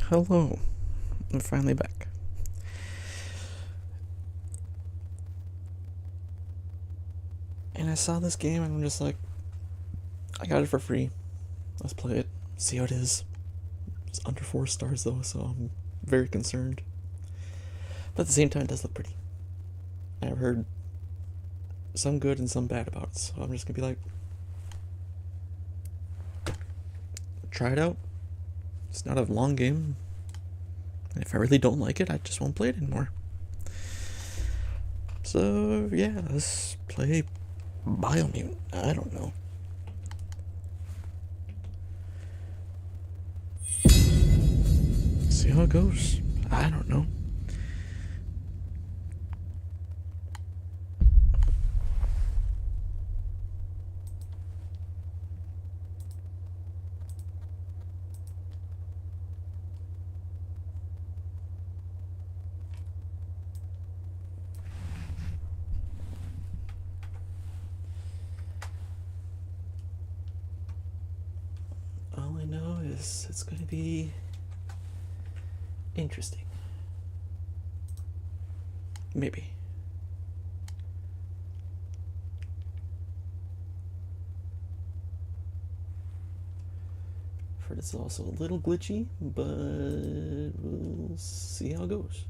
Hello, I'm finally back. And I saw this game and I'm just like, I got it for free. Let's play it, see how it is. It's under 4 stars though, so I'm very concerned. But at the same time, it does look pretty. I've heard some good and some bad about it, so I'm just gonna be like, try it out. It's not a long game. And if I really don't like it, I just won't play it anymore. So yeah, let's play Biomutant. I don't know. See how it goes. I don't know. All I know is it's going to be interesting. Maybe. I've heard it's also a little glitchy, but we'll see how it goes.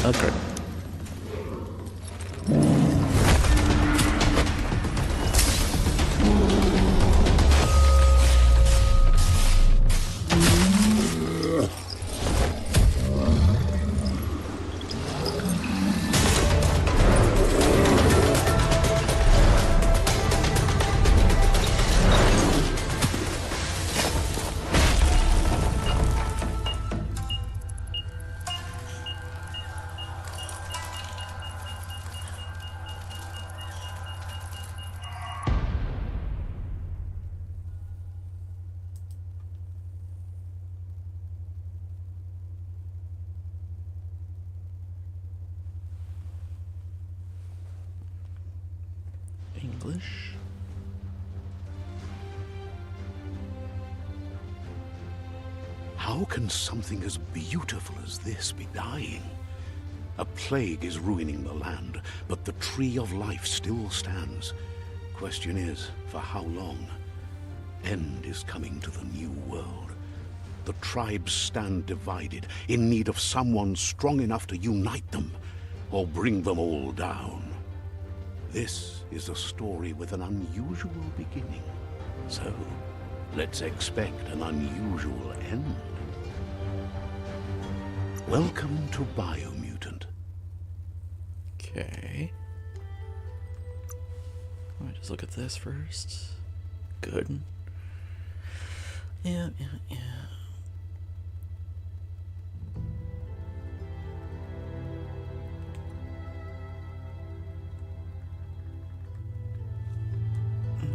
Okay. English. How can something as beautiful as this be dying? A plague is ruining the land, but the tree of life still stands. Question is, for how long? End is coming to the new world. The tribes stand divided, in need of someone strong enough to unite them, or bring them all down. This is a story with an unusual beginning. So, let's expect an unusual end. Welcome to Biomutant. Okay. Let me just look at this first. Good. Yeah.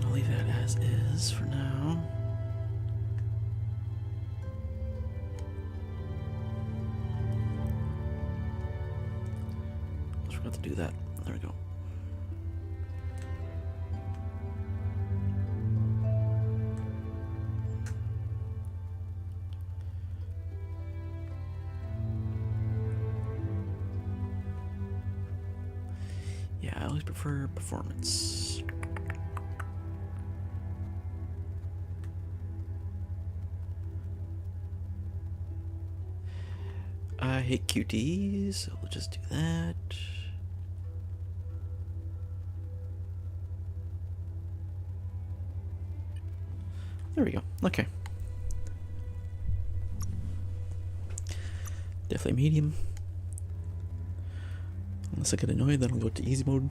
I'll leave that as is for now. I forgot to do that. There we go. Yeah, I always prefer performance. hate QTEs, so we'll just do that. There we go. Okay. Definitely medium. Unless I get annoyed, then I'll go to easy mode.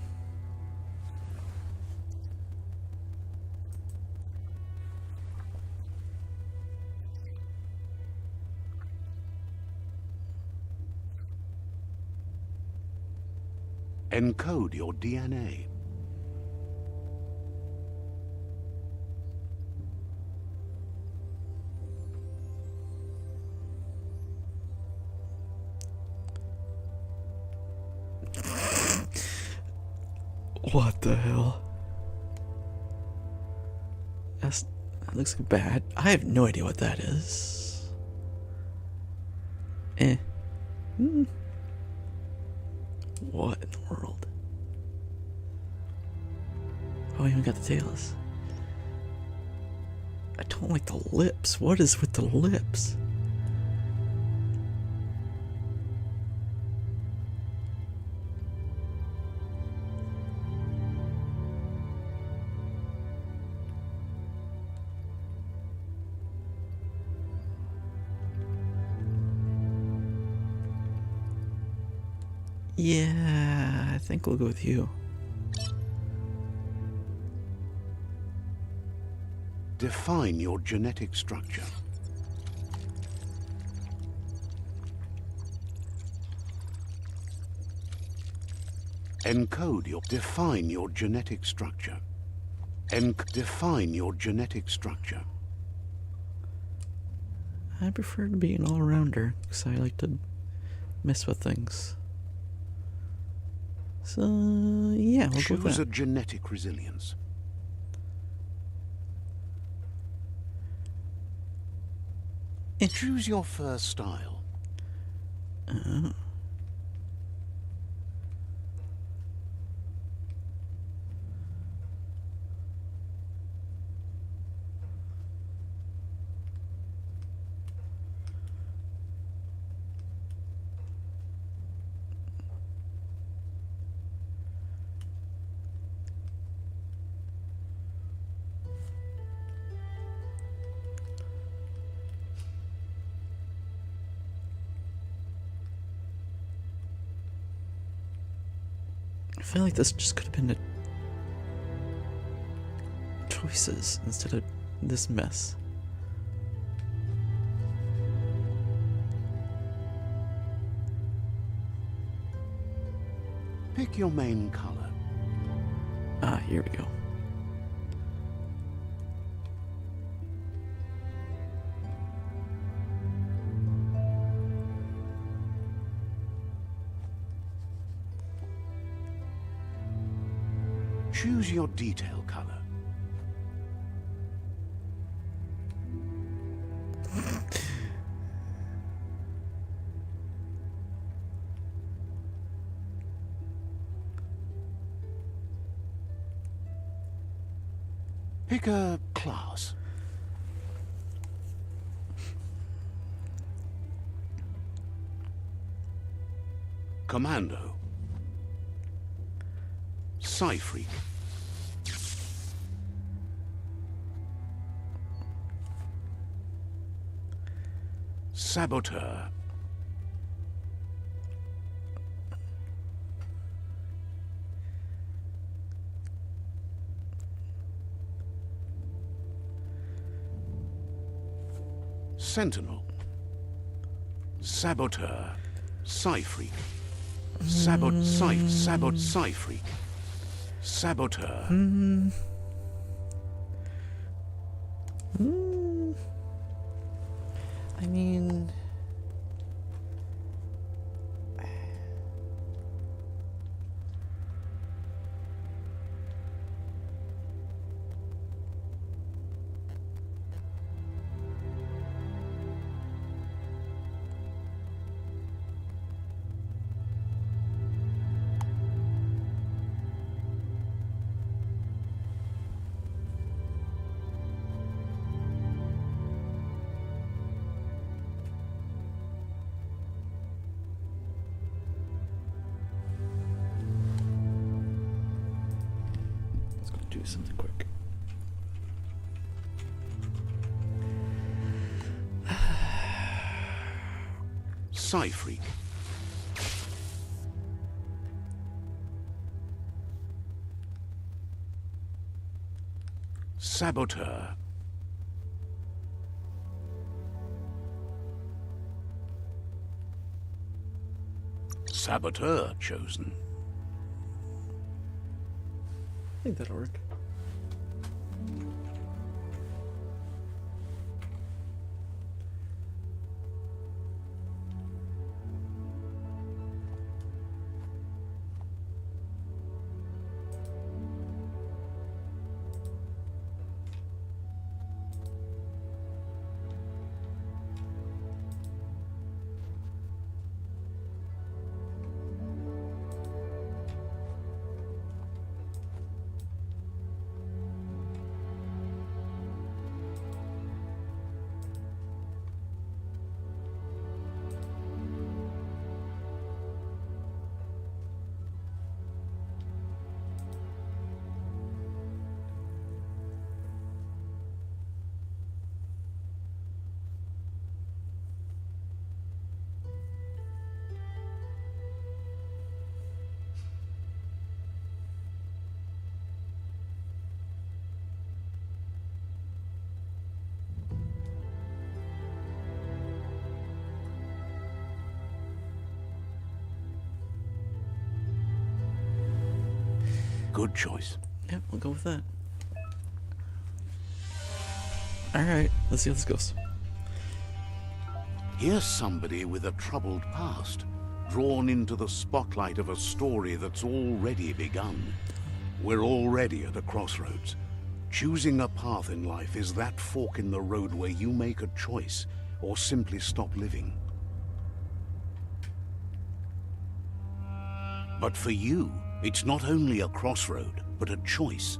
Encode your DNA. What the hell? That looks bad. I have no idea what that is. What in the world? Oh, I even got the tails. I don't like the lips. What is with the lips? Yeah, I think we'll go with you. Define your genetic structure. Encode your... Define your genetic structure. Define your genetic structure. I prefer to be an all-rounder, because I like to mess with things. So, yeah, we'll go with Choose that. a genetic resilience. Choose your fur style. I feel like this just could have been the choices instead of this mess. Pick your main color. Ah, here we go. Choose your detail color. Pick a class. Commando. Psy-freak. Saboteur. Sentinel. Saboteur. Psy-freak. Psy-freak. Saboteur. I mean... do something quick. Psy-Freak. Saboteur. Saboteur chosen. I think that'll work. Good choice. Yeah, we'll go with that. Alright, let's see how this goes. Here's somebody with a troubled past, drawn into the spotlight of a story that's already begun. We're already at a crossroads. Choosing a path in life is that fork in the road where you make a choice or simply stop living. But for you, it's not only a crossroad, but a choice.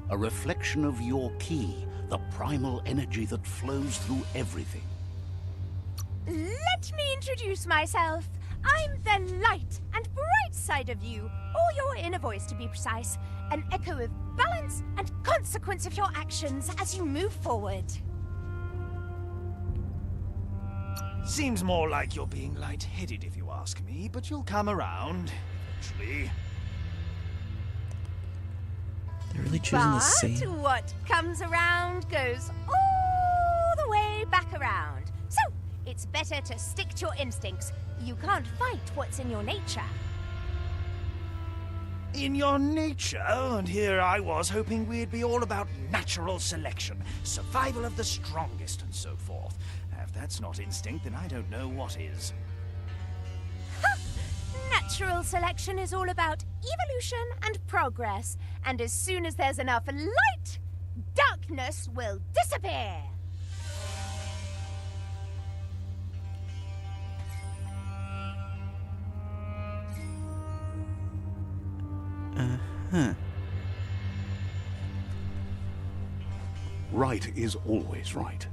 A reflection of your key, the primal energy that flows through everything. Let me introduce myself. I'm the light and bright side of you, or your inner voice to be precise. An echo of balance and consequence of your actions as you move forward. Seems more like you're being light-headed if you ask me, but you'll come around, eventually. They're really choosing the But same. what comes around goes all the way back around. So, it's better to stick to your instincts. You can't fight what's in your nature. In your nature, and here I was hoping we'd be all about natural selection, survival of the strongest, and so forth. If that's not instinct, then I don't know what is. Natural selection is all about evolution and progress. And as soon as there's enough light, darkness will disappear. Huh. Right is always right.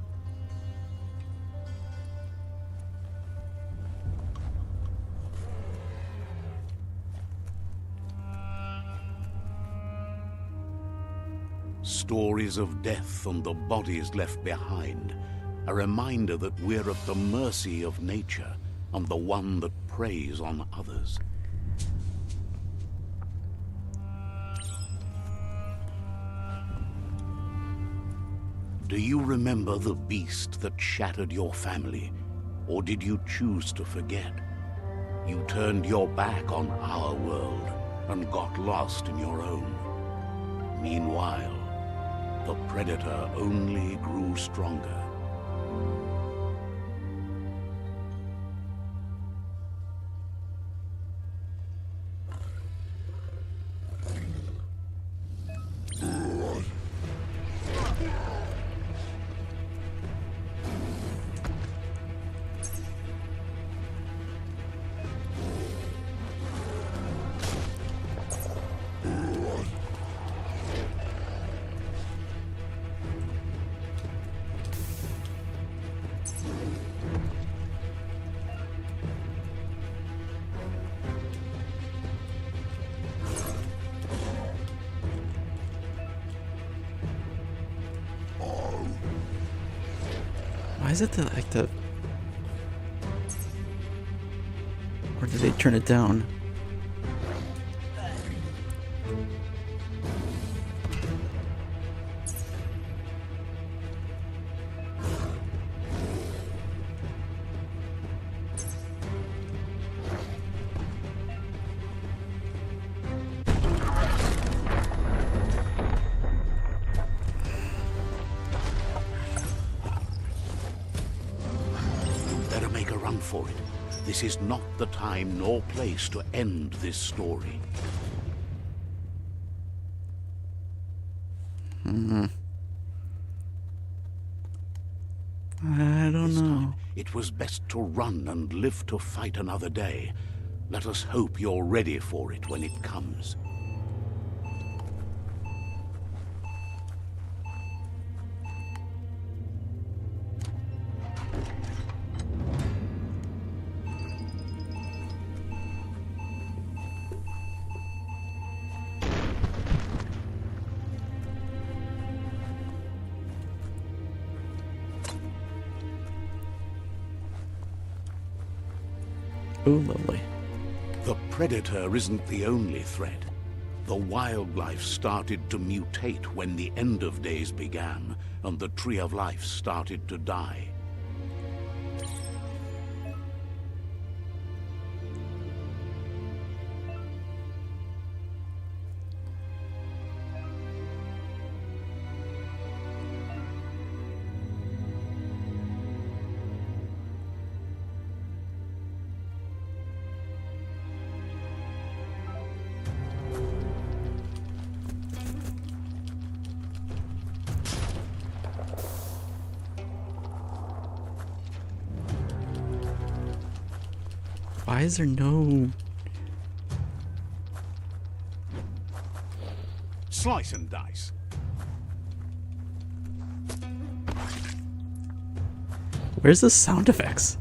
Stories of death and the bodies left behind. A reminder that we're at the mercy of nature and the one that preys on others. Do you remember the beast that shattered your family? Or did you choose to forget? You turned your back on our world and got lost in your own. Meanwhile, the predator only grew stronger. Why is it the, like the... Or did they turn it down? Better make a run for it. This is not the time nor place to end this story. I don't This know. time, it was best to run and live to fight another day. Let us hope you're ready for it when it comes. Ooh, lovely. The predator isn't the only threat. The wildlife started to mutate when the end of days began, and the tree of life started to die. Why is there no... Slice and dice. Where's the sound effects?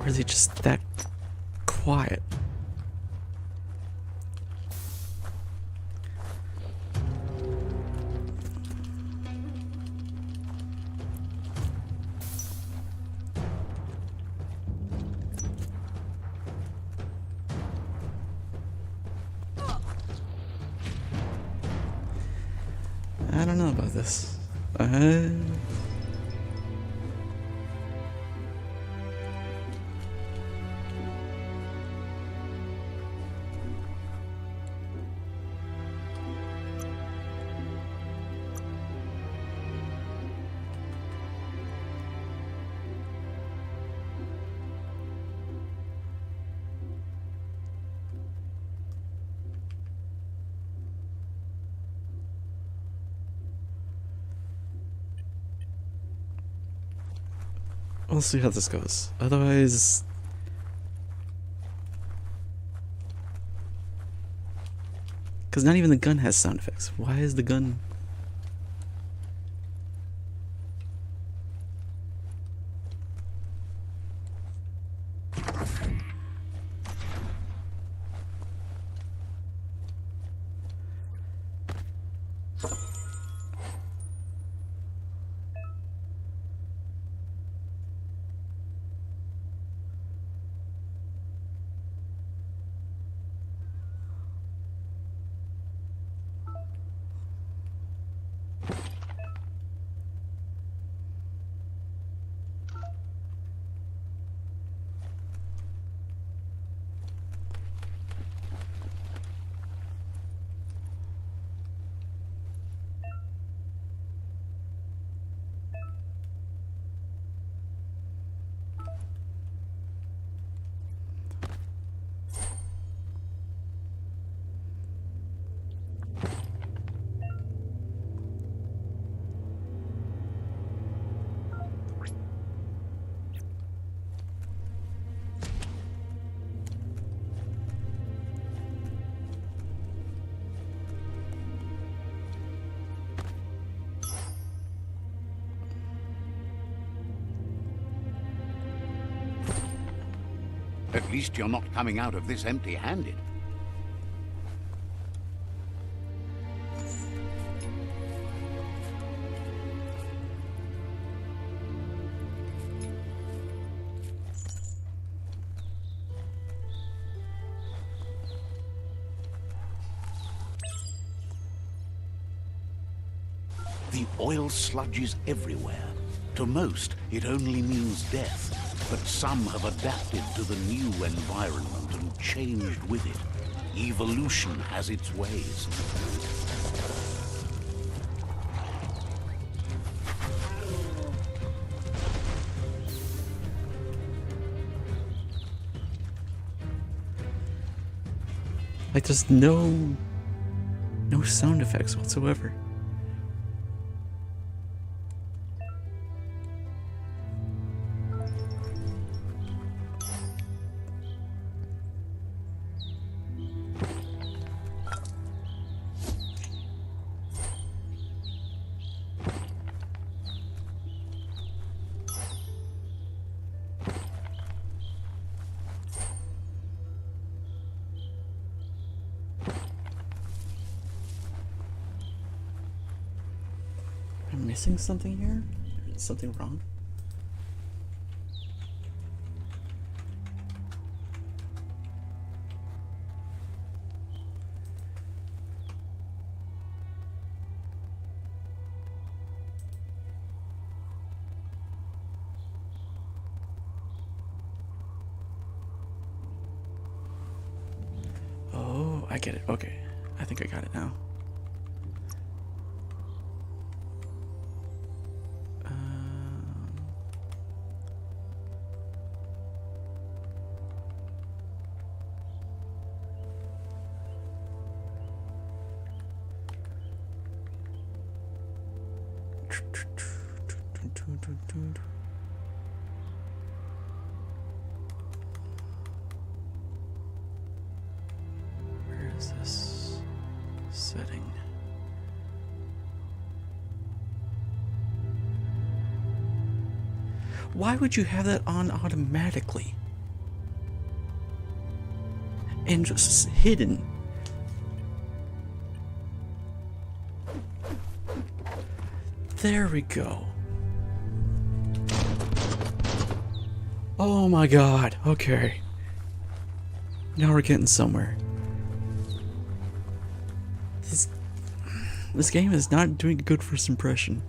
Or is it just that quiet? I don't know about this. We'll see how this goes. Otherwise... Because not even the gun has sound effects. Why is the gun... At least you're not coming out of this empty-handed. The oil sludges everywhere. To most, it only means death, but some have adapted to the new environment and changed with it. Evolution has its ways. Like, there's no sound effects whatsoever. I'm missing something here? Is something wrong? Oh, I get it. Okay. I think I got it now. Where is this setting? Why would you have that on automatically? And just hidden? There we go. Oh my god, okay. Now we're getting somewhere. This game is not doing a good first impression.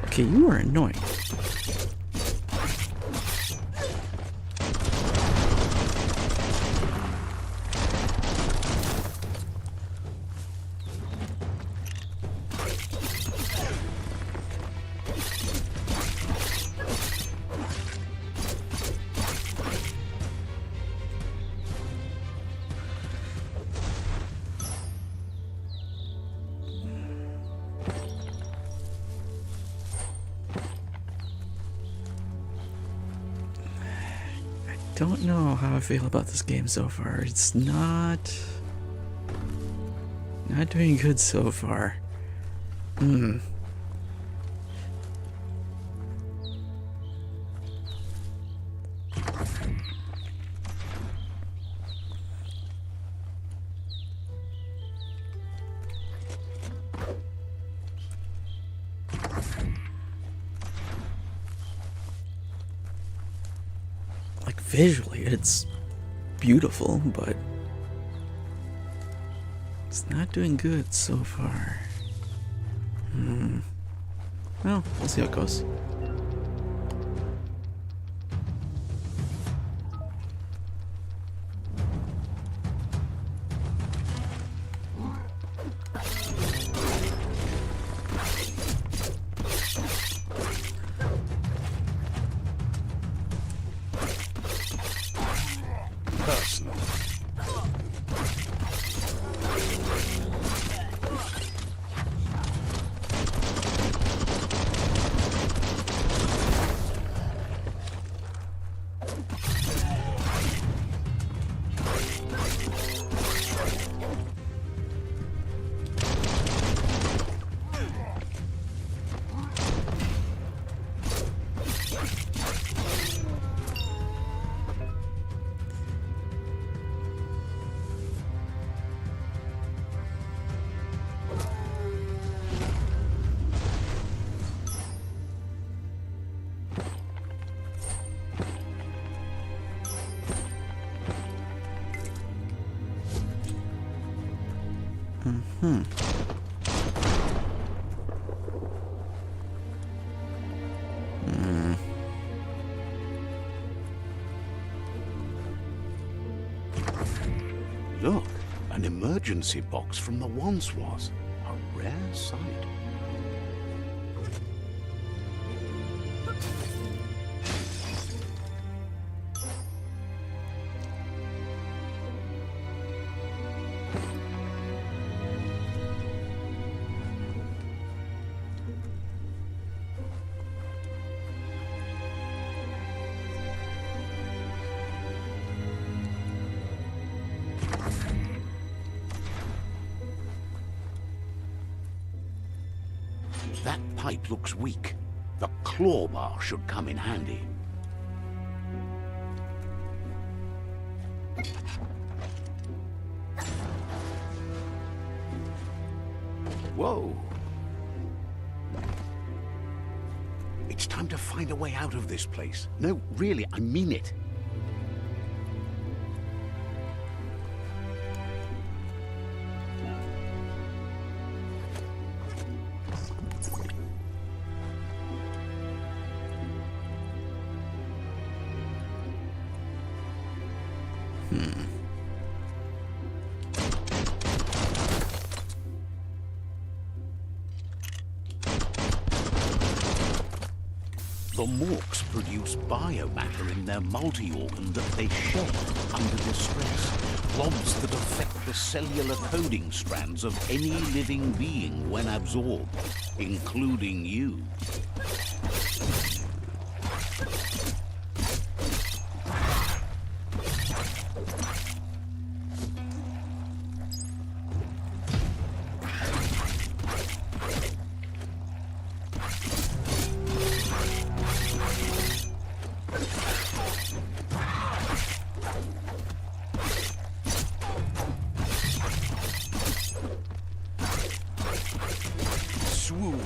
Okay, you are annoying. Don't know how I feel about this game so far. It's not doing good so far. Like, visually, it's beautiful, but it's not doing good so far. Well, we'll see how it goes. Personal. Look, an emergency box from the once was. A rare sight. That pipe looks weak. The claw bar should come in handy. Whoa! It's time to find a way out of this place. No, really, I mean it. The morks produce biomatter in their multi-organ that they shed under distress. Blobs that affect the cellular coding strands of any living being when absorbed, including you. Swoon.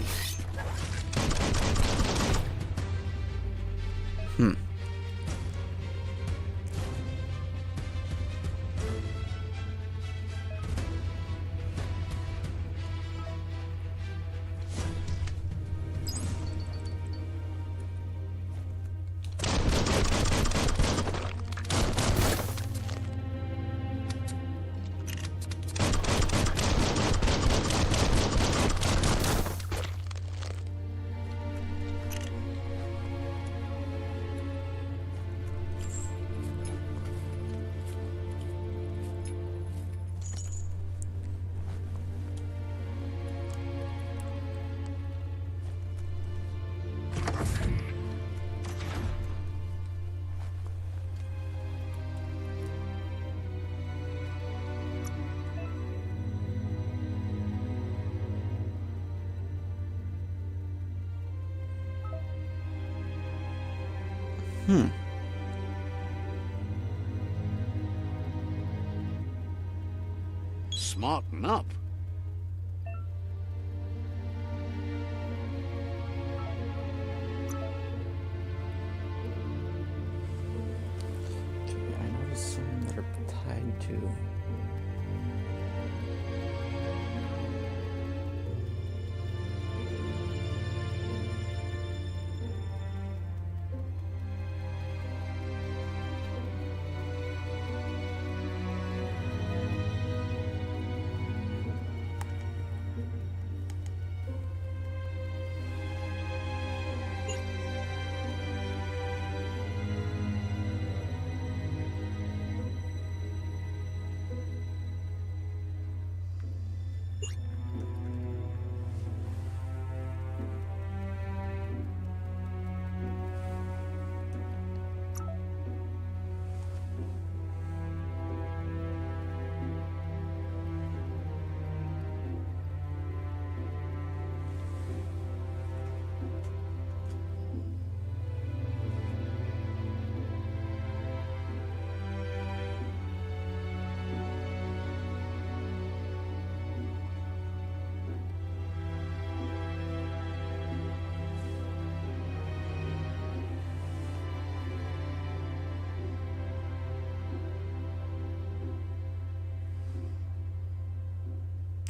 Smarten up. Okay, I noticed some that are tied to.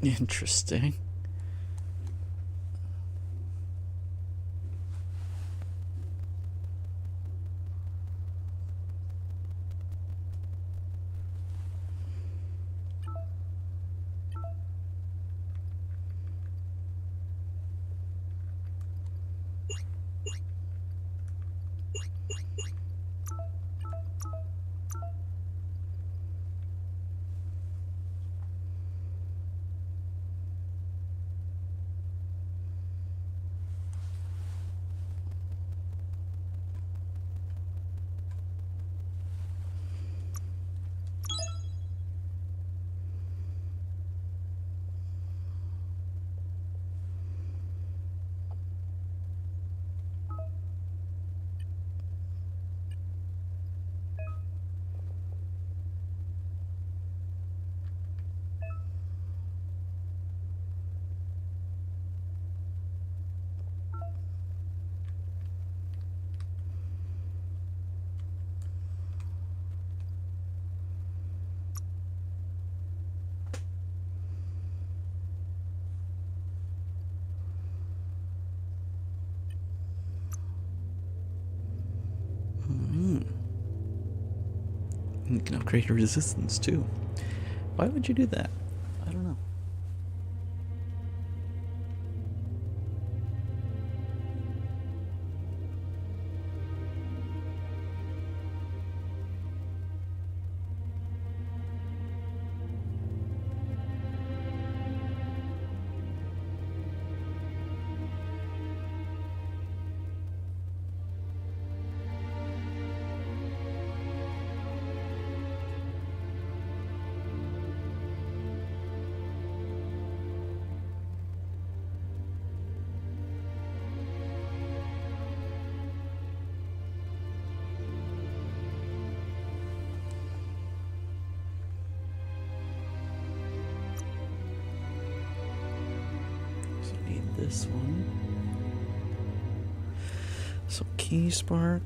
Interesting. You can upgrade your resistance too. Why would you do that? I don't know. So I need this one. So key spark.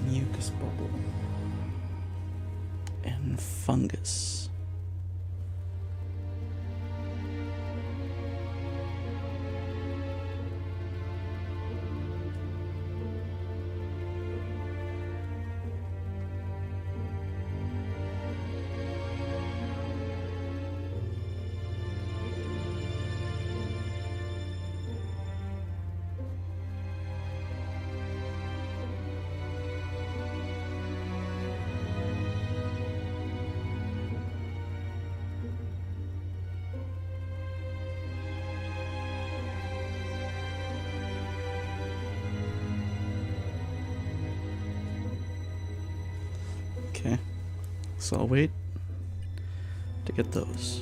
Mucus bubble. And fungus. Okay, so I'll wait to get those.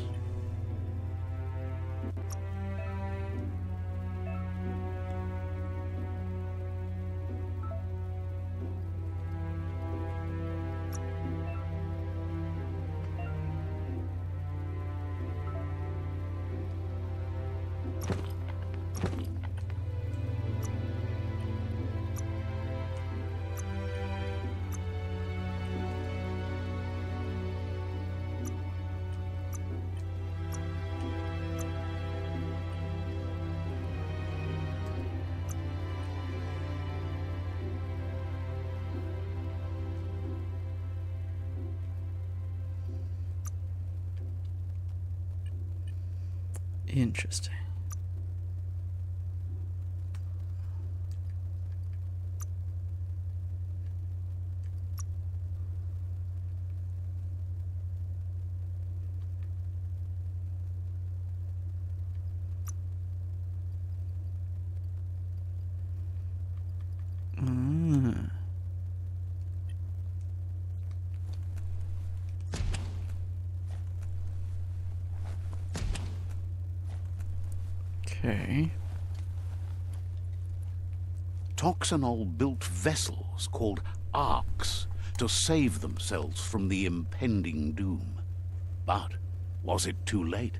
Interesting. Okay. Toxanol built vessels called arks to save themselves from the impending doom. But was it too late?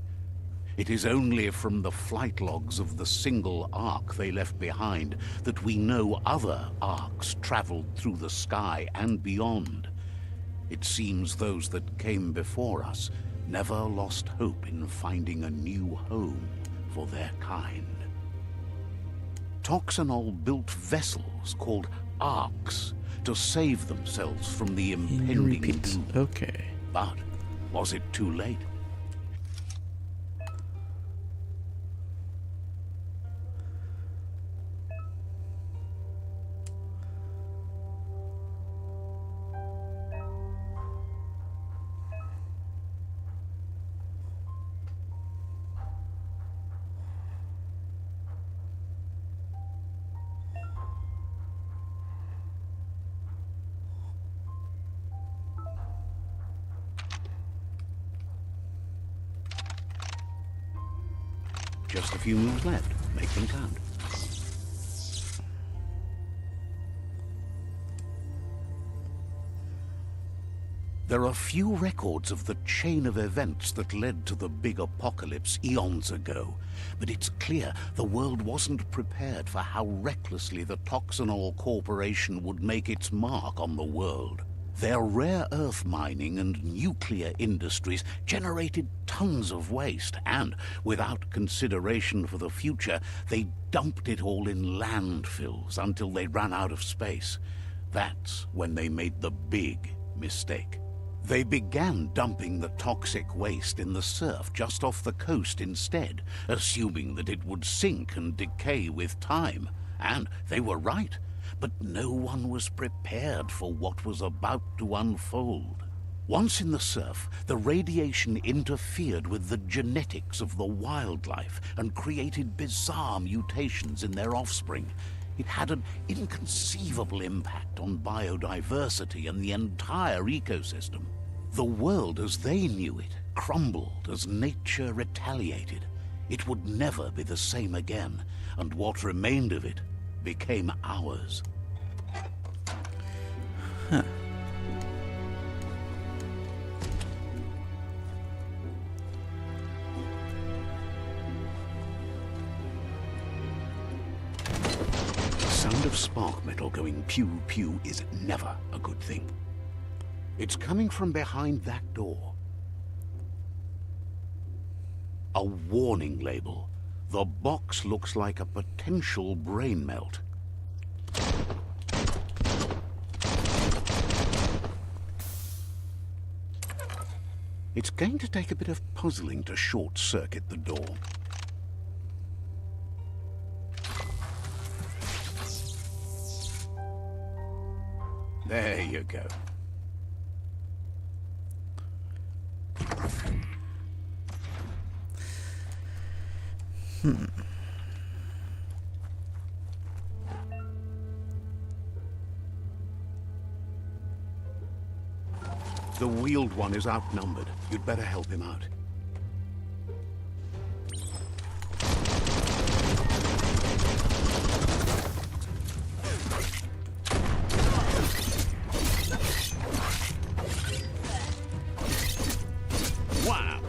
It is only from the flight logs of the single ark they left behind that we know other arks traveled through the sky and beyond, It seems those that came before us never lost hope in finding a new home for their kind. Toxanol built vessels called arks to save themselves from the Can you impending repeat? doom. Okay. But was it too late? Just a few moves left. Make them count. There are few records of the chain of events that led to the big apocalypse eons ago, but it's clear the world wasn't prepared for how recklessly the Toxanol Corporation would make its mark on the world. Their rare earth mining and nuclear industries generated tons of waste, and, without consideration for the future, they dumped it all in landfills until they ran out of space. That's when they made the big mistake. They began dumping the toxic waste in the surf just off the coast instead, assuming that it would sink and decay with time. And they were right. But no one was prepared for what was about to unfold. Once in the surf, the radiation interfered with the genetics of the wildlife and created bizarre mutations in their offspring. It had an inconceivable impact on biodiversity and the entire ecosystem. The world as they knew it crumbled as nature retaliated. It would never be the same again, and what remained of it became ours. Huh. The sound of spark metal going pew-pew is never a good thing. It's coming from behind that door. A warning label. The box looks like a potential brain melt. It's going to take a bit of puzzling to short-circuit the door. There you go. The wheeled one is outnumbered. You'd better help him out. Wow!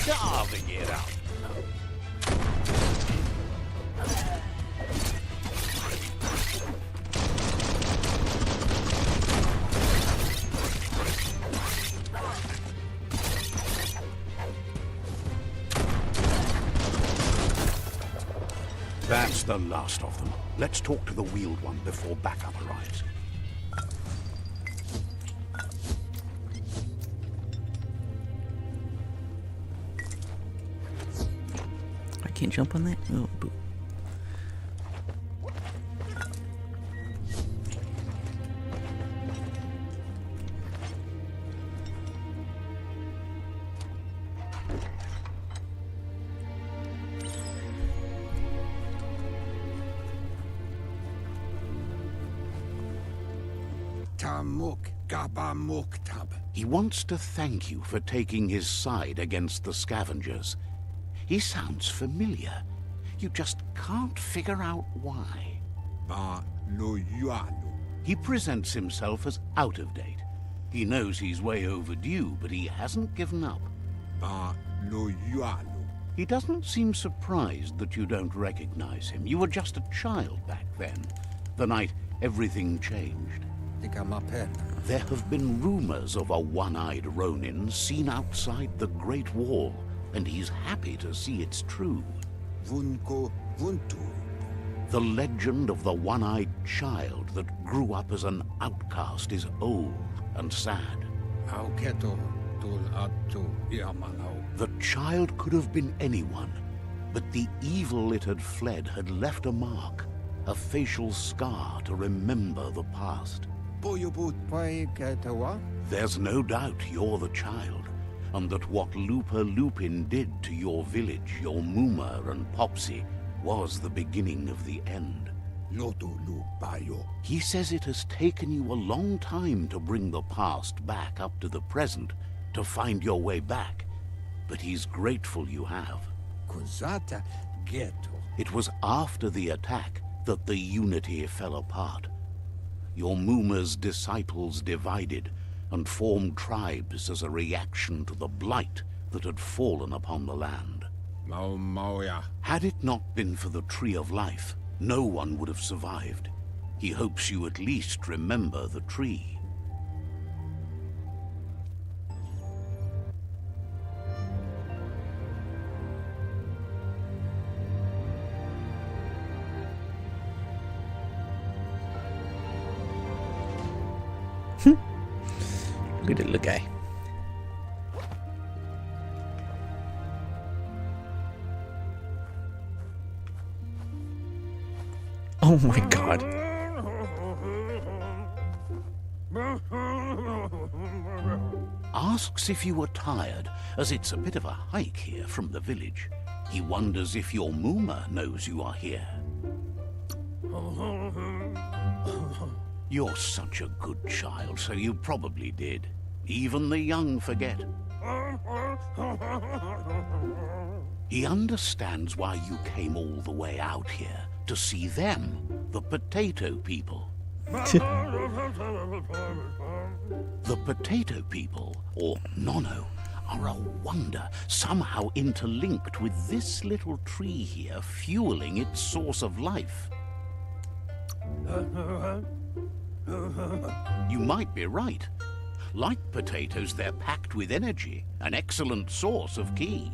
Carving it up. That's the last of them. Let's talk to the wheeled one before backup arrives. I can't jump on that? Oh, boo. Tamuk Gabamuktab. He wants to thank you for taking his side against the scavengers. He sounds familiar. You just can't figure out why. Ba lo yualu. He presents himself as out of date. He knows he's way overdue, but he hasn't given up. Ba lo yualu. He doesn't seem surprised that you don't recognize him. You were just a child back then, the night everything changed. There have been rumors of a one-eyed Ronin seen outside the Great Wall, and he's happy to see it's true. Vunko vuntu. The legend of the one-eyed child that grew up as an outcast is old and sad. Auketo tul atu iamanau. The child could have been anyone, but the evil it had fled had left a mark, a facial scar to remember the past. Boyubut paiketawa. There's no doubt you're the child, and that what Lupa Lupin did to your village, your Muma and Popsy, was the beginning of the end. Lotu lu bayo. He says it has taken you a long time to bring the past back up to the present, to find your way back, but he's grateful you have. Kuzata ghetto. It was after the attack that the unity fell apart. Your Muma's disciples divided and formed tribes as a reaction to the blight that had fallen upon the land. Mau mauya. Had it not been for the Tree of Life, no one would have survived. He hopes you at least remember the tree. Good little guy. Oh my god. Asks if you were tired, as it's a bit of a hike here from the village. He wonders if your Muma knows you are here. You're such a good child, so you probably did. Even the young forget. He understands why you came all the way out here, to see them, the potato people. The potato people, or Nono, are a wonder, somehow interlinked with this little tree here, fueling its source of life. You might be right. Like potatoes, they're packed with energy, an excellent source of ki.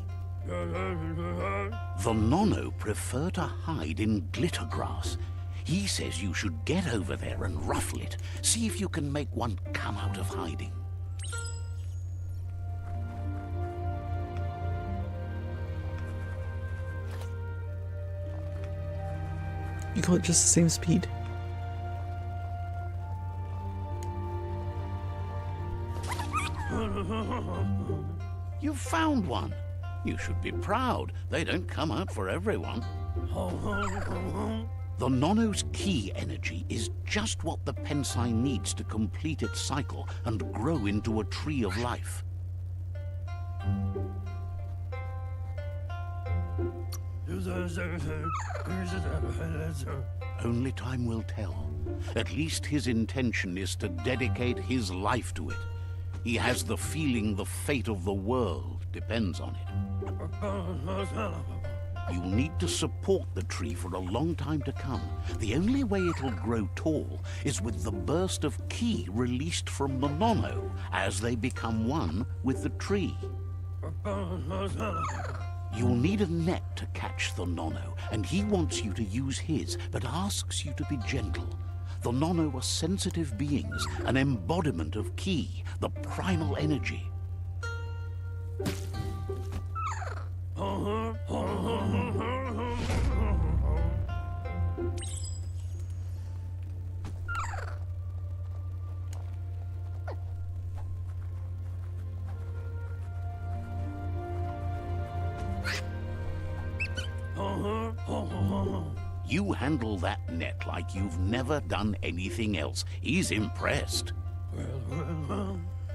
The Nono prefer to hide in glitter grass. He says you should get over there and ruffle it. See if you can make one come out of hiding. You call it just the same speed. You've found one. You should be proud. They don't come out for everyone. The Nono's ki energy is just what the Pensai needs to complete its cycle and grow into a tree of life. Only time will tell. At least his intention is to dedicate his life to it. He has the feeling the fate of the world depends on it. You'll need to support the tree for a long time to come. The only way it'll grow tall is with the burst of ki released from the Nono as they become one with the tree. You'll need a net to catch the Nono, and he wants you to use his, but asks you to be gentle. The Nono are sensitive beings, an embodiment of ki, the primal energy. You handle that net like you've never done anything else. He's impressed.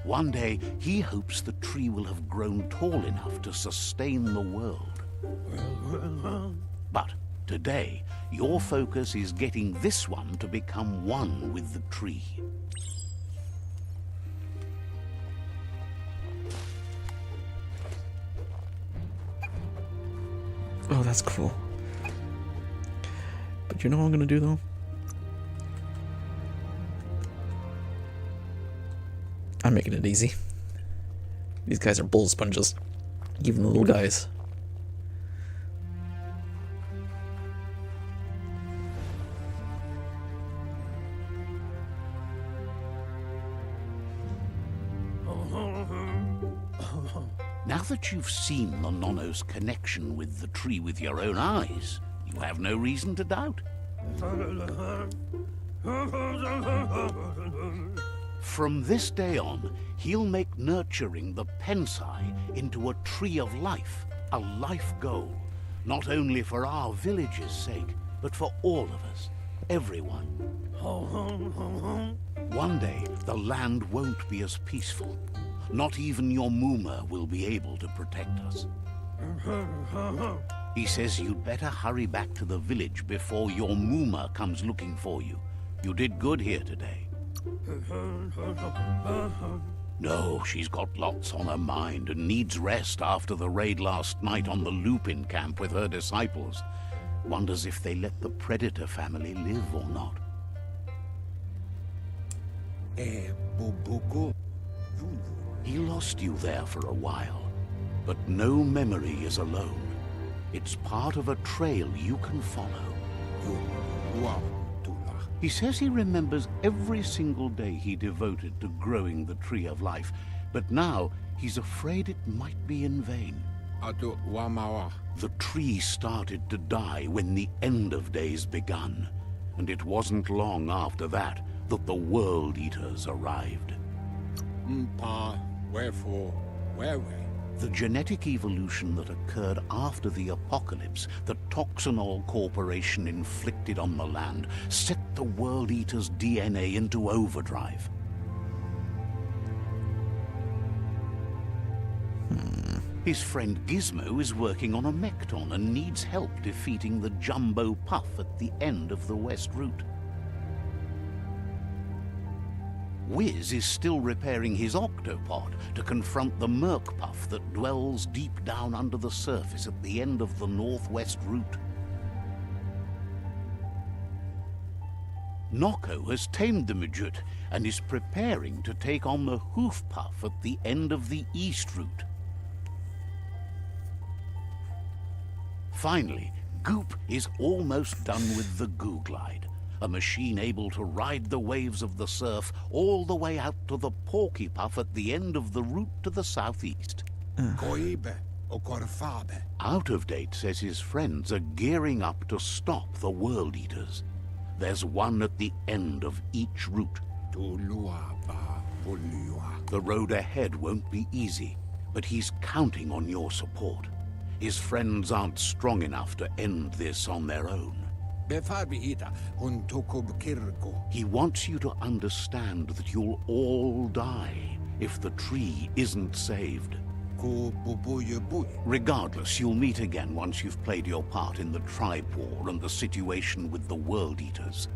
One day, he hopes the tree will have grown tall enough to sustain the world. But today, your focus is getting this one to become one with the tree. Oh, that's cool. But you know what I'm gonna do though? I'm making it easy. These guys are bull sponges. Even the little guys. Now that you've seen the Nonno's connection with the tree with your own eyes, you have no reason to doubt. From this day on, he'll make nurturing the Pensai into a tree of life, a life goal, not only for our village's sake, but for all of us, everyone. One day, the land won't be as peaceful. Not even your Muma will be able to protect us. He says you'd better hurry back to the village before your Muma comes looking for you. You did good here today. No, she's got lots on her mind and needs rest after the raid last night on the Lupin camp with her disciples. Wonders if they let the Predator family live or not. Bubuku. He lost you there for a while, but no memory is alone. It's part of a trail you can follow. He says he remembers every single day he devoted to growing the Tree of Life, but now he's afraid it might be in vain. The tree started to die when the end of days begun, and it wasn't long after that that the World Eaters arrived. Wherefore, where? The genetic evolution that occurred after the apocalypse that Toxanol Corporation inflicted on the land set the World Eater's DNA into overdrive. His friend Gizmo is working on a Mekton and needs help defeating the Jumbo Puff at the end of the West Route. Wiz is still repairing his octopod to confront the Merc Puff that dwells deep down under the surface at the end of the Northwest Route. Noko has tamed the Midget and is preparing to take on the Hoof Puff at the end of the East Route. Finally, Goop is almost done with the Goo Glide, a machine able to ride the waves of the surf all the way out to the Porky Puff at the end of the route to the southeast. Koibe or Korfabe. Out of Date says his friends are gearing up to stop the World Eaters. There's one at the end of each route. The road ahead won't be easy, but he's counting on your support. His friends aren't strong enough to end this on their own. He wants you to understand that you'll all die if the tree isn't saved. Regardless, you'll meet again once you've played your part in the tribe war and the situation with the World Eaters.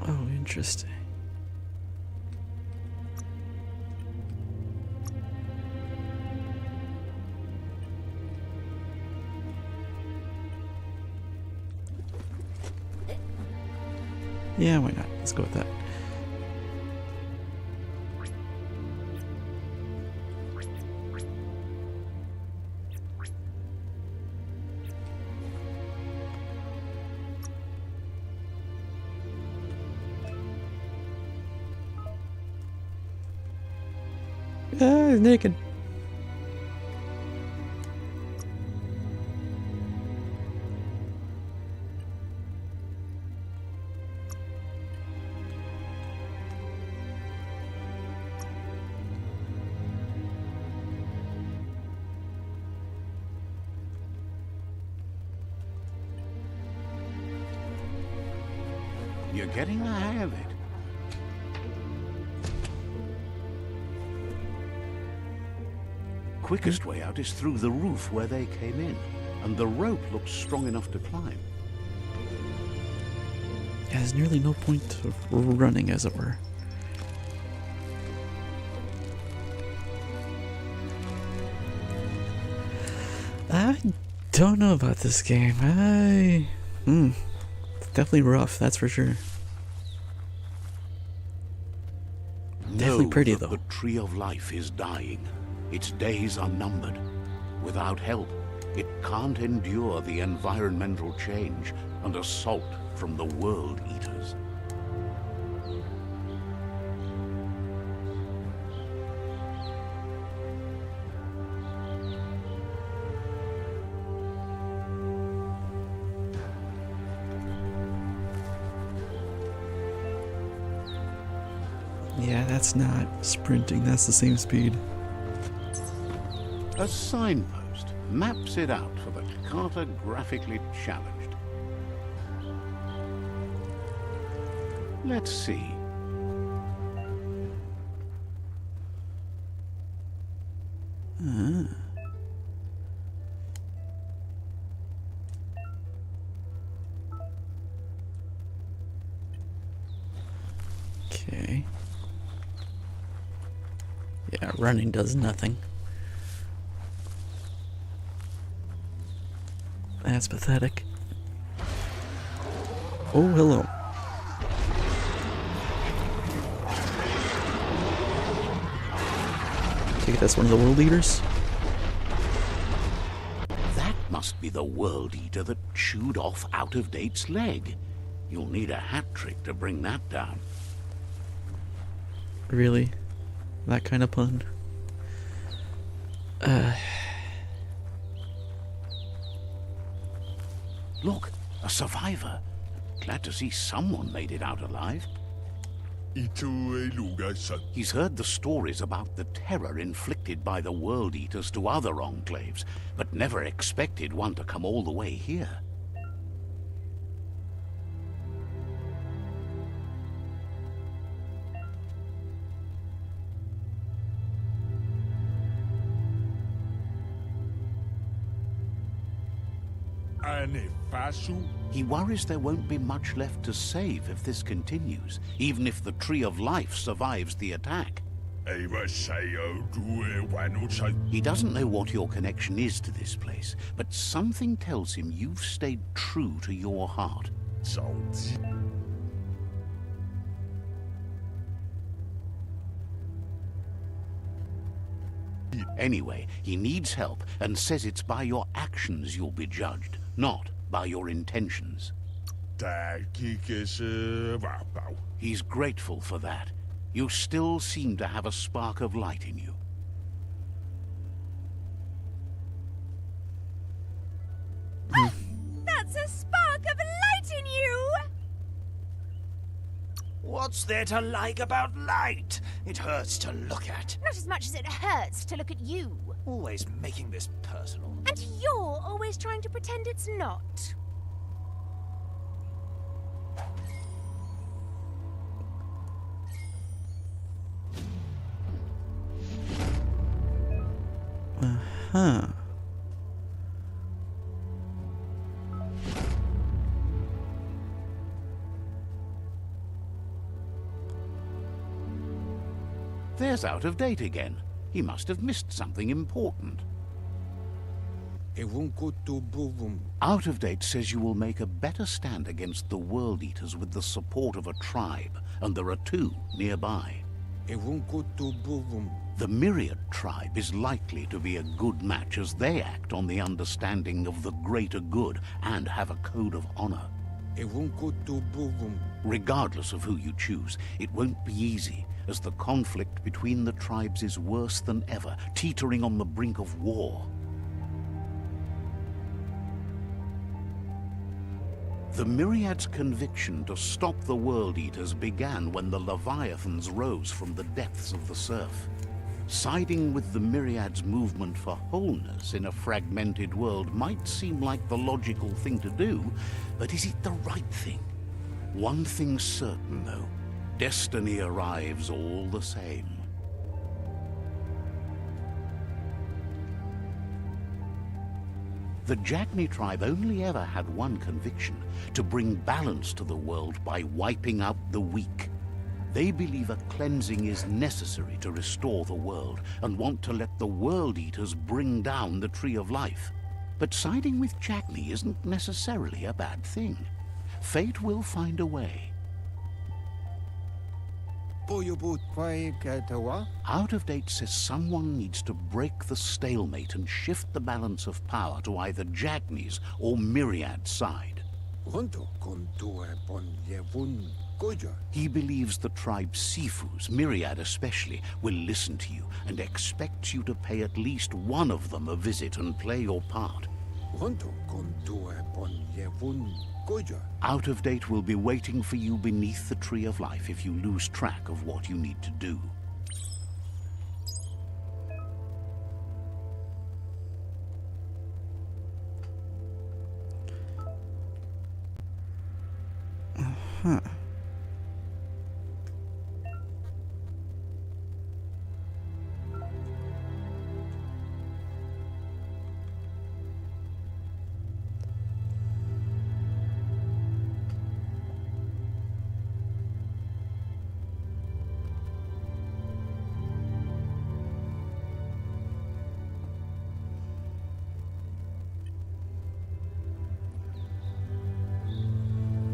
Oh, interesting. Yeah, why not? Let's go with that. Ah, he's naked. You're getting the hang of it. Quickest way out is through the roof where they came in, and the rope looks strong enough to climb. Yeah, there's nearly no point of running, as it were. I don't know about this game. It's definitely rough, that's for sure. Definitely pretty, Know that though. the tree of life is dying. Its days are numbered. Without help, it can't endure the environmental change and assault from the world eaters. Yeah, that's not sprinting, that's the same speed. A signpost maps it out for the cartographically challenged. Let's see. Okay. Yeah, running does nothing. That's pathetic. Oh, hello. Take it that's one of the world leaders? That must be the world eater that chewed off Out of Date's leg. You'll need a hat trick to bring that down. Really? That kind of pun? Look, a survivor. Glad to see someone made it out alive. He's heard the stories about the terror inflicted by the World Eaters to other enclaves, but never expected one to come all the way here. He worries there won't be much left to save if this continues, even if the Tree of Life survives the attack. He doesn't know what your connection is to this place, but something tells him you've stayed true to your heart. Anyway, he needs help and says it's by your actions you'll be judged, not by your intentions. He's grateful for that. You still seem to have a spark of light in you. That's a spark of light in you! What's there to like about light? It hurts to look at. Not as much as it hurts to look at you. Always making this personal. And you're always trying to pretend it's not. Huh. There's Out of Date again. He must have missed something important. Out of Date says you will make a better stand against the World Eaters with the support of a tribe, and there are two nearby. The Myriad tribe is likely to be a good match as they act on the understanding of the greater good and have a code of honor. Regardless of who you choose, it won't be easy, as the conflict between the tribes is worse than ever, teetering on the brink of war. The Myriad's conviction to stop the World Eaters began when the Leviathans rose from the depths of the surf. Siding with the Myriad's movement for wholeness in a fragmented world might seem like the logical thing to do, but is it the right thing? One thing's certain, though. Destiny arrives all the same. The Jagni tribe only ever had one conviction: to bring balance to the world by wiping out the weak. They believe a cleansing is necessary to restore the world, and want to let the World Eaters bring down the Tree of Life. But siding with Jagni isn't necessarily a bad thing. Fate will find a way. Out of Date says someone needs to break the stalemate and shift the balance of power to either Jagni's or Myriad's side. He believes the tribe's Sifus, Myriad especially, will listen to you and expects you to pay at least one of them a visit and play your part. Out of Date will be waiting for you beneath the Tree of Life if you lose track of what you need to do. Huh.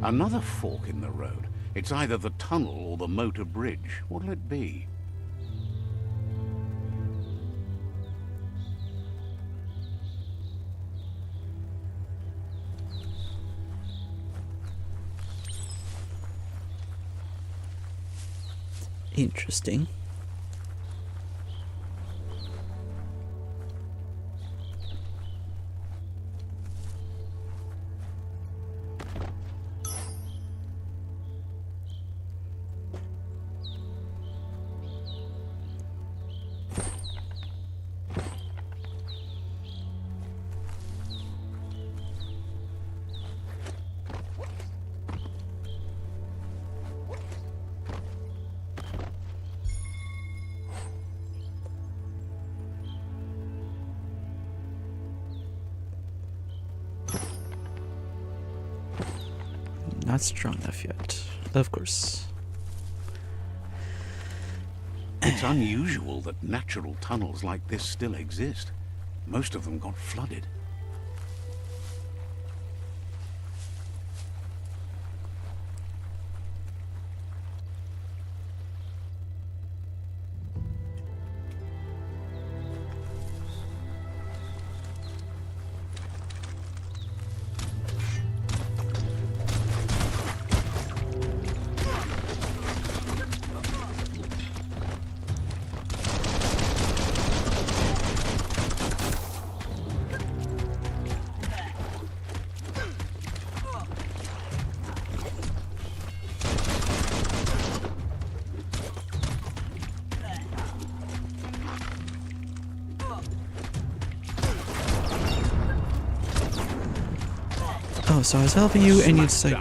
Another fork in the road. It's either the tunnel or the motor bridge. What'll it be? Interesting. Not strong enough yet, of course. It's unusual that natural tunnels like this still exist. Most of them got flooded. Oh, so I was helping you and you just like...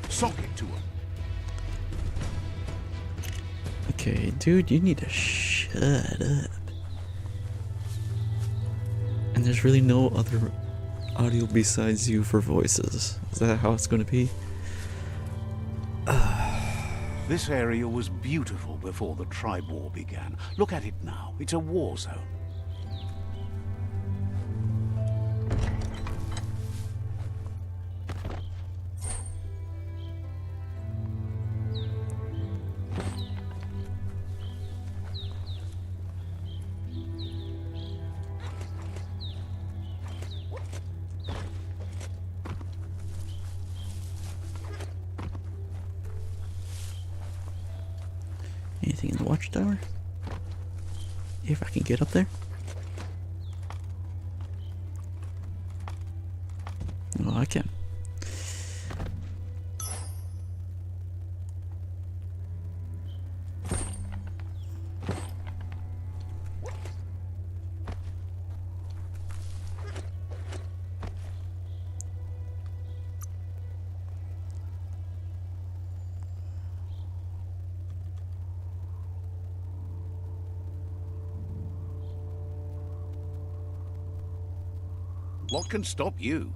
Socket to him. Okay, dude, you need to shut up. And there's really no other audio besides you for voices. Is that how it's going to be? This area was beautiful before the tribe war began. Look at it now. It's a war zone. Anything in the watchtower? If I can get up there? Oh, I can. What can stop you?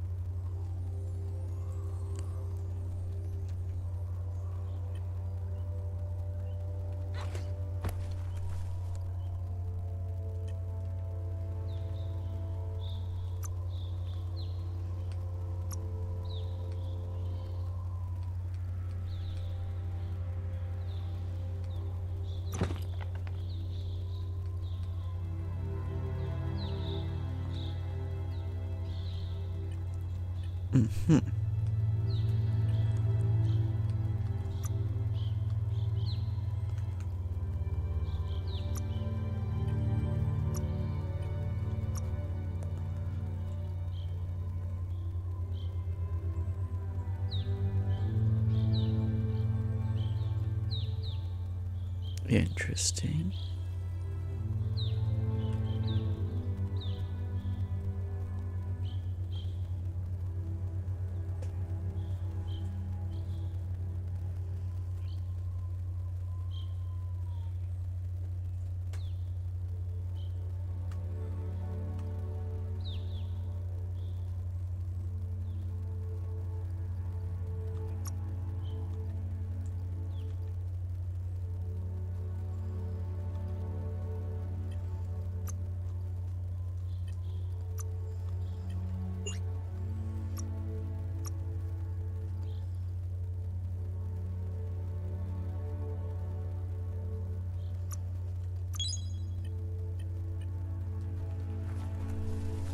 Interesting.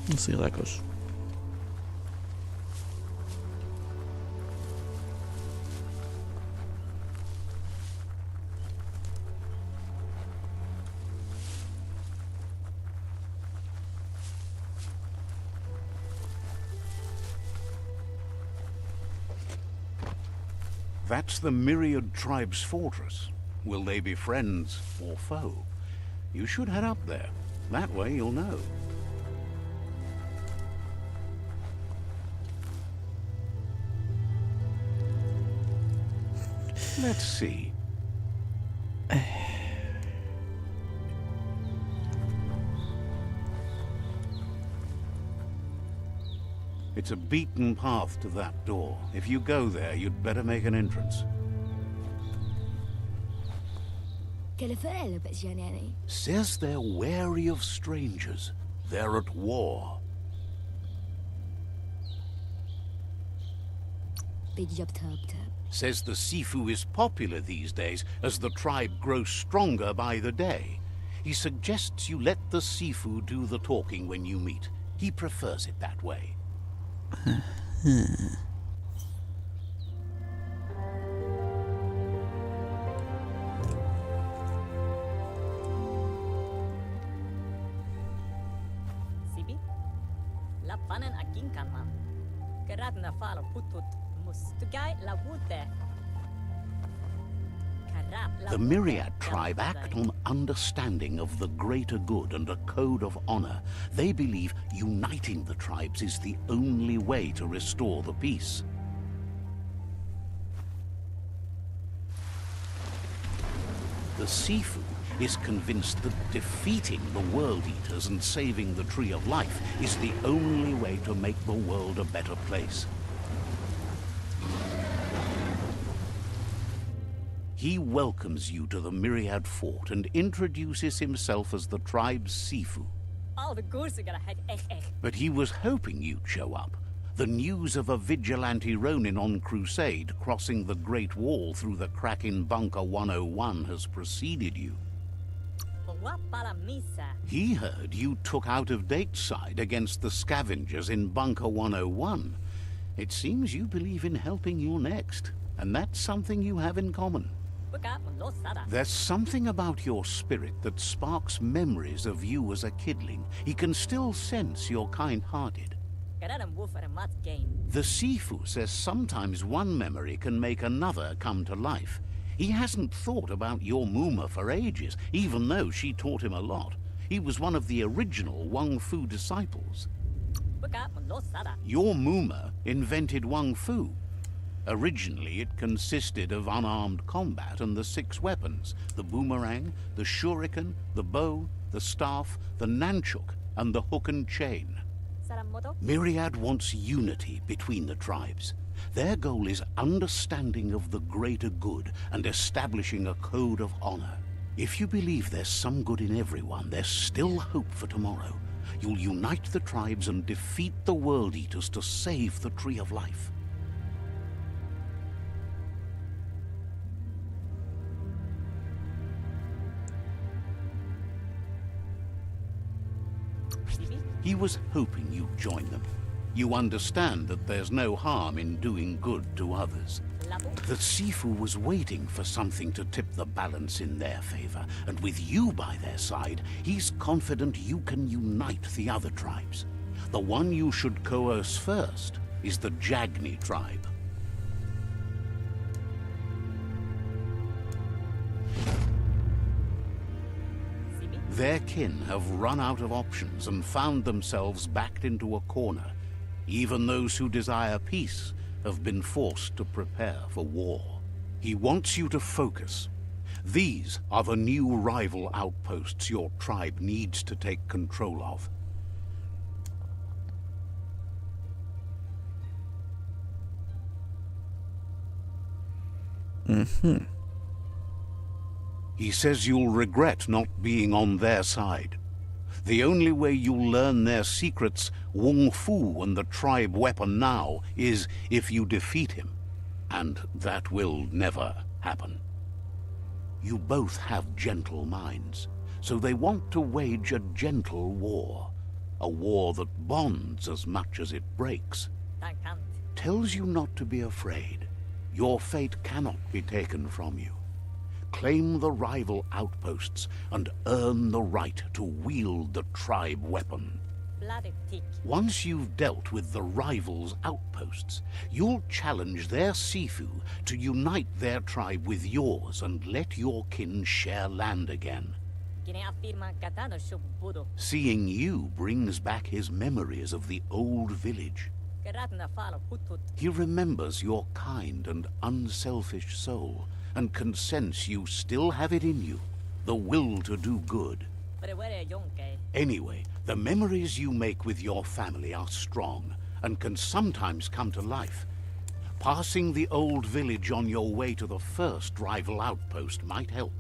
We'll see how that goes. That's the Myriad Tribe's fortress. Will they be friends or foe? You should head up there. That way you'll know. Let's see. It's a beaten path to that door. If you go there, you'd better make an entrance. Says they're wary of strangers. They're at war. Says the Sifu is popular these days as the tribe grows stronger by the day. He suggests you let the Sifu do the talking when you meet. He prefers it that way. Sibi? Lapanen akin kanman. Keratna fala putut mustugai la wute. The Myriad tribe act on understanding of the greater good and a code of honor. They believe uniting the tribes is the only way to restore the peace. The Sifu is convinced that defeating the World Eaters and saving the Tree of Life is the only way to make the world a better place. He welcomes you to the Myriad Fort and introduces himself as the tribe's Sifu. All the goose are gonna head eh. But he was hoping you'd show up. The news of a vigilante Ronin on crusade crossing the Great Wall through the crack in Bunker 101 has preceded you. Para misa. He heard you took out-of-date side against the scavengers in Bunker 101. It seems you believe in helping your next, and that's something you have in common. There's something about your spirit that sparks memories of you as a kidling. He can still sense you're kind-hearted. The Sifu says sometimes one memory can make another come to life. He hasn't thought about your Muma for ages, even though she taught him a lot. He was one of the original Wung Fu disciples. Your Muma invented Wung Fu. Originally, it consisted of unarmed combat and the 6 weapons: the boomerang, the shuriken, the bow, the staff, the nunchuk, and the hook and chain. Myriad wants unity between the tribes. Their goal is understanding of the greater good and establishing a code of honor. If you believe there's some good in everyone, there's still hope for tomorrow. You'll unite the tribes and defeat the World Eaters to save the Tree of Life. He was hoping you'd join them. You understand that there's no harm in doing good to others. The Sifu was waiting for something to tip the balance in their favor, and with you by their side, he's confident you can unite the other tribes. The one you should coerce first is the Jagni tribe. Their kin have run out of options and found themselves backed into a corner. Even those who desire peace have been forced to prepare for war. He wants you to focus. These are the new rival outposts your tribe needs to take control of. He says you'll regret not being on their side. The only way you'll learn their secrets, Wung Fu and the tribe weapon now, is if you defeat him. And that will never happen. You both have gentle minds, so they want to wage a gentle war. A war that bonds as much as it breaks. Tells you not to be afraid. Your fate cannot be taken from you. Claim the rival outposts and earn the right to wield the tribe weapon. Once you've dealt with the rivals' outposts, you'll challenge their Sifu to unite their tribe with yours and let your kin share land again. Seeing you brings back his memories of the old village. He remembers your kind and unselfish soul, and can sense you still have it in you, the will to do good. Anyway, the memories you make with your family are strong, and can sometimes come to life. Passing the old village on your way to the first rival outpost might help.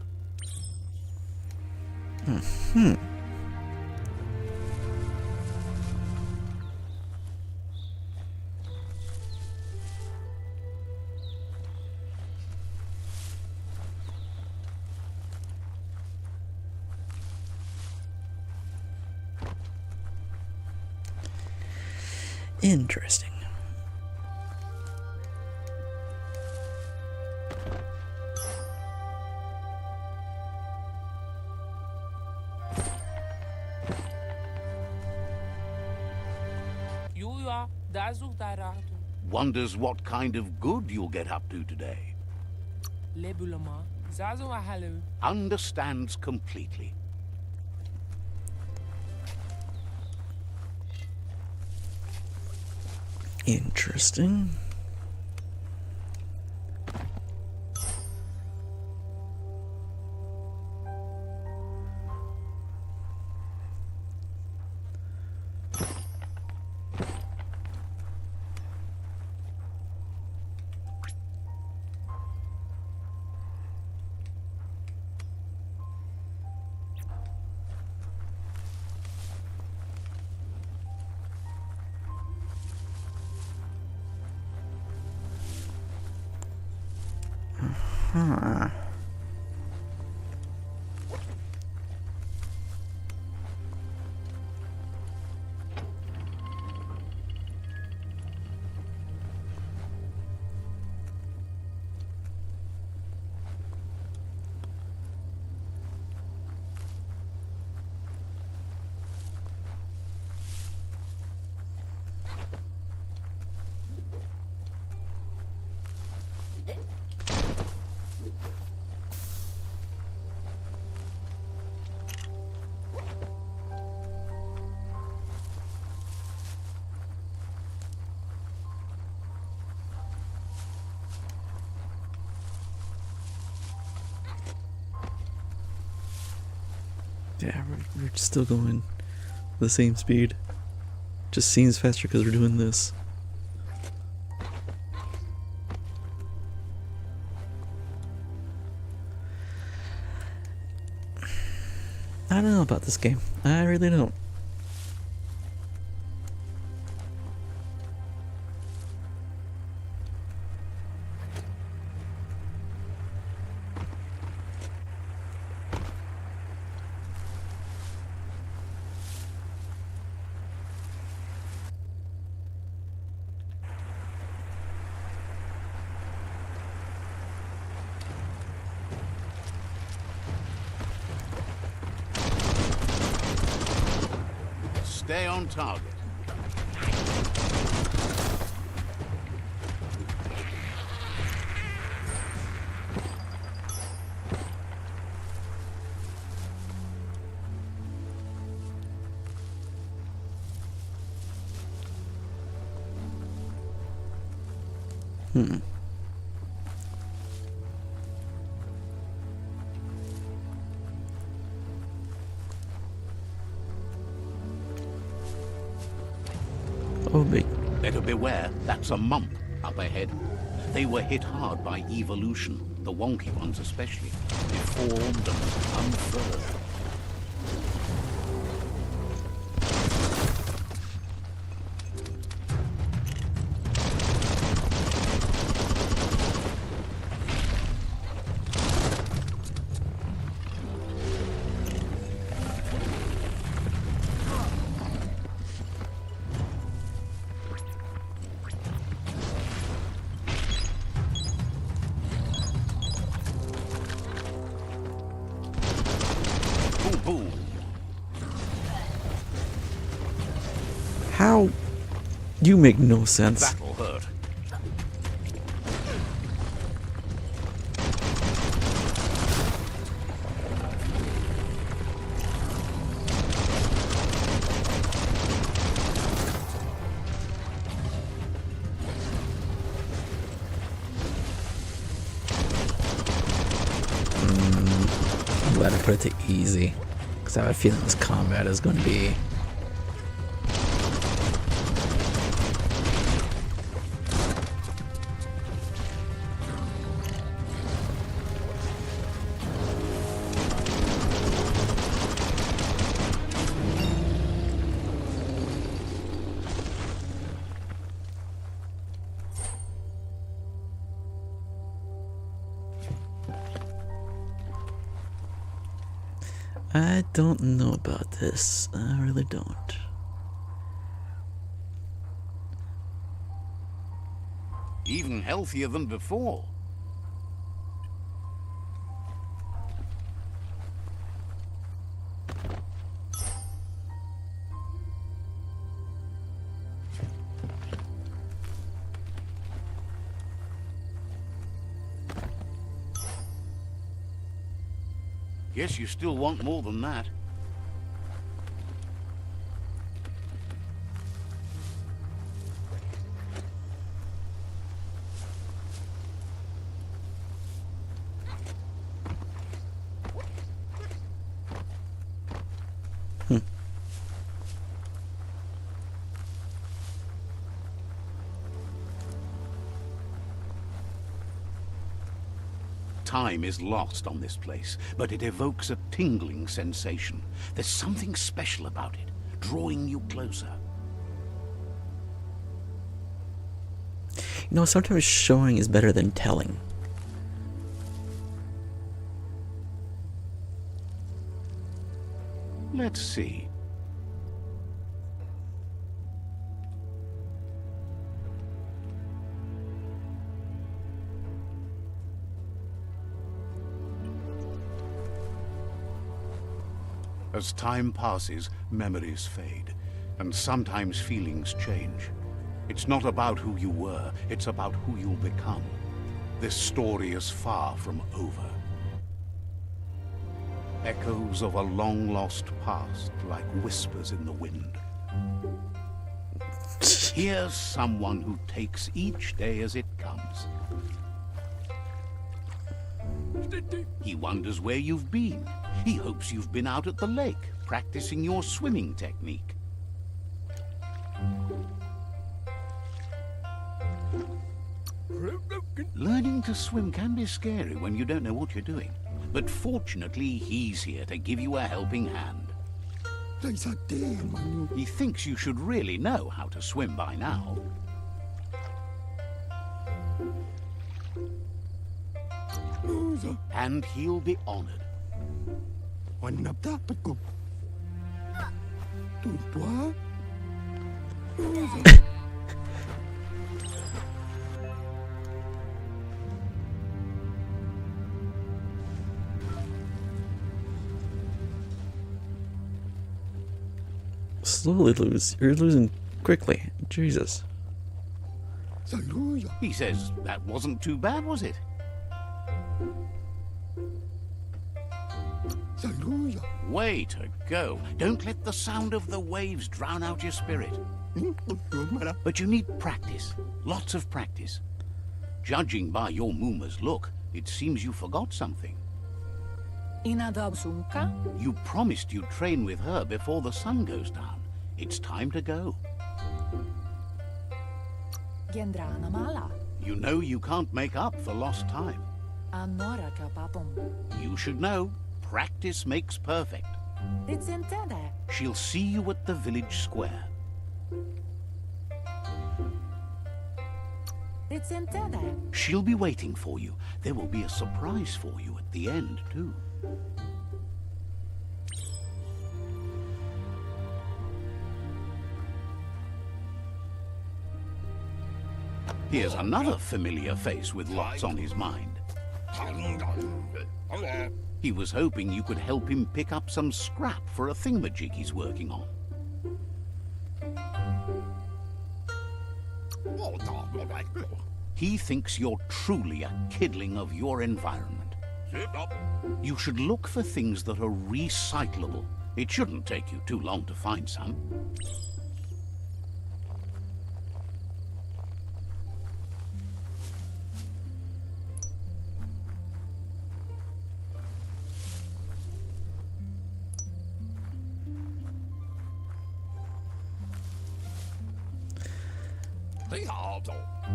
Interesting. Wonders what kind of good you'll get up to today. Understands completely. Interesting. Huh. Yeah, we're still going the same speed. Just seems faster because we're doing this. I don't know about this game. I really don't. Stay on target. Oh, big. Better beware, that's a mump up ahead. They were hit hard by evolution, the wonky ones especially. Deformed and unfurled. Boom, boom. How? You make no sense. That'll hurt. I'm glad I put it to easy. Because I have a feeling this combat is going to be... I don't know about this. I really don't. Even healthier than before. Guess you still want more than that. Time is lost on this place, but it evokes a tingling sensation. There's something special about it, drawing you closer. You know, sometimes showing is better than telling. Let's see. As time passes, memories fade, and sometimes feelings change. It's not about who you were, it's about who you'll become. This story is far from over. Echoes of a long-lost past, like whispers in the wind. Here's someone who takes each day as it comes. He wonders where you've been. He hopes you've been out at the lake, practicing your swimming technique. Learning to swim can be scary when you don't know what you're doing. But fortunately, he's here to give you a helping hand. He thinks you should really know how to swim by now. And he'll be honored. Slowly lose. You're losing quickly. Jesus. He says, that wasn't too bad, was it? Way to go. Don't let the sound of the waves drown out your spirit. But you need practice. Lots of practice. Judging by your Muma's look, it seems you forgot something. You promised you'd train with her before the sun goes down. It's time to go. You know you can't make up for lost time. You should know, practice makes perfect. She'll see you at the village square. She'll be waiting for you. There will be a surprise for you at the end, too. Here's another familiar face with lots on his mind. He was hoping you could help him pick up some scrap for a thingamajig he's working on. He thinks you're truly a kidling of your environment. You should look for things that are recyclable. It shouldn't take you too long to find some.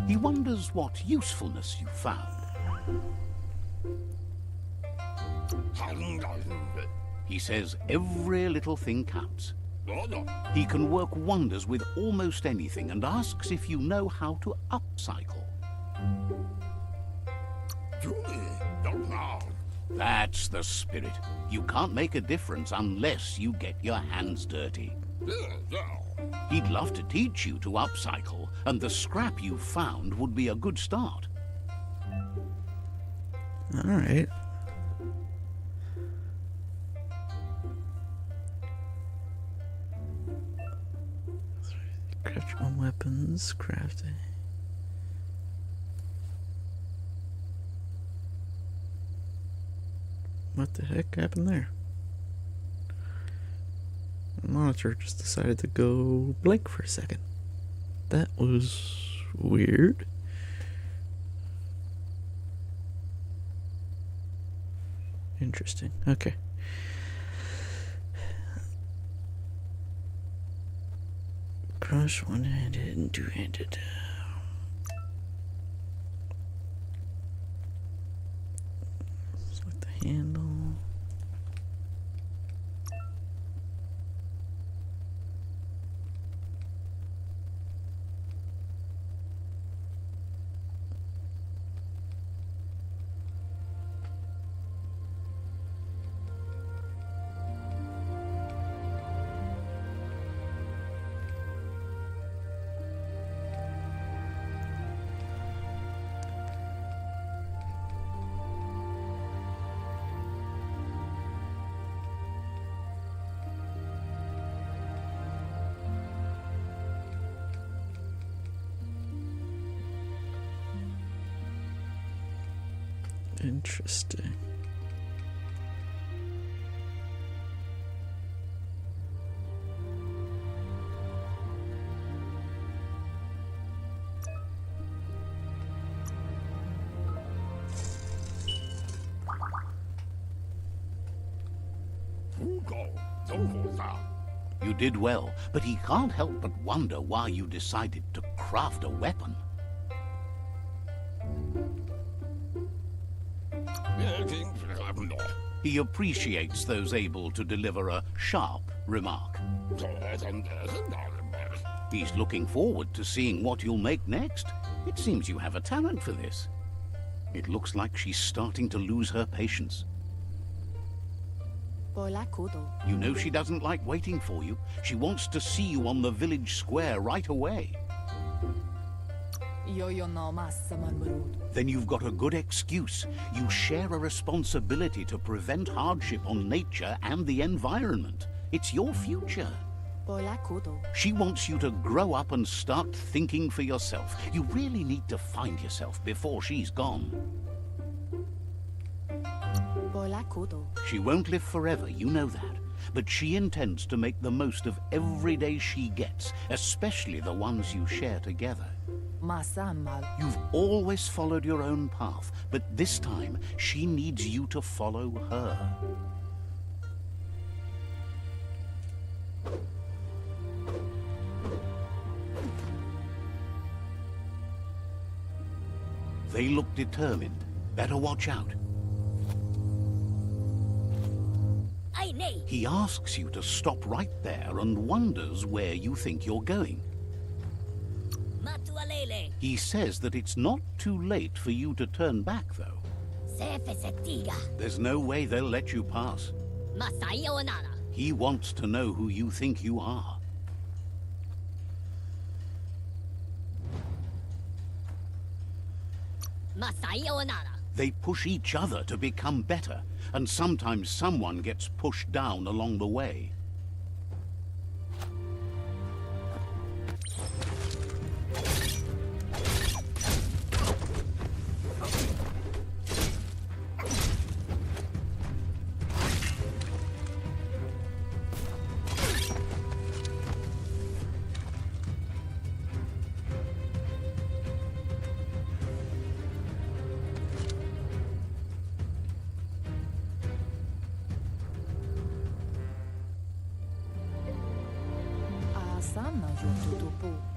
He wonders what usefulness you found. He says every little thing counts. He can work wonders with almost anything and asks if you know how to upcycle. That's the spirit. You can't make a difference unless you get your hands dirty. He'd love to teach you to upcycle, and the scrap you found would be a good start. All right. Craft your own weapons. Crafting. What the heck happened there? The monitor just decided to go blank for a second. That was weird. Interesting. Okay. Crush one-handed and two-handed. Select the handle. Interesting. You did well, but he can't help but wonder why you decided to craft a weapon. He appreciates those able to deliver a sharp remark. He's looking forward to seeing what you'll make next. It seems you have a talent for this. It looks like she's starting to lose her patience. You know she doesn't like waiting for you. She wants to see you on the village square right away. Then you've got a good excuse. You share a responsibility to prevent hardship on nature and the environment. It's your future. She wants you to grow up and start thinking for yourself. You really need to find yourself before she's gone. She won't live forever, you know that. But she intends to make the most of every day she gets, especially the ones you share together. You've always followed your own path, but this time she needs you to follow her. They look determined. Better watch out. He asks you to stop right there and wonders where you think you're going. He says that it's not too late for you to turn back, though. There's no way they'll let you pass. He wants to know who you think you are. They push each other to become better, and sometimes someone gets pushed down along the way.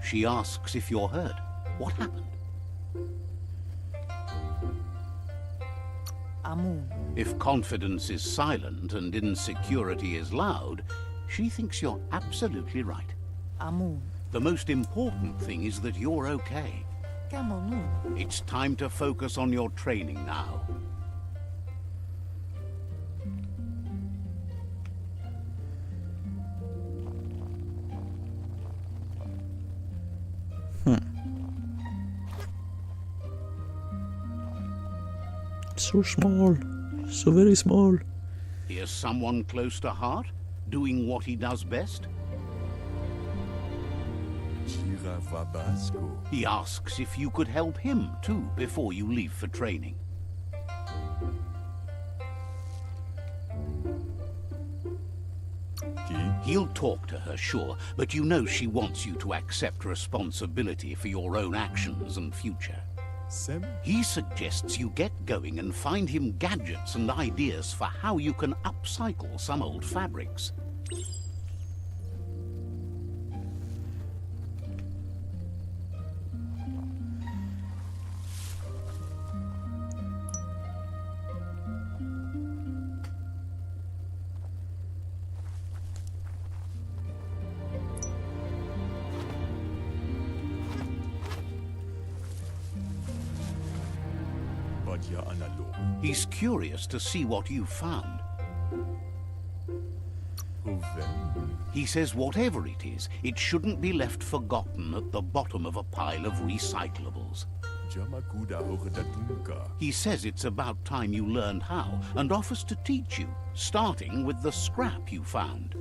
She asks if you're hurt. What happened? If confidence is silent and insecurity is loud, she thinks you're absolutely right. The most important thing is that you're okay. It's time to focus on your training now. So small. So very small. Here's someone close to heart, doing what he does best. He asks if you could help him, too, before you leave for training. He'll talk to her, sure, but you know she wants you to accept responsibility for your own actions and future. He suggests you get going and find him gadgets and ideas for how you can upcycle some old fabrics. He's curious to see what you've found. He says whatever it is, it shouldn't be left forgotten at the bottom of a pile of recyclables. He says it's about time you learned how, and offers to teach you, starting with the scrap you found.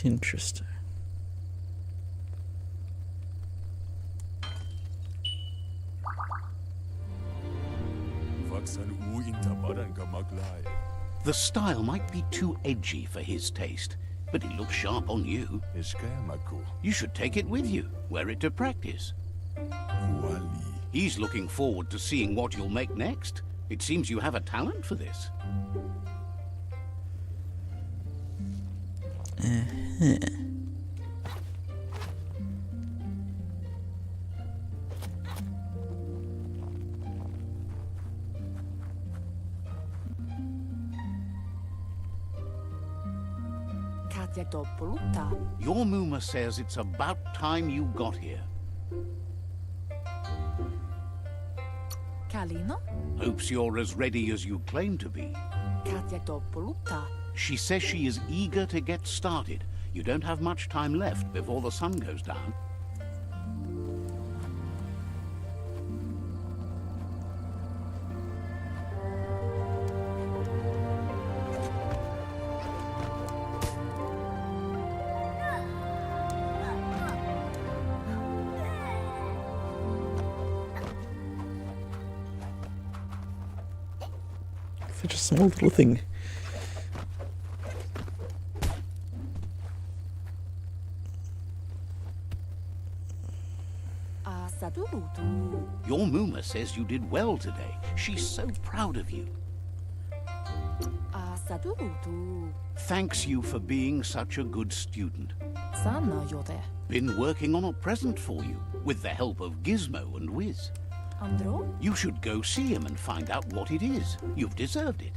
Interesting. The style might be too edgy for his taste, but it looks sharp on you. You should take it with you, wear it to practice. He's looking forward to seeing what you'll make next. It seems you have a talent for this. Your Muma says it's about time you got here. Kalino? Hopes you're as ready as you claim to be. She says she is eager to get started. You don't have much time left before the sun goes down. Such a small little thing. Your Muma says you did well today. She's so proud of you. Thanks you for being such a good student. Been working on a present for you, with the help of Gizmo and Wiz. Andro? You should go see him and find out what it is. You've deserved it.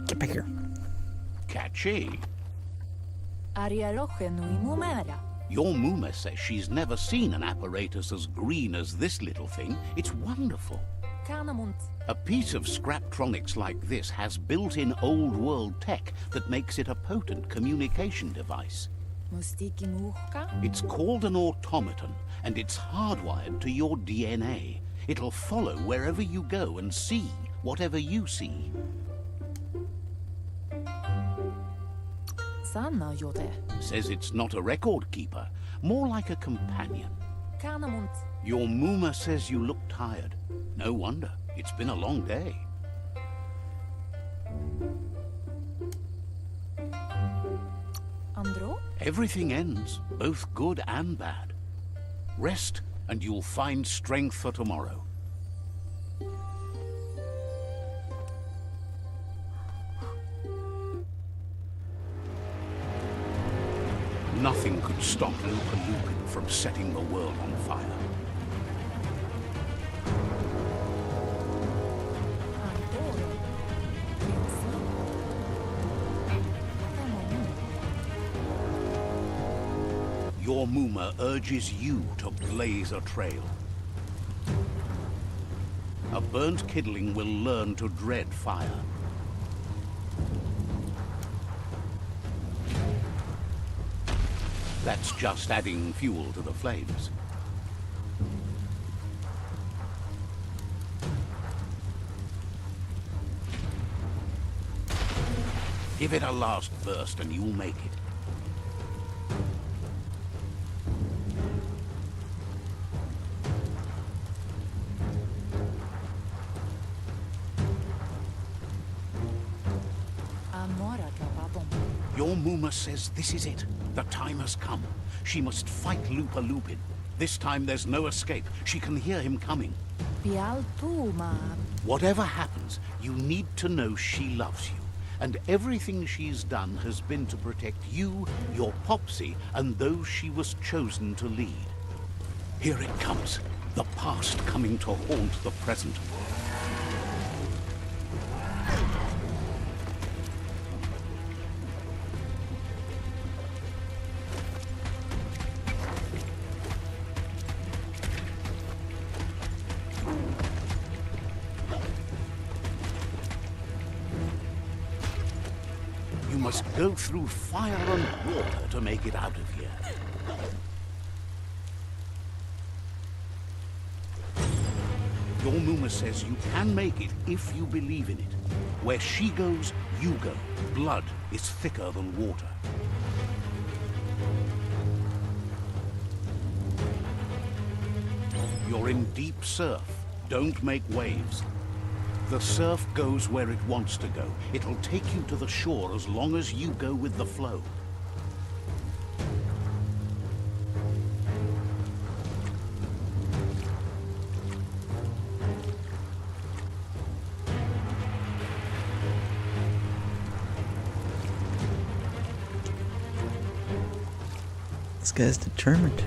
Get back here. Catchy. Arialoche nui mumera. Your Muma says she's never seen an apparatus as green as this little thing. It's wonderful. Kanamunt. A piece of Scraptronics like this has built-in old-world tech that makes it a potent communication device. Mustiki muhka? It's called an automaton, and it's hardwired to your DNA. It'll follow wherever you go and see whatever you see. Sanna yode. Says it's not a record keeper, more like a companion. Kanamunt. Your Muma says you look tired. No wonder. It's been a long day. Andro? Everything ends, both good and bad. Rest, and you'll find strength for tomorrow. Nothing could stop Lupa Lupin from setting the world on fire. Andoro. Your Muma urges you to blaze a trail. A burnt kidling will learn to dread fire. That's just adding fuel to the flames. Give it a last burst and you'll make it. Your Muma says this is it. The time has come. She must fight Lupa Lupin. This time there's no escape. She can hear him coming. Pial tu, ma. Whatever happens, you need to know she loves you. And everything she's done has been to protect you, your Popsy, and those she was chosen to lead. Here it comes. The past coming to haunt the present. You must go through fire and water to make it out of here. Your Muma says you can make it if you believe in it. Where she goes, you go. Blood is thicker than water. You're in deep surf. Don't make waves. The surf goes where it wants to go. It'll take you to the shore as long as you go with the flow. This guy's determined.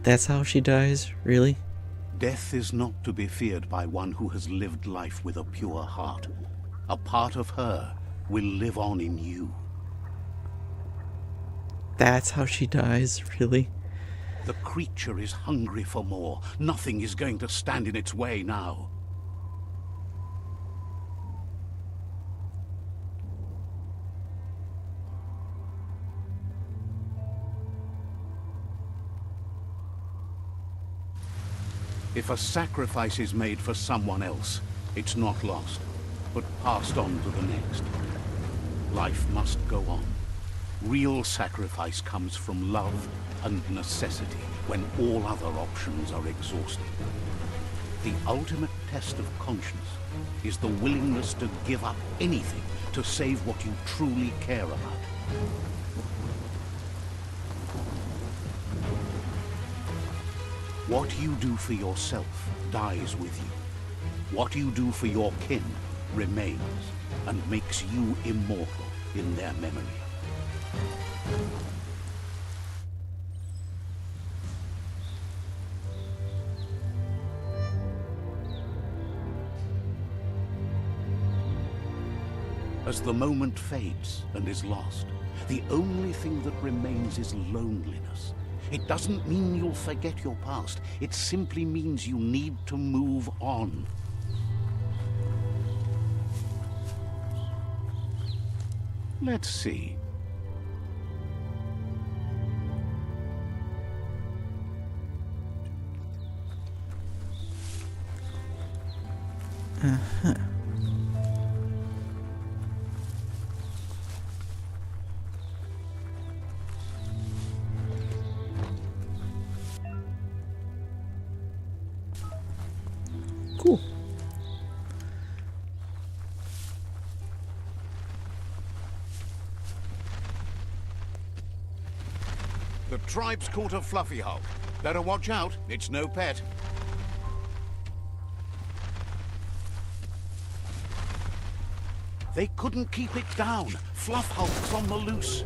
That's how she dies, really? Death is not to be feared by one who has lived life with a pure heart. A part of her will live on in you. That's how she dies, really? The creature is hungry for more. Nothing is going to stand in its way now. If a sacrifice is made for someone else, it's not lost, but passed on to the next. Life must go on. Real sacrifice comes from love and necessity when all other options are exhausted. The ultimate test of conscience is the willingness to give up anything to save what you truly care about. What you do for yourself dies with you. What you do for your kin remains and makes you immortal in their memory. As the moment fades and is lost, the only thing that remains is loneliness. It doesn't mean you'll forget your past. It simply means you need to move on. Let's see. Cool. The tribe's caught a fluffy hulk. Better watch out, it's no pet. They couldn't keep it down. Fluff hulk's on the loose.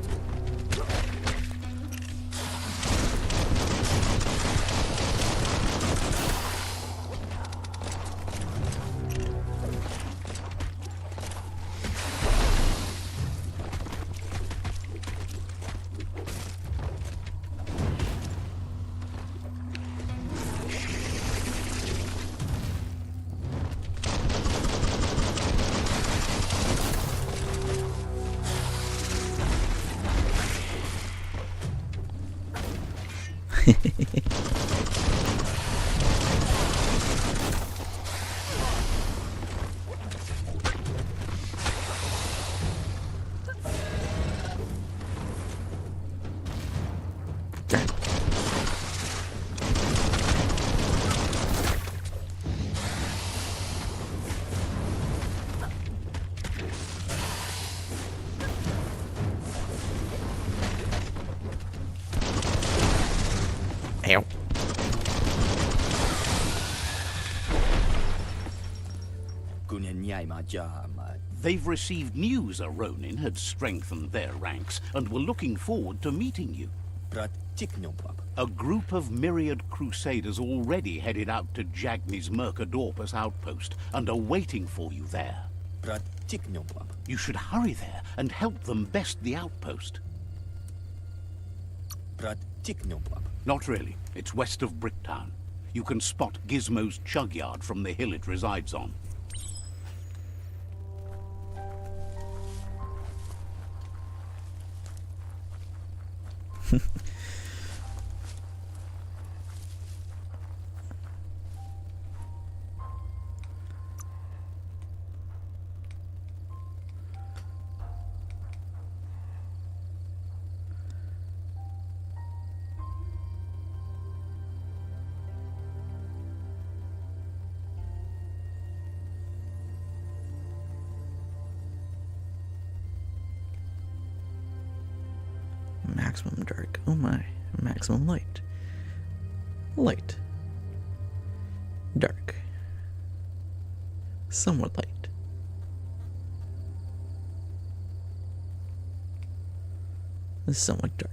Ow. They've received news a Ronin had strengthened their ranks and were looking forward to meeting you. A group of myriad crusaders already headed out to Jagni's Mercadorpus outpost and are waiting for you there. You should hurry there and help them best the outpost. Not really. It's west of Bricktown. You can spot Gizmo's chug yard from the hill it resides on. Maximum dark. Oh my. Maximum light. Light. Dark. Somewhat light. Somewhat dark.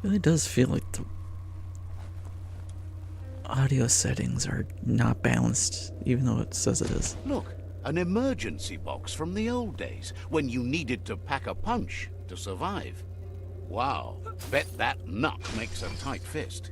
Really does feel like the audio settings are not balanced, even though it says it is. Look, an emergency box from the old days, when you needed to pack a punch to survive. Wow, bet that nut makes a tight fist.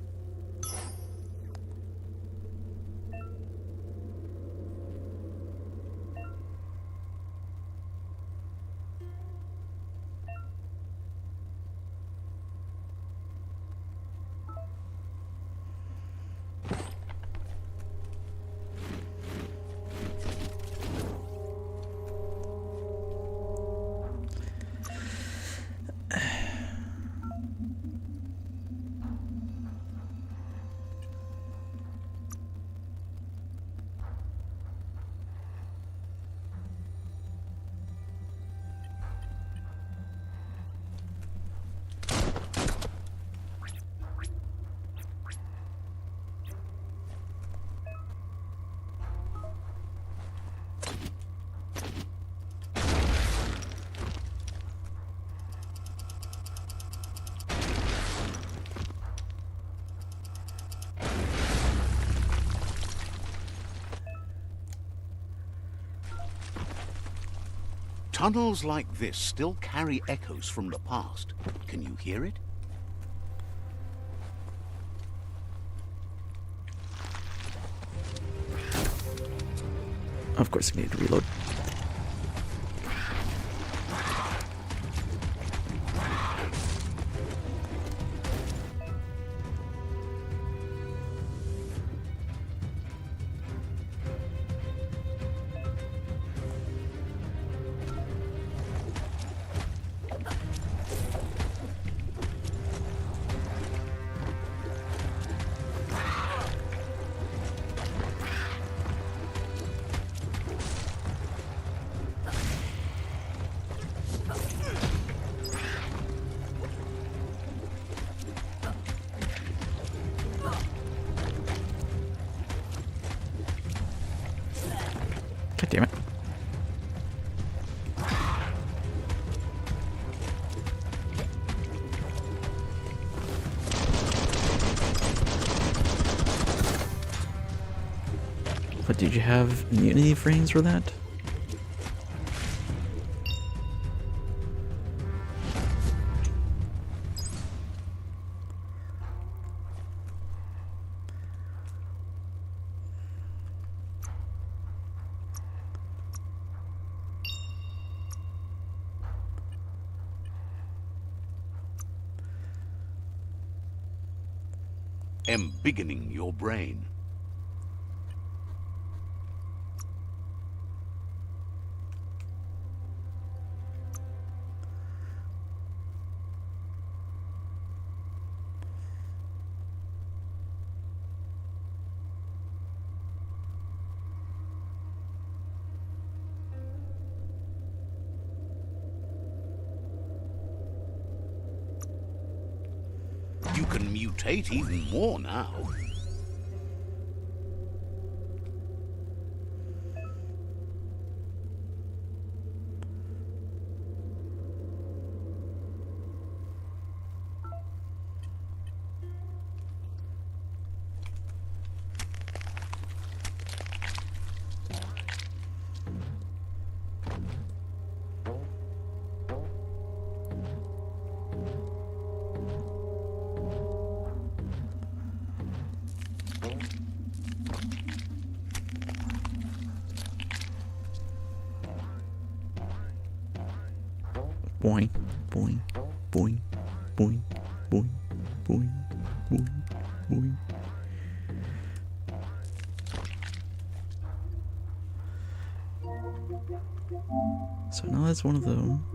Tunnels like this still carry echoes from the past. Can you hear it? Of course, I need to reload. God damn it. But did you have immunity frames for that? Embiggening your brain. You can mutate even more now. Boing, boing, boing, boing, boing, boing, boing, boing. So now that's one of them.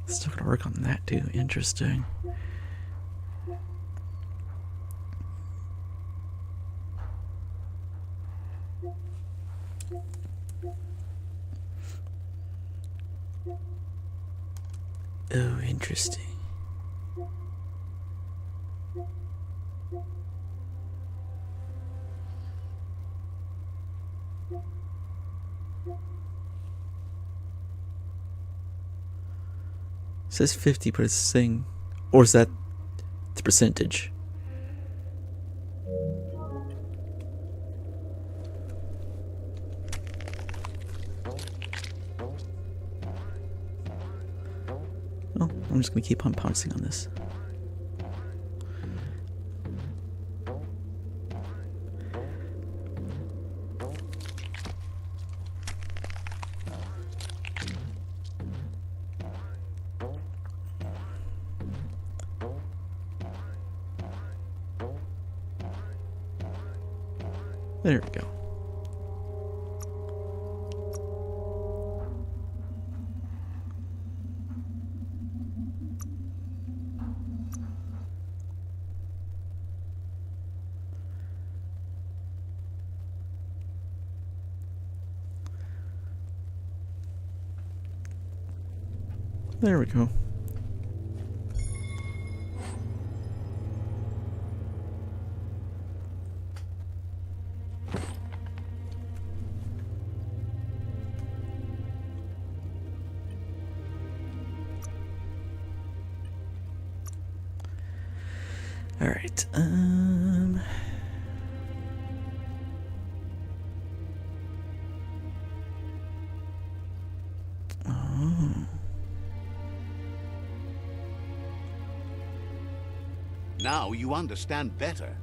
Still gotta work on that too. Interesting. Oh, interesting. It says 50, but it's saying, or is that the percentage? Well, I'm just gonna keep on pouncing on this. There we go. There we go. All right. Now you understand better.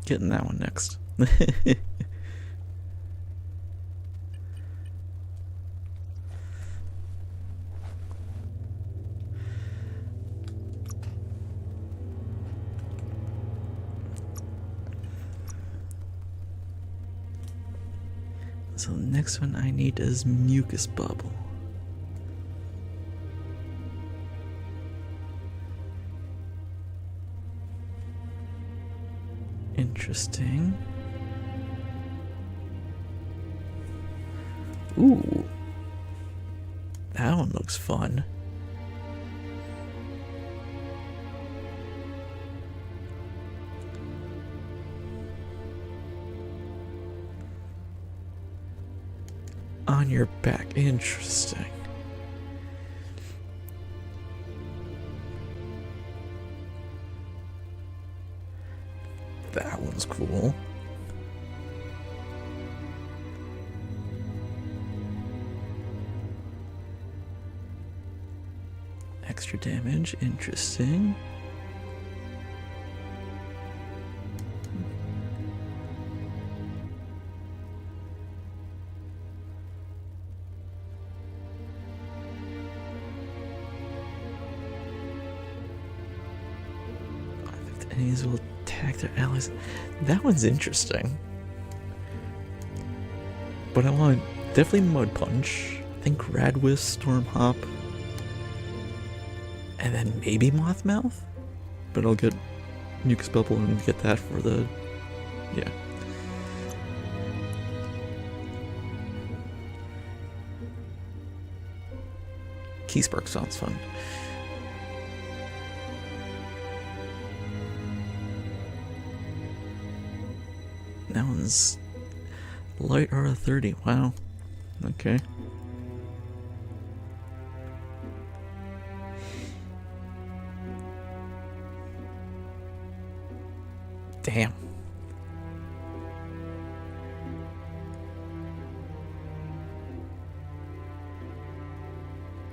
Getting that one next. So the next one I need is mucus bubble. Interesting. Ooh. That one looks fun. On your back. Interesting. That one's cool. Extra damage. Interesting. Enemies will attack their allies. That one's interesting. But I want definitely Mud Punch. I think Radwist, Storm Hop. And then maybe Mothmouth? But I'll get Mucus Bubble and get that for the... yeah. Key Spark sounds fun. That one's light aura 30. Wow. Okay. Damn.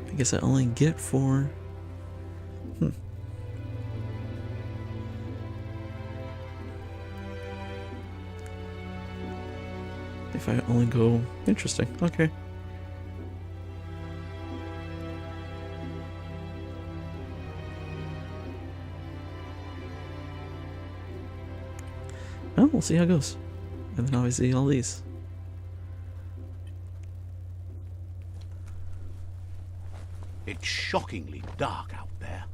I guess I only get 4. If I only go... interesting. Okay. Well, we'll see how it goes. And then obviously all these. It's shockingly dark out there.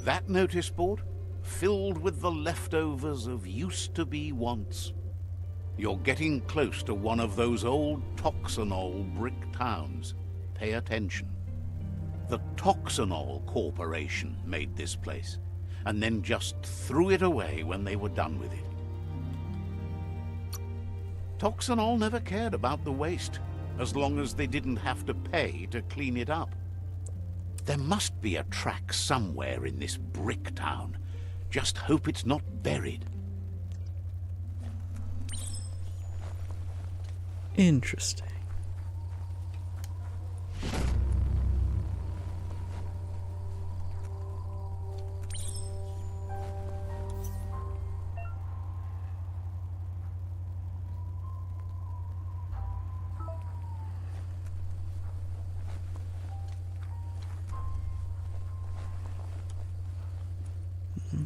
That notice board, filled with the leftovers of used-to-be wants. You're getting close to one of those old Toxanol brick towns. Pay attention. The Toxanol Corporation made this place, and then just threw it away when they were done with it. Toxanol never cared about the waste, as long as they didn't have to pay to clean it up. There must be a track somewhere in this brick town. Just hope it's not buried. Interesting.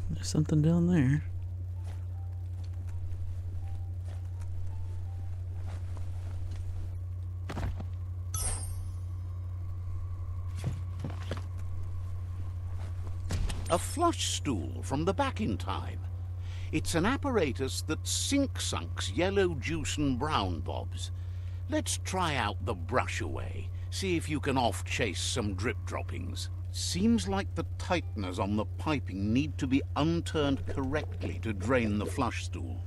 There's something down there. A flush stool from the back in time. It's an apparatus that sink-sunks yellow juice and brown bobs. Let's try out the brush away. See if you can off-chase some drip droppings. Seems like the tighteners on the piping need to be unturned correctly to drain the flush stool.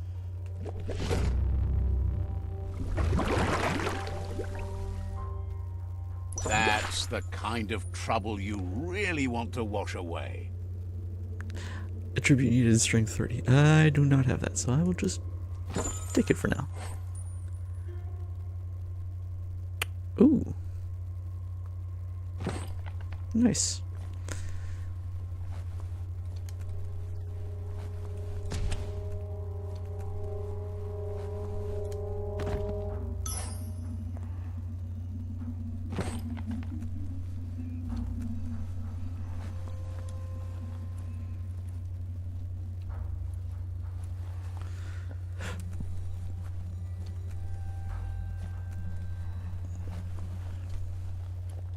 That's the kind of trouble you really want to wash away. Attribute needed strength 30. I do not have that, so I will just take it for now. Ooh. Nice.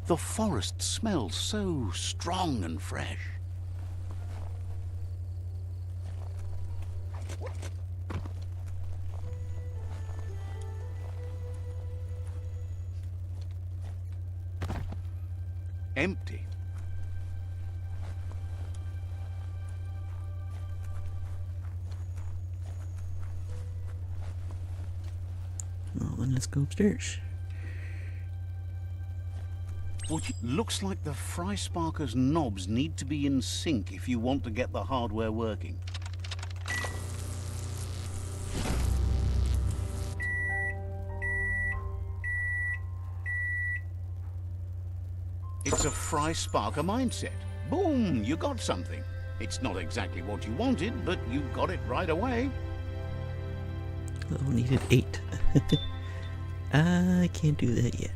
The forest smells so strong and fresh. Empty. Well, then let's go upstairs. Looks like the fry sparker's knobs need to be in sync if you want to get the hardware working. It's a fry sparker mindset. Boom, you got something. It's not exactly what you wanted, but you got it right away. Oh, needed 8. I can't do that yet.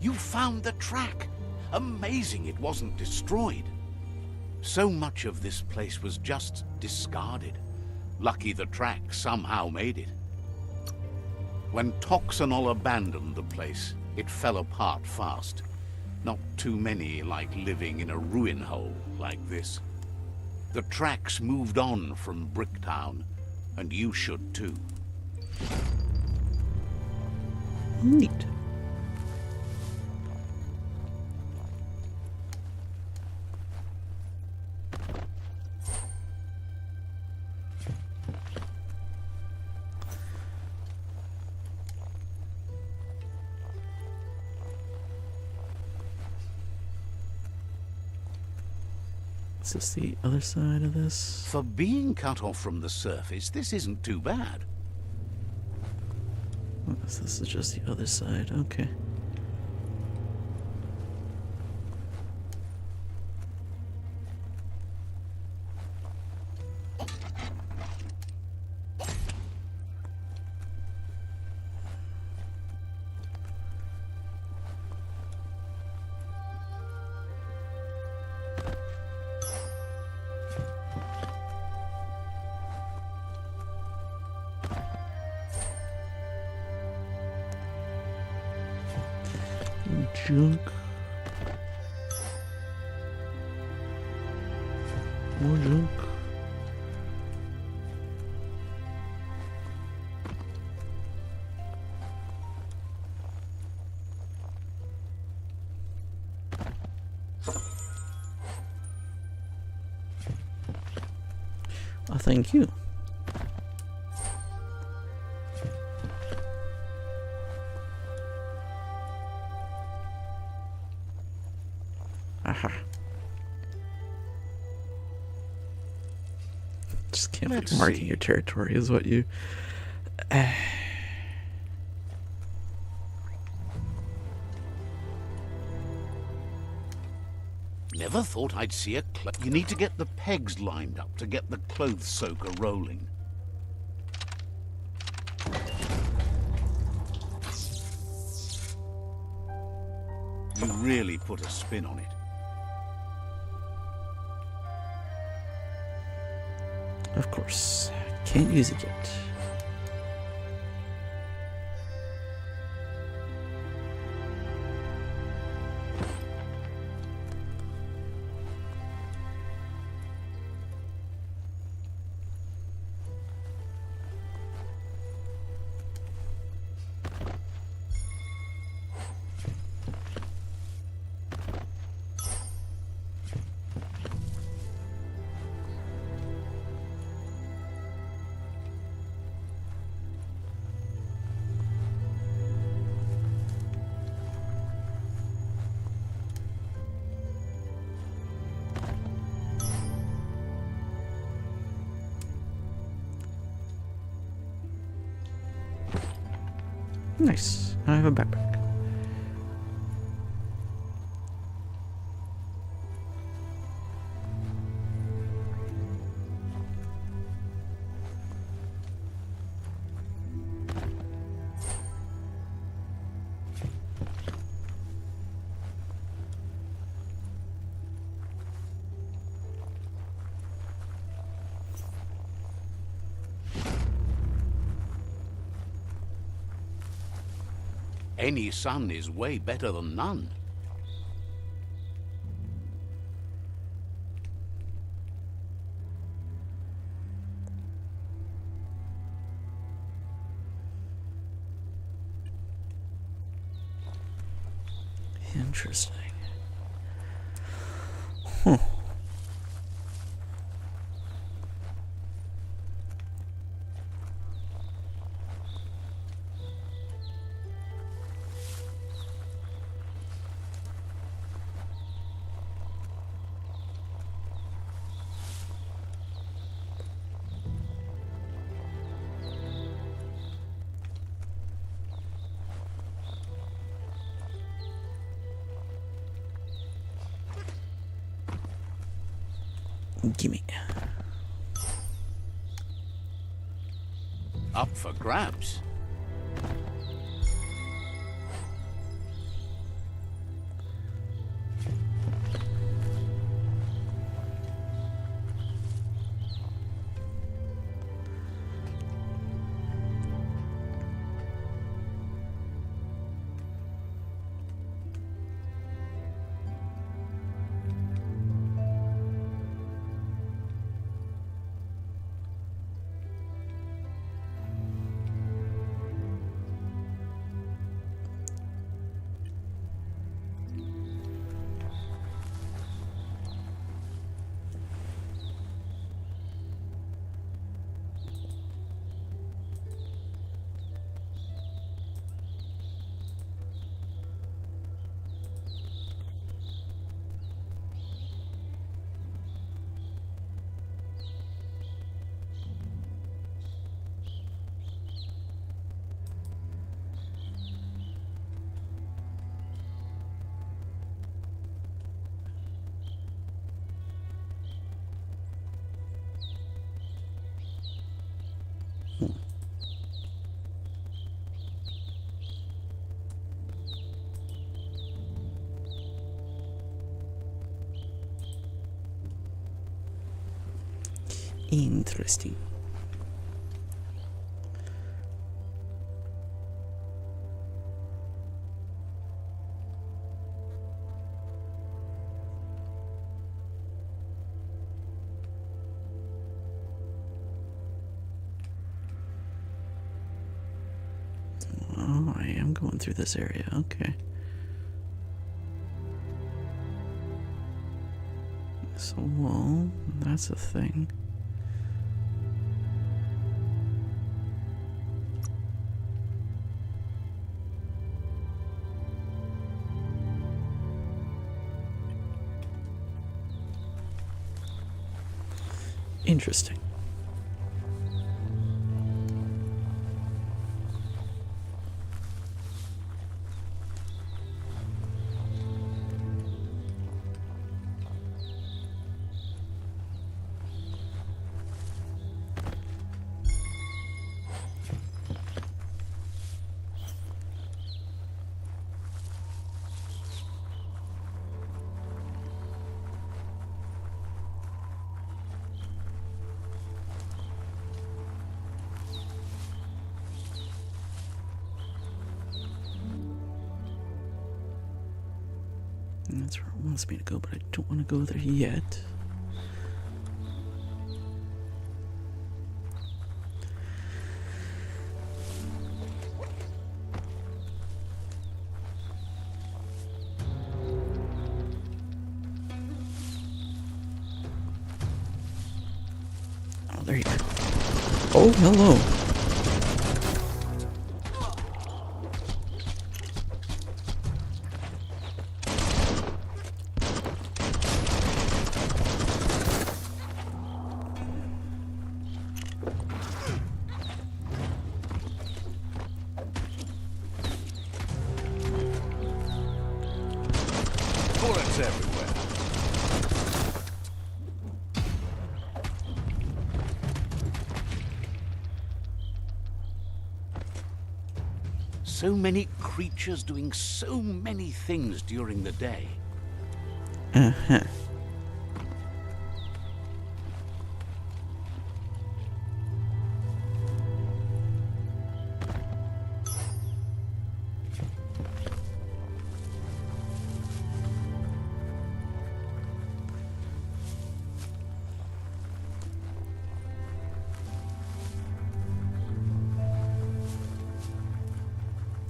You found the track. Amazing it wasn't destroyed. So much of this place was just discarded. Lucky the track somehow made it. When Toxanol abandoned the place, it fell apart fast. Not too many like living in a ruin hole like this. The tracks moved on from Bricktown, and you should too. Neat. Is this the other side of this? For being cut off from the surface, this isn't too bad. Oh, this is just the other side. Okay. Junk. More junk. Oh, thank you. Aha. Just can't Let's You Marking see. your territory is what you. Never thought I'd see a You need to get the pegs lined up to get the clothes soaker rolling. You really put a spin on it. Of course. Can't use it yet. Nice. I have a backpack. Any sun is way better than none. Interesting. Huh. Gimme. Up for grabs. Interesting. Oh, I am going through this area. Okay. So, well, that's a thing. Interesting. That's where it wants me to go, but I don't want to go there yet. Oh, there you are. Oh, hello. Bullets everywhere. So many creatures doing so many things during the day. Uh-huh.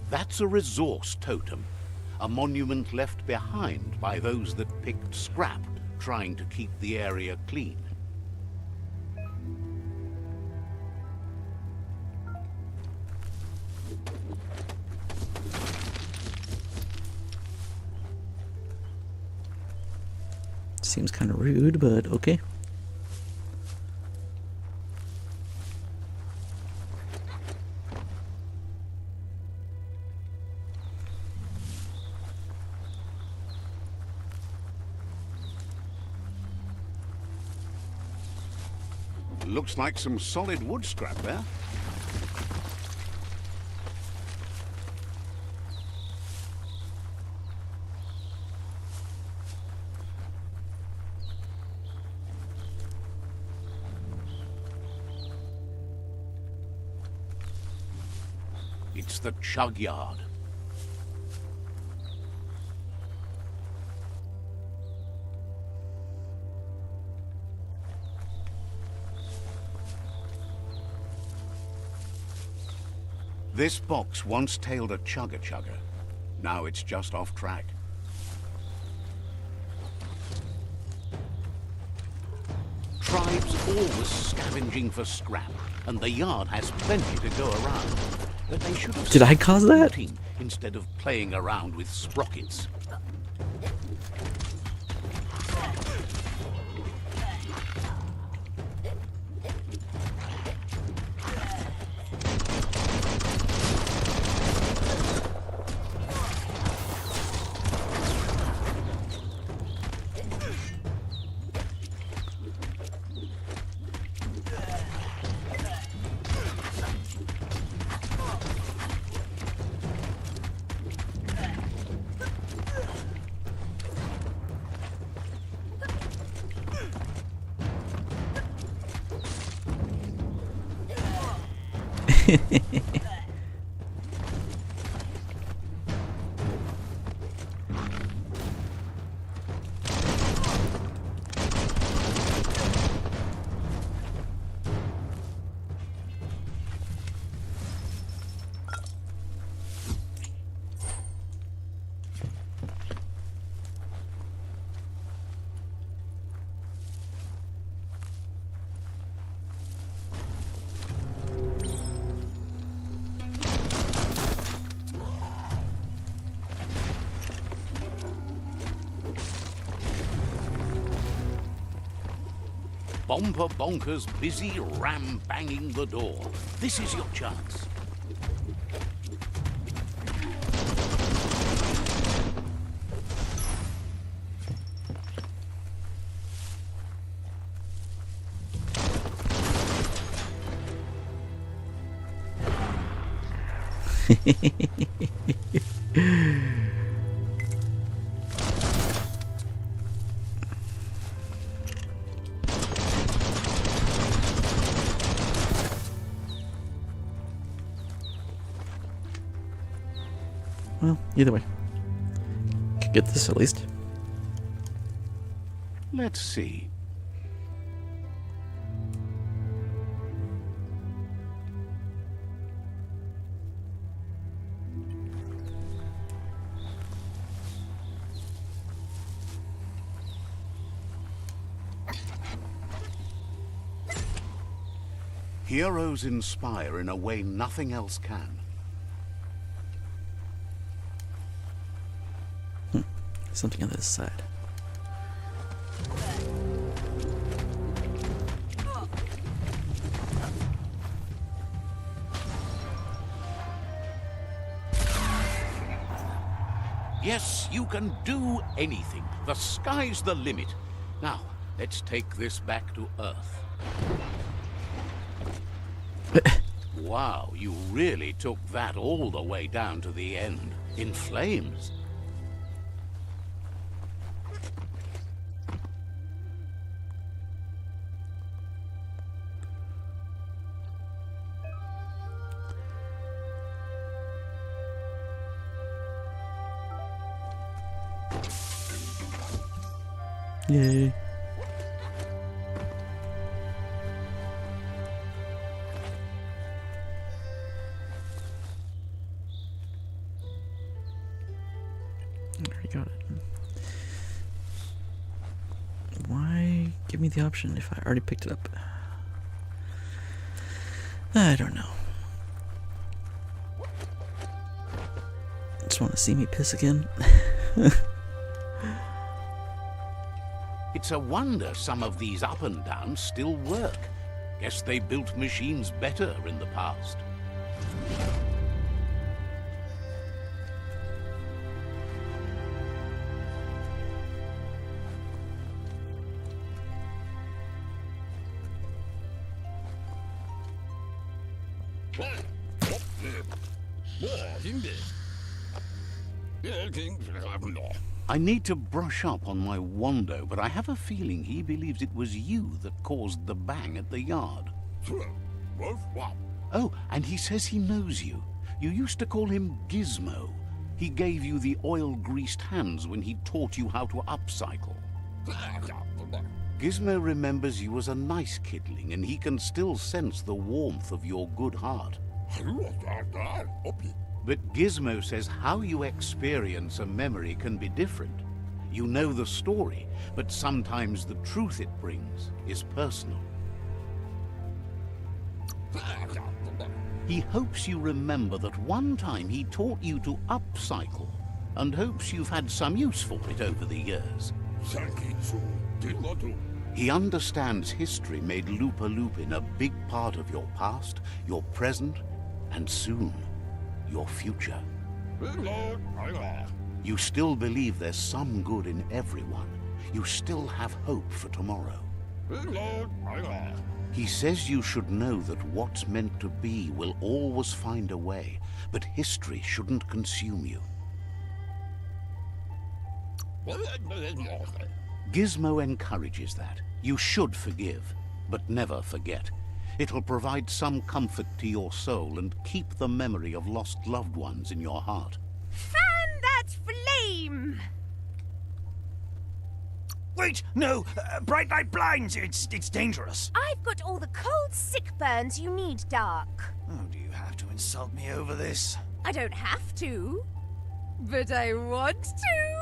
That's a resource totem, a monument left behind by those that picked scrap, trying to keep the area clean. Seems kind of rude, but okay. Looks like some solid wood scrap there. It's the chug yard. This box once tailed a chugger-chugger. Now it's just off track. Tribes always scavenging for scrap, and the yard has plenty to go around. But they should have Did I cause that? instead of playing around with sprockets. Bomper Bonker's busy ram-banging the door. This is your chance. Well, either way. Could get this at least. Let's see. Heroes inspire in a way nothing else can. Something on this side. Yes, you can do anything. The sky's the limit. Now, let's take this back to Earth. Wow, you really took that all the way down to the end, in flames. Yay. Already got it. Why give me the option if I already picked it up? I don't know. Just want to see me piss again. It's a wonder some of these up and downs still work. Guess they built machines better in the past. I need to brush up on my Wando, but I have a feeling he believes it was you that caused the bang at the yard. Oh, and he says he knows you. You used to call him Gizmo. He gave you the oil-greased hands when he taught you how to upcycle. Gizmo remembers you as a nice kidling, and he can still sense the warmth of your good heart. But Gizmo says how you experience a memory can be different. You know the story, but sometimes the truth it brings is personal. He hopes you remember that one time he taught you to upcycle, and hopes you've had some use for it over the years. He understands history made Lupa Lupin a big part of your past, your present, and soon, your future. You still believe there's some good in everyone. You still have hope for tomorrow. He says you should know that what's meant to be will always find a way, but history shouldn't consume you. Gizmo encourages that. You should forgive, but never forget. It'll provide some comfort to your soul and keep the memory of lost loved ones in your heart. Fan that flame! Wait, no! Bright light blinds! It's dangerous. I've got all the cold sick burns you need, Dark. Oh, do you have to insult me over this? I don't have to, but I want to.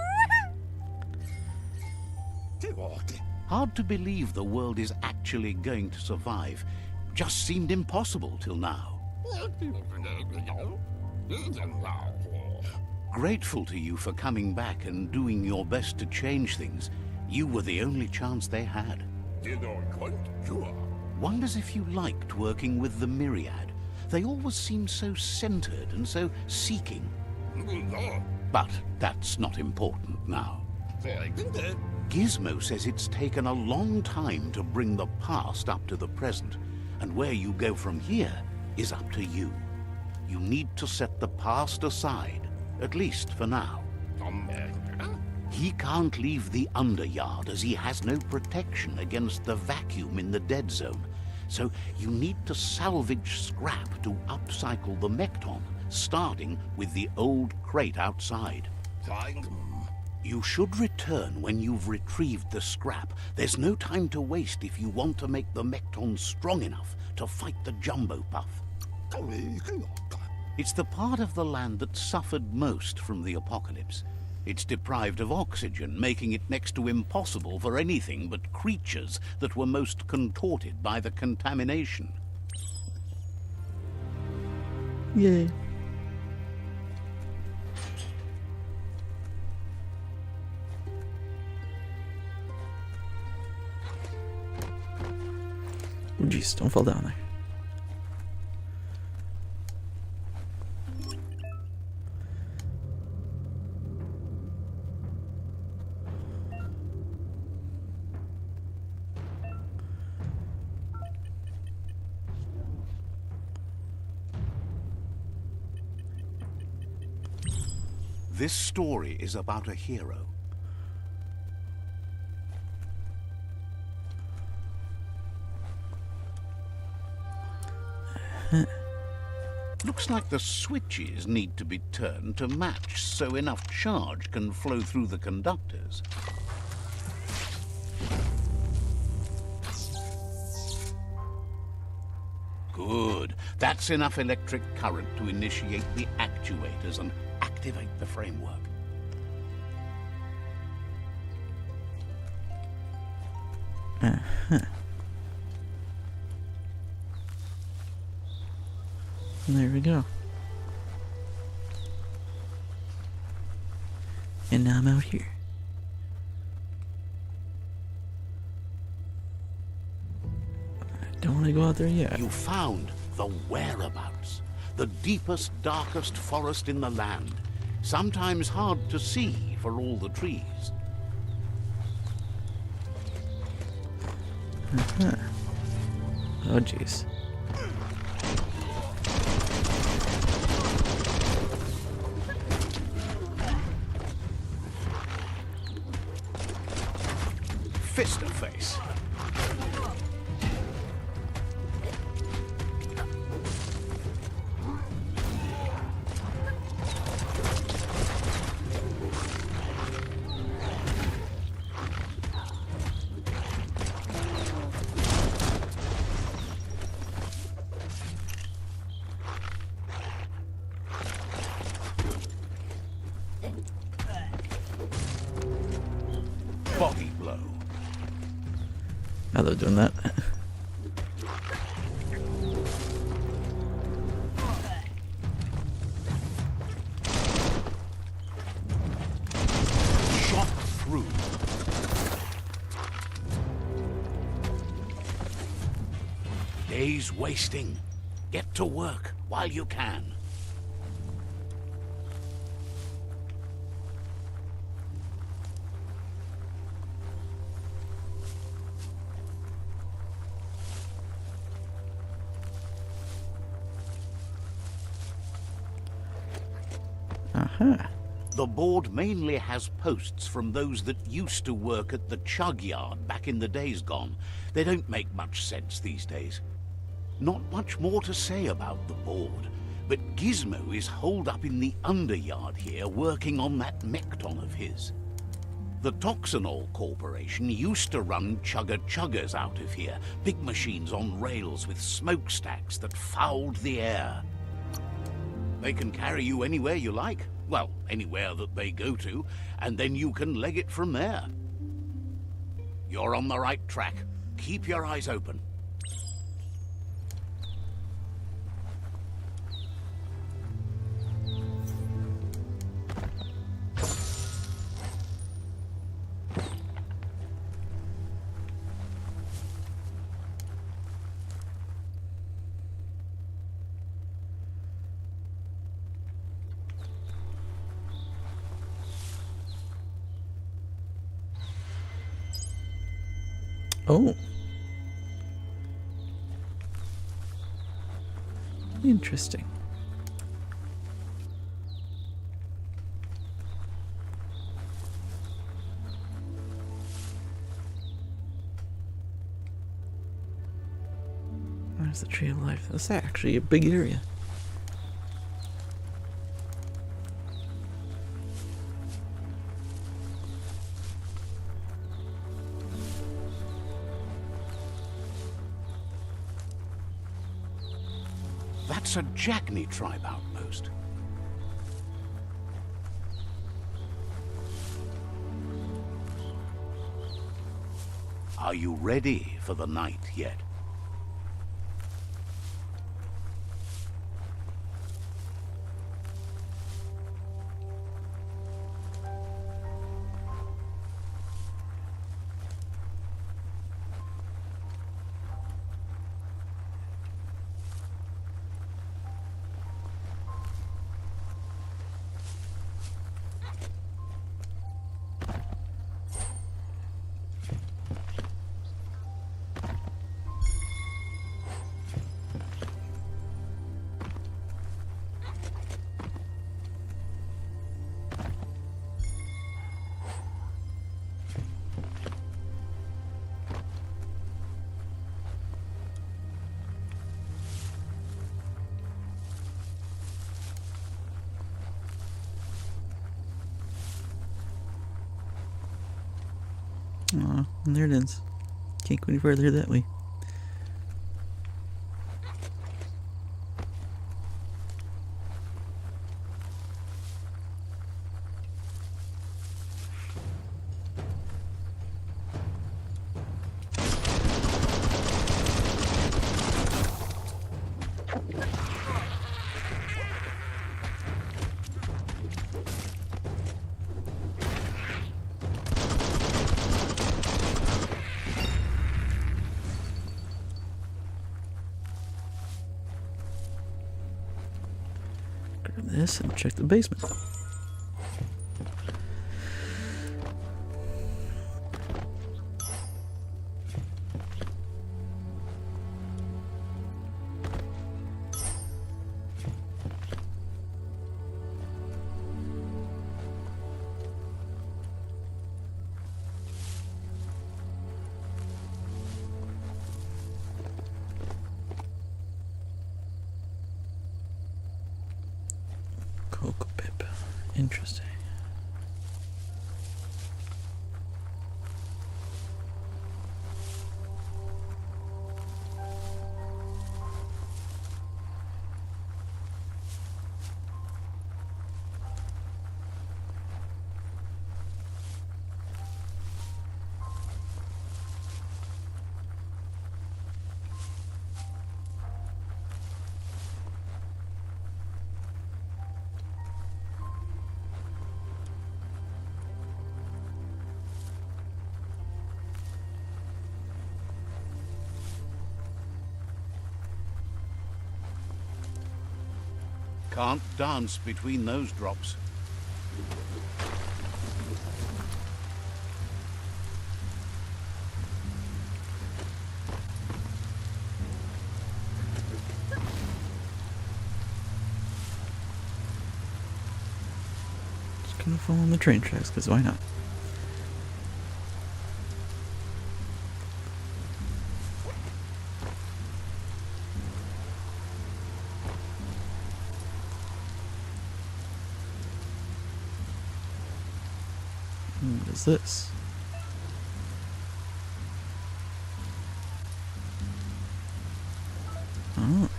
Hard to believe the world is actually going to survive. Just seemed impossible till now. Grateful to you for coming back and doing your best to change things. You were the only chance they had. Wonders if you liked working with the Myriad. They always seemed so centered and so seeking. But that's not important now. Gizmo says it's taken a long time to bring the past up to the present, and where you go from here is up to you. You need to set the past aside, at least for now. He can't leave the Underyard as he has no protection against the vacuum in the dead zone, so you need to salvage scrap to upcycle the Mekton, starting with the old crate outside. You should return when you've retrieved the scrap. There's no time to waste if you want to make the Mekton strong enough to fight the Jumbo Puff. It's the part of the land that suffered most from the apocalypse. It's deprived of oxygen, making it next to impossible for anything but creatures that were most contorted by the contamination. Yay. Oh jeez, don't fall down there. This story is about a hero. Looks like the switches need to be turned to match so enough charge can flow through the conductors. Good. That's enough electric current to initiate the actuators and activate the framework. There we go. And now I'm out here. I don't want to go out there yet. You found the whereabouts. The deepest, darkest forest in the land. Sometimes hard to see for all the trees. Oh jeez. Fist of face. Body blow. I love doing that. Shot through. Days wasting. Get to work while you can. Aha. The board mainly has posts from those that used to work at the chug yard back in the days gone. They don't make much sense these days. Not much more to say about the board, but Gizmo is holed up in the underyard here working on that Mekton of his. The Toxanol Corporation used to run chugger-chuggers out of here, big machines on rails with smokestacks that fouled the air. They can carry you anywhere you like. Well, anywhere that they go to, and then you can leg it from there. You're on the right track. Keep your eyes open. Oh. Interesting. There's the Tree of Life. That's actually a big area. That's a Jackney tribe outpost. Are you ready for the night yet? Aw, there it is. Can't go any further that way. Grab this and check the basement. Cocoa pip. Interesting. Can't dance between those drops. Just gonna follow the train tracks, because why not? What is this? Oh.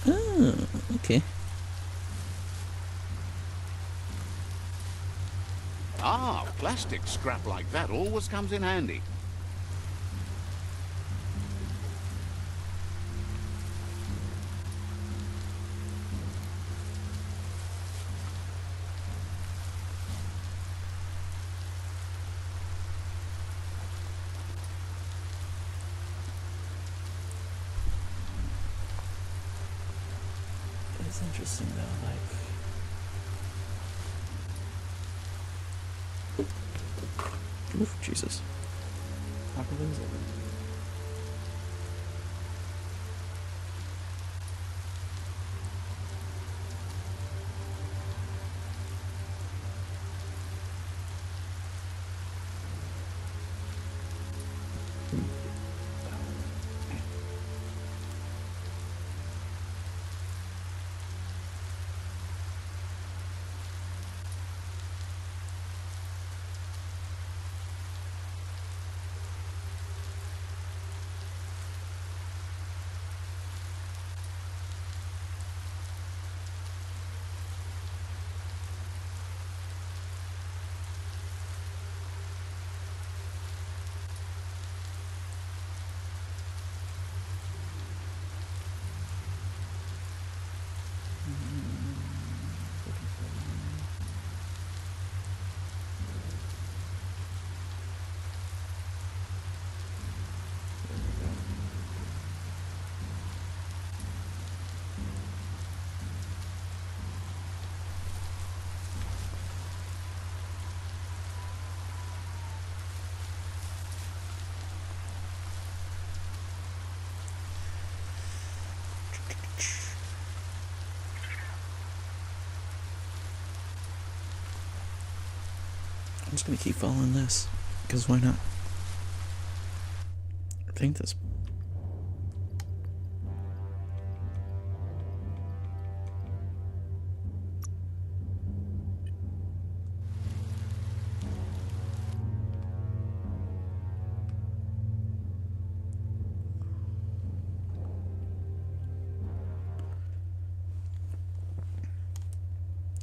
Oh, okay. Ah, plastic scrap like that always comes in handy. It's interesting though, like... Oof, Jesus. Upper limbs open. just gonna keep following this, because why not? I think this...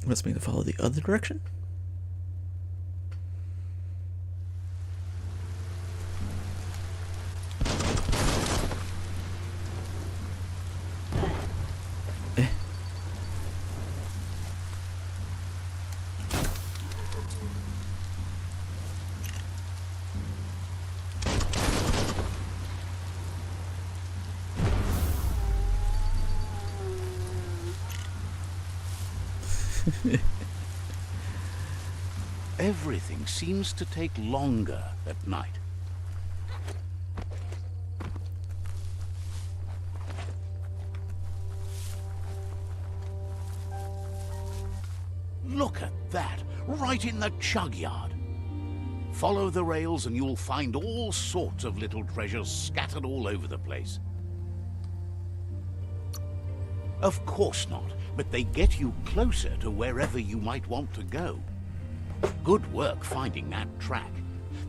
Wants me to follow the other direction? Eh. Everything seems to take longer at night. Look at that, right in the chug yard. Follow the rails and you'll find all sorts of little treasures scattered all over the place. Of course not, but they get you closer to wherever you might want to go. Good work finding that track.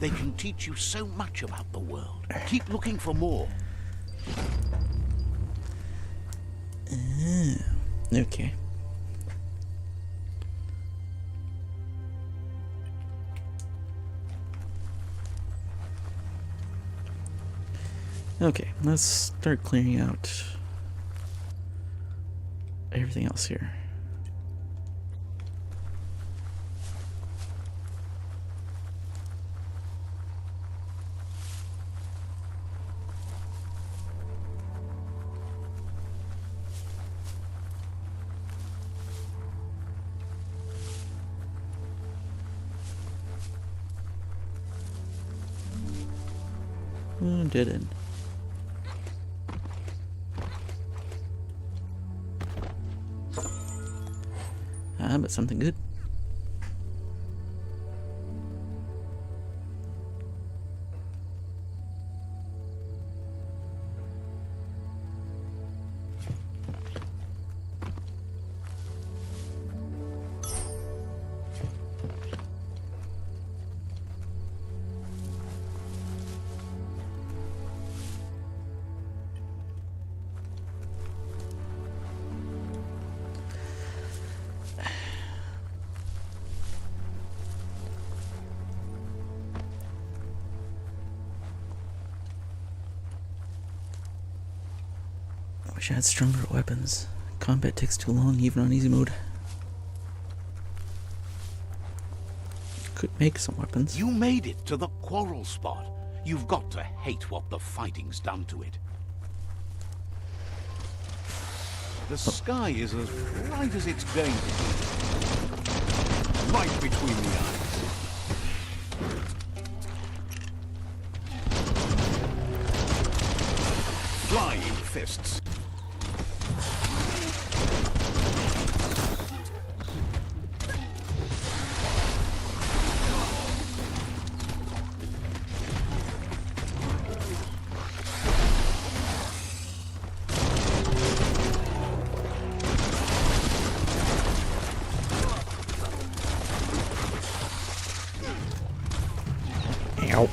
They can teach you so much about the world. Keep looking for more. Okay. Okay, let's start clearing out everything else here. Dead end. But something good. Wish I had stronger weapons. Combat takes too long, even on easy mode. Could make some weapons. You made it to the quarrel spot. You've got to hate what the fighting's done to it. The sky is as bright as it's going to be. Right between the eyes. Flying fists. Ow.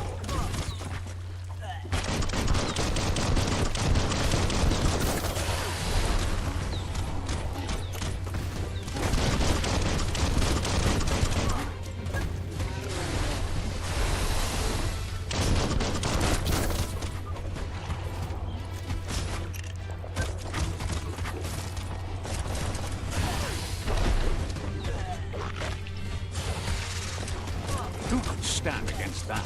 Who could stand against that?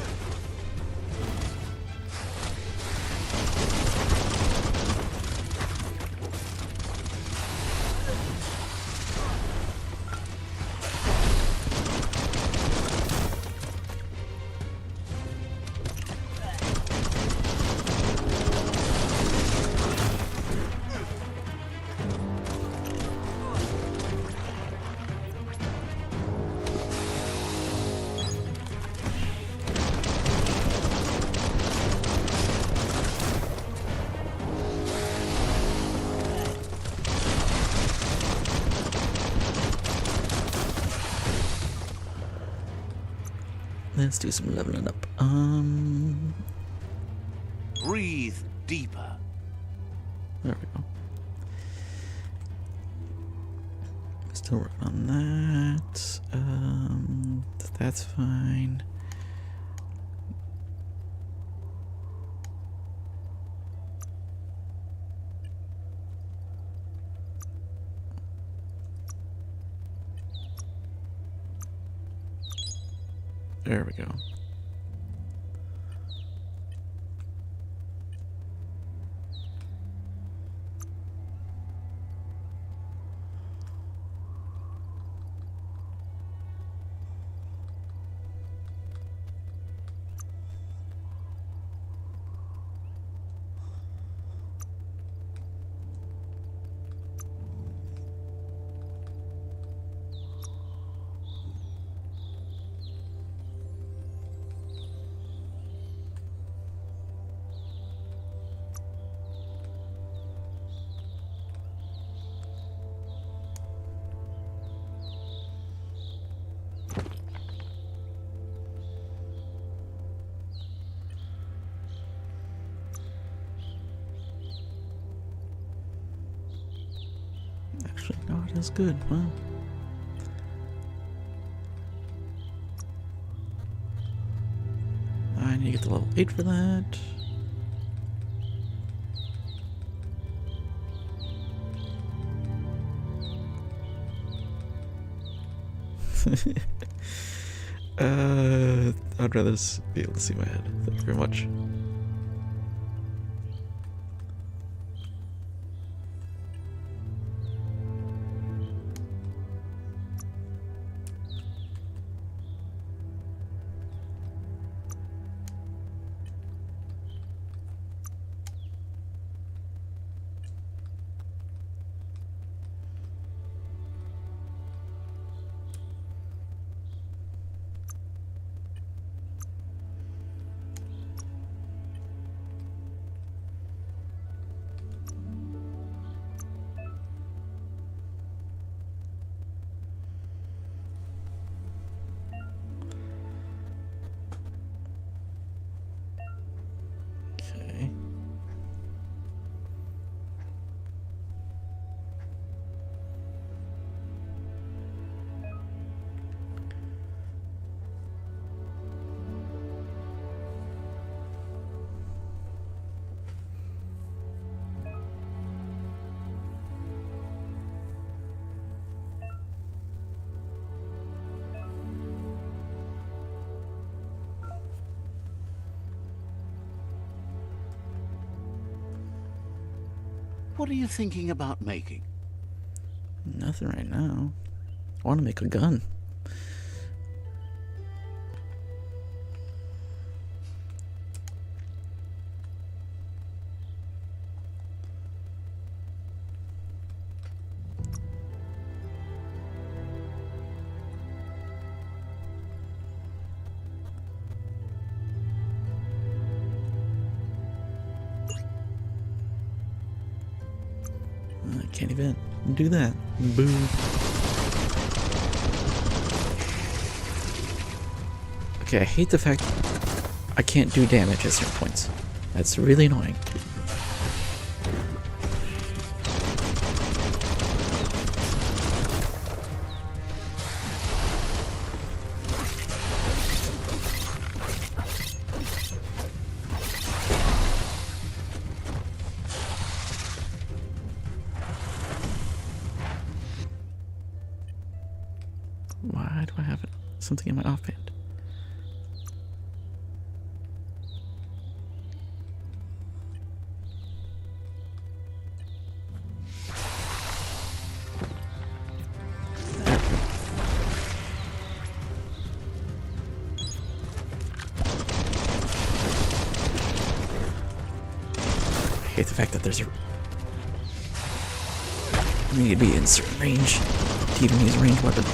Let's do some leveling up. Breathe deeper. There we go. Still working on that. That's fine. There we go. Actually, not as good. Well, I need to get to level 8 for that. I'd rather be able to see my head. Thank you very much. Okay. What are you thinking about making? Nothing right now. I want to make a gun. I can't even do that. Boo. Okay, I hate the fact I can't do damage at certain points. That's really annoying. Why do I have something in my offhand? I hate the fact that there's a... I need to be in certain range to even use a ranged weapon.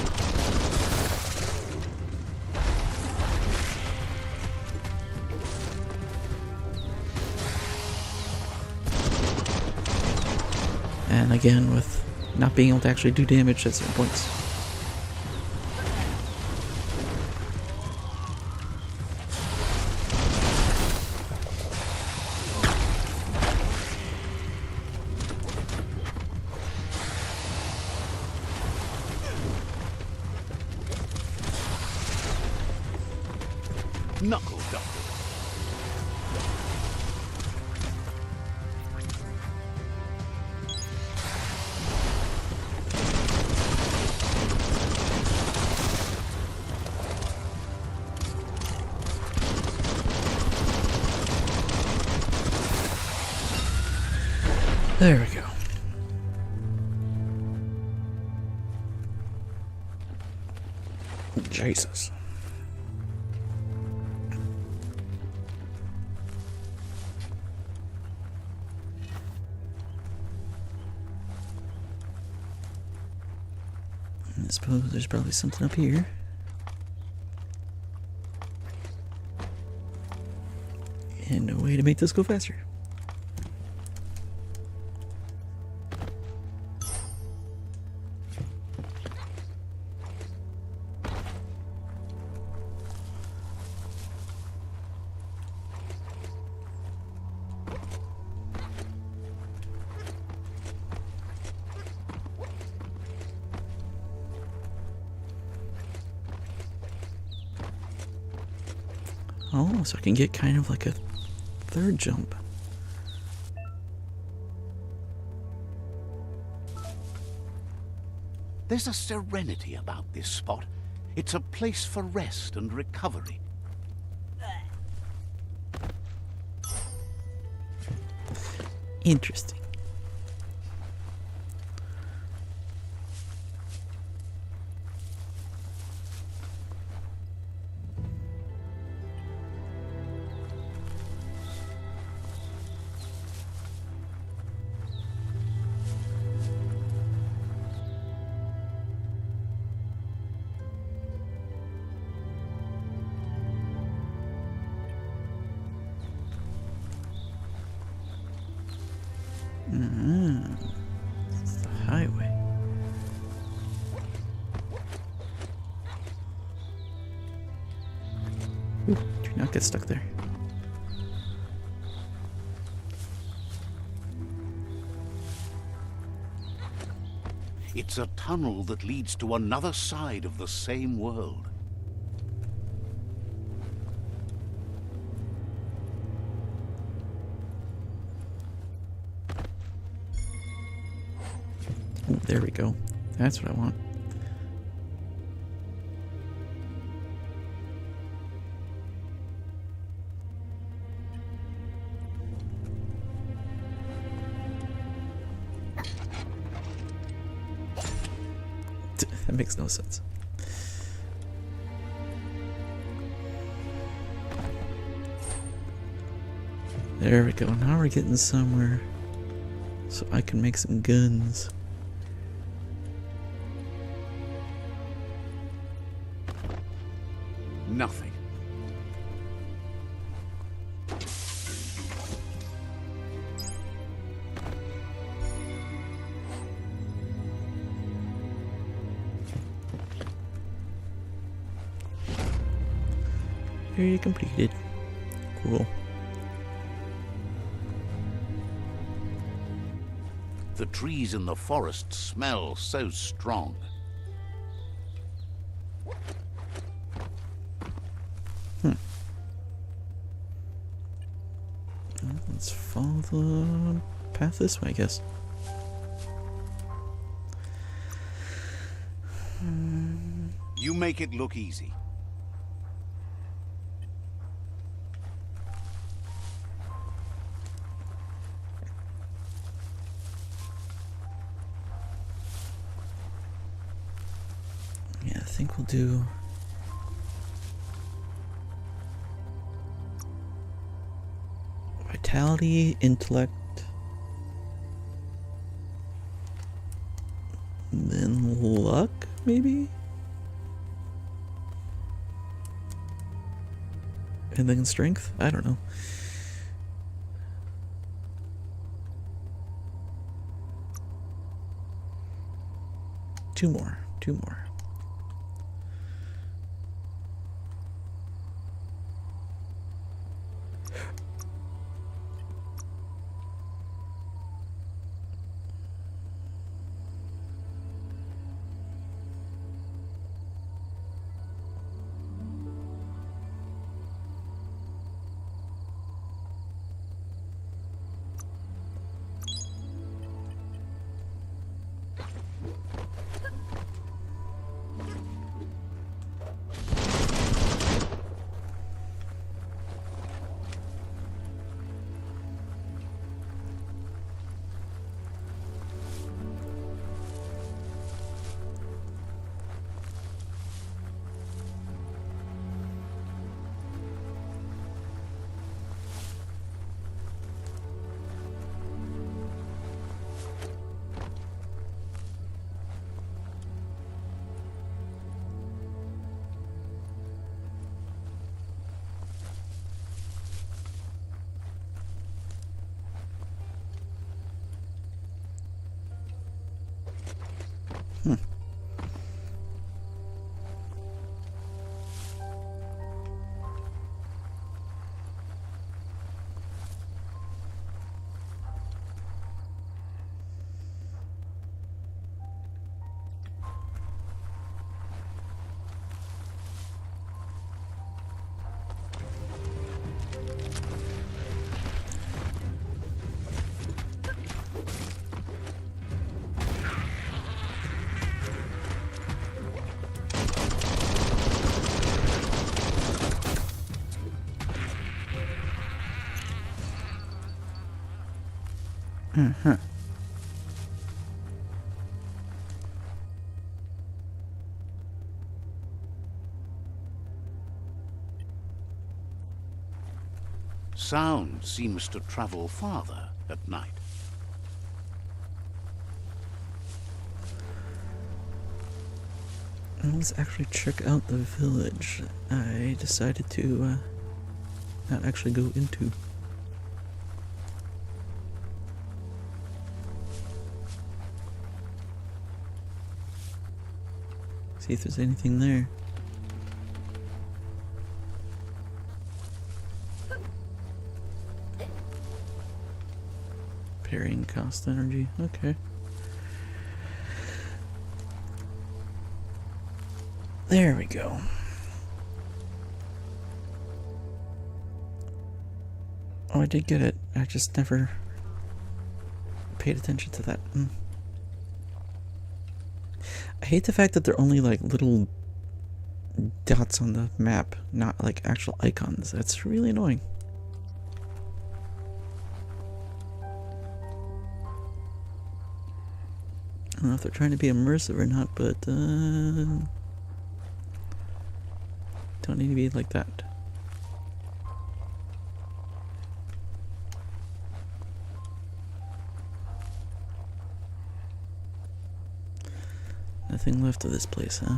And again, with not being able to actually do damage at certain points. Knuckle Duckle. There we go. Jesus. I suppose there's probably something up here. And no way to make this go faster. Oh, so I can get kind of like a third jump. There's a serenity about this spot. It's a place for rest and recovery. Interesting. It's the highway. Ooh, do not get stuck there. It's a tunnel that leads to another side of the same world. Ooh, there we go. That's what I want. That makes no sense. There we go. Now we're getting somewhere so I can make some guns. Nothing. Area completed. Cool. The trees in the forest smell so strong. Let's follow the path this way, I guess. You make it look easy. Yeah, I think we'll do vitality, intellect, then luck, maybe? And then strength? I don't know. Two more. Sound seems to travel farther at night. Let's actually check out the village. I decided to not actually go into. See if there's anything there. Parrying cost energy. Okay. There we go. Oh, I did get it. I just never paid attention to that. I hate the fact that they're only like little dots on the map, not like actual icons. That's really annoying. I don't know if they're trying to be immersive or not, but don't need to be like that. Nothing left of this place, huh?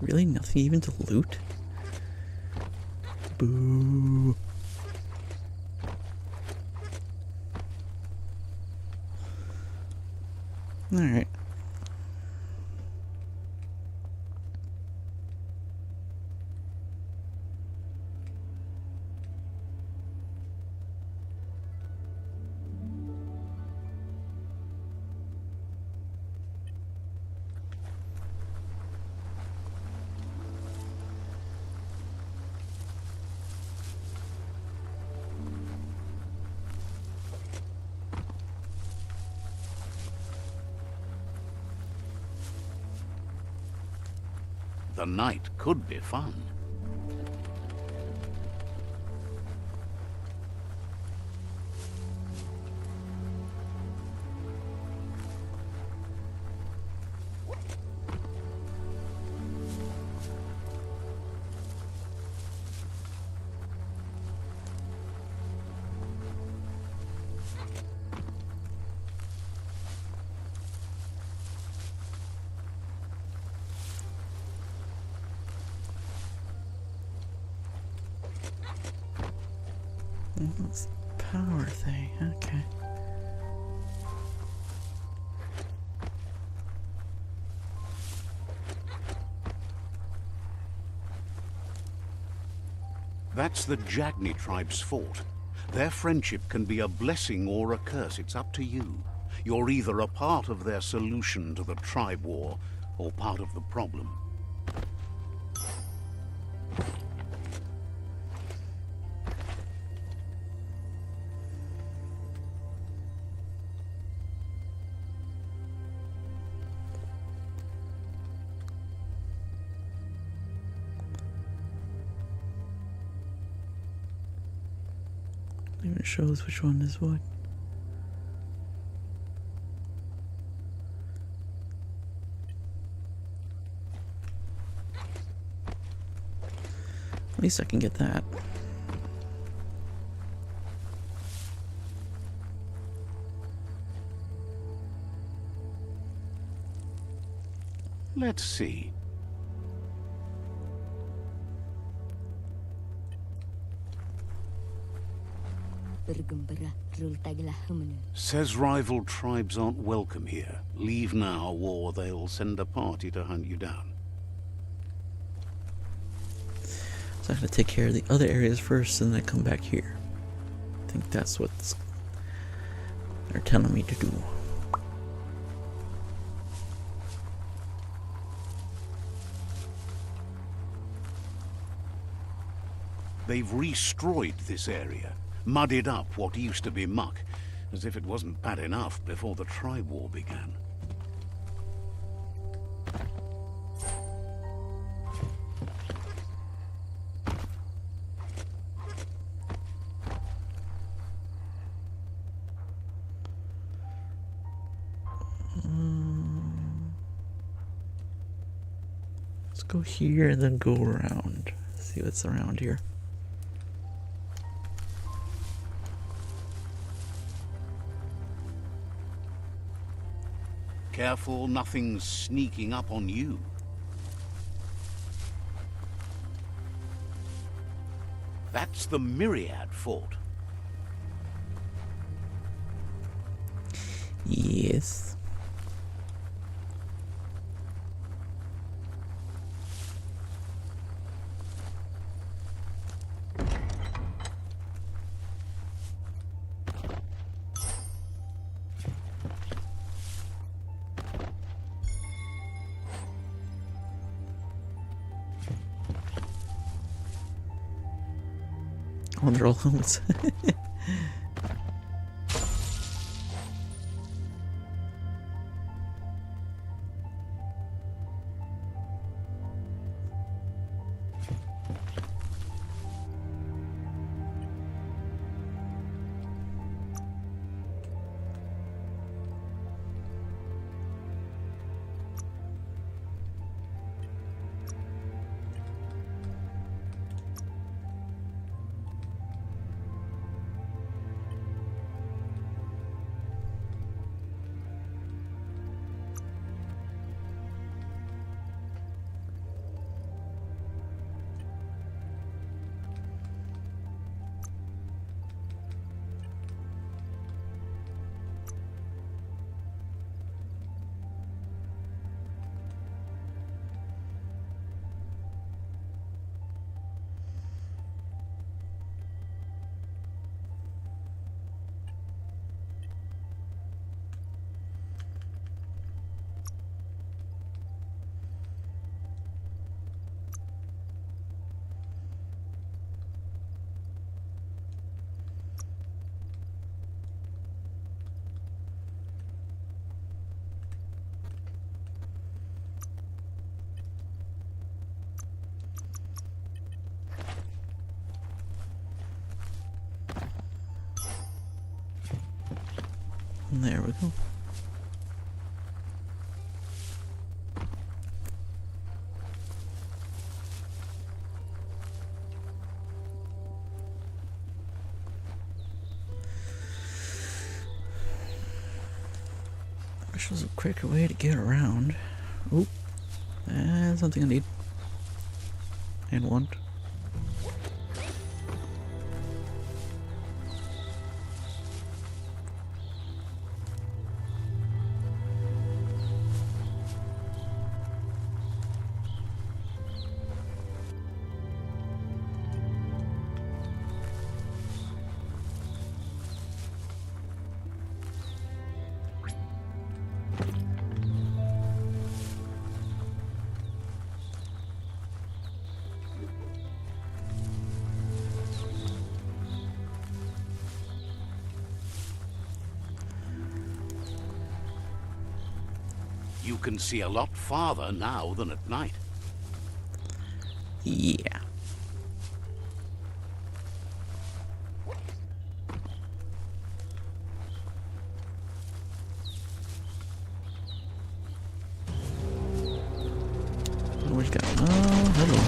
Really? Nothing even to loot? Boo. Alright. The night could be fun. It's the power thing, okay. That's the Jagni tribe's fort. Their friendship can be a blessing or a curse. It's up to you. You're either a part of their solution to the tribe war, or part of the problem. It even shows which one is what. At least I can get that. Let's see. Says rival tribes aren't welcome here. Leave now, or they'll send a party to hunt you down. So I'm gonna take care of the other areas first and then come back here. I think that's what they're telling me to do. They've destroyed this area, muddied up what used to be muck, as if it wasn't bad enough before the tribe war began. Let's go here and then go around. See what's around here. Careful, nothing's sneaking up on you. That's the Myriad Fort. Yes. Oh, they're all helmets. There we go. Wish there was a quicker way to get around. Oop. That's something I need. And want. You can see a lot farther now than at night. Yeah. Oh, where's got? Oh, hello.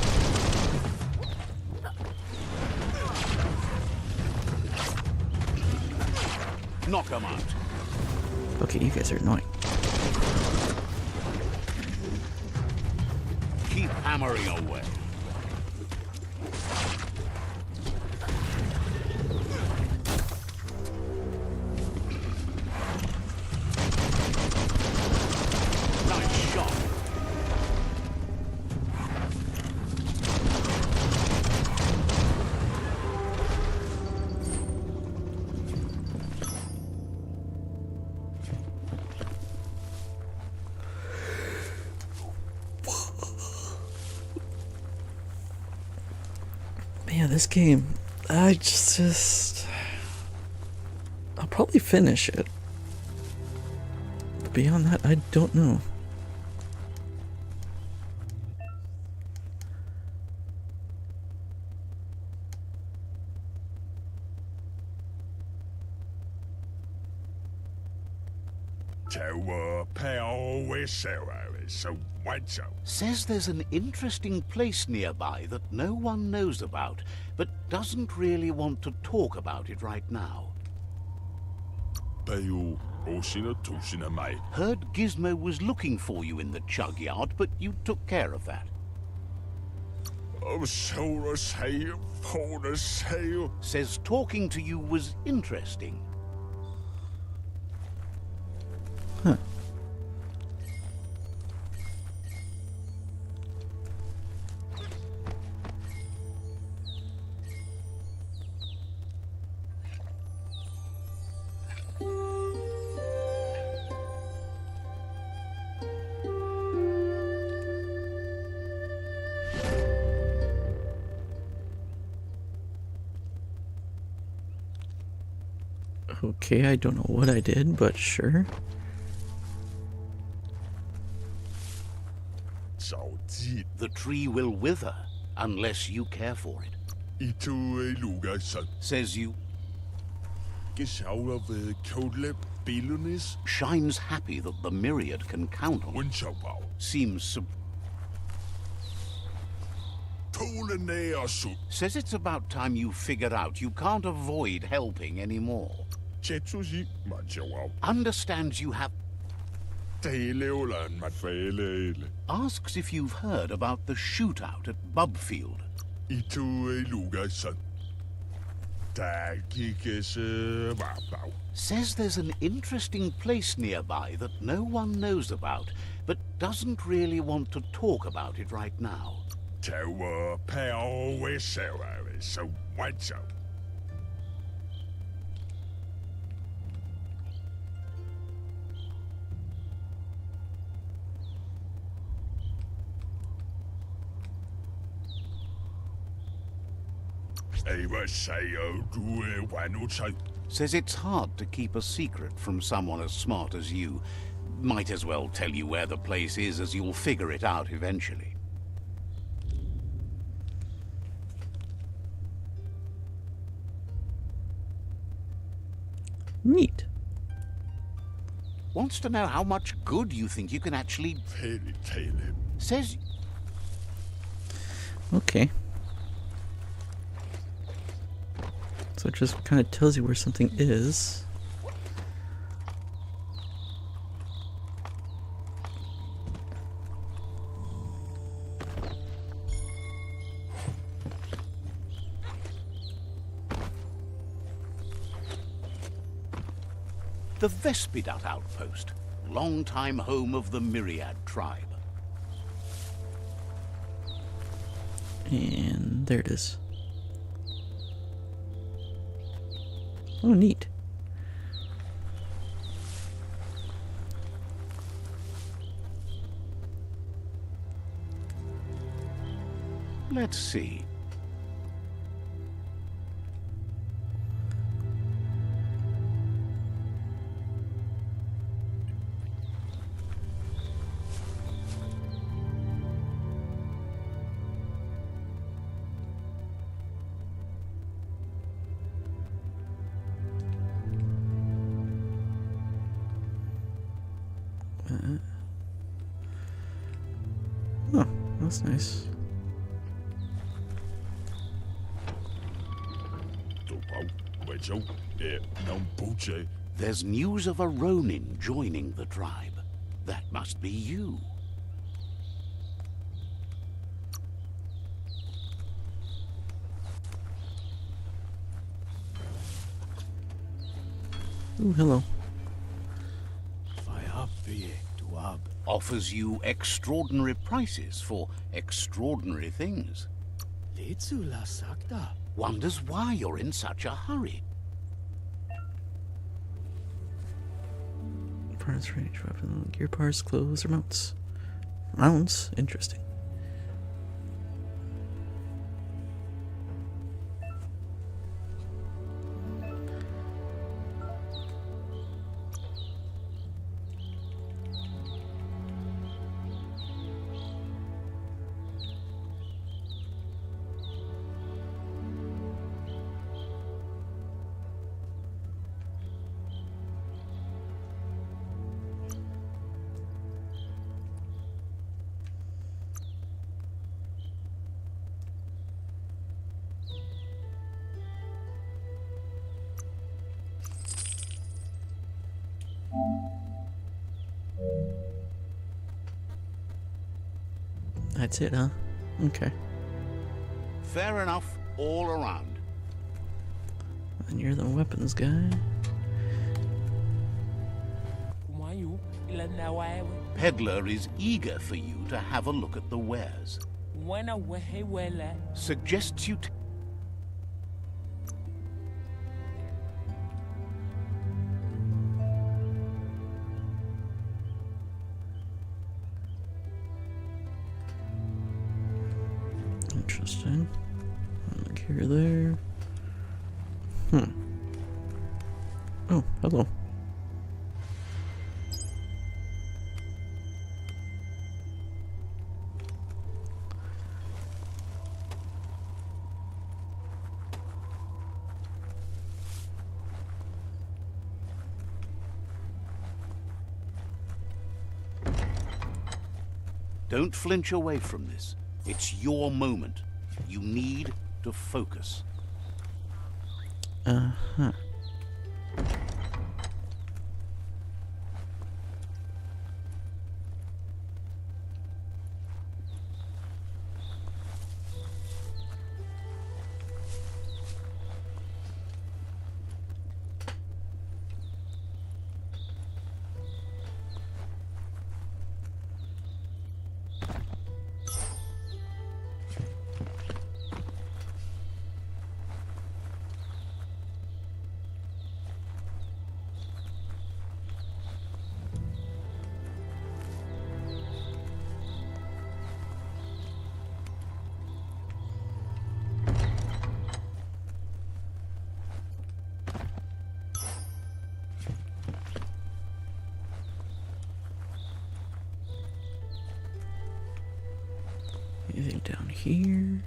Knock 'em out. Okay, you guys are annoying. hammering away. Nice shot. Man, this game, I just I'll probably finish it. But beyond that, I don't know. Says there's an interesting place nearby that no one knows about, but doesn't really want to talk about it right now. Heard Gizmo was looking for you in the chug yard, but you took care of that. Says talking to you was interesting. Huh. Okay, I don't know what I did, but sure. The tree will wither unless you care for it. Says you shines happy that the myriad can count on it. Seems says it's about time you figured out you can't avoid helping anymore. Understands you have. Asks if you've heard about the shootout at Bubfield. Says there's an interesting place nearby that no one knows about, but doesn't really want to talk about it right now. Says it's hard to keep a secret from someone as smart as you. Might as well tell you where the place is, as you'll figure it out eventually. Neat. Wants to know how much good you think you can actually. Says. Okay. So it just kind of tells you where something is. The Vespidut outpost, longtime home of the Myriad tribe. And there it is. Oh, neat. Let's see. Oh, that's nice. There's news of a Ronin joining the tribe. That must be you. Ooh, hello. Offers you extraordinary prices for extraordinary things. Wonders why you're in such a hurry. Parts range, weapon, gear parts, clothes, or mounts. Mounts? Interesting. That's it, huh? Okay. Fair enough all around. And you're the weapons guy. Peddler is eager for you to have a look at the wares. Suggests you Interesting. Look here, there. Oh, hello. Don't flinch away from this. It's your moment. You need to focus. Uh-huh. Anything down here?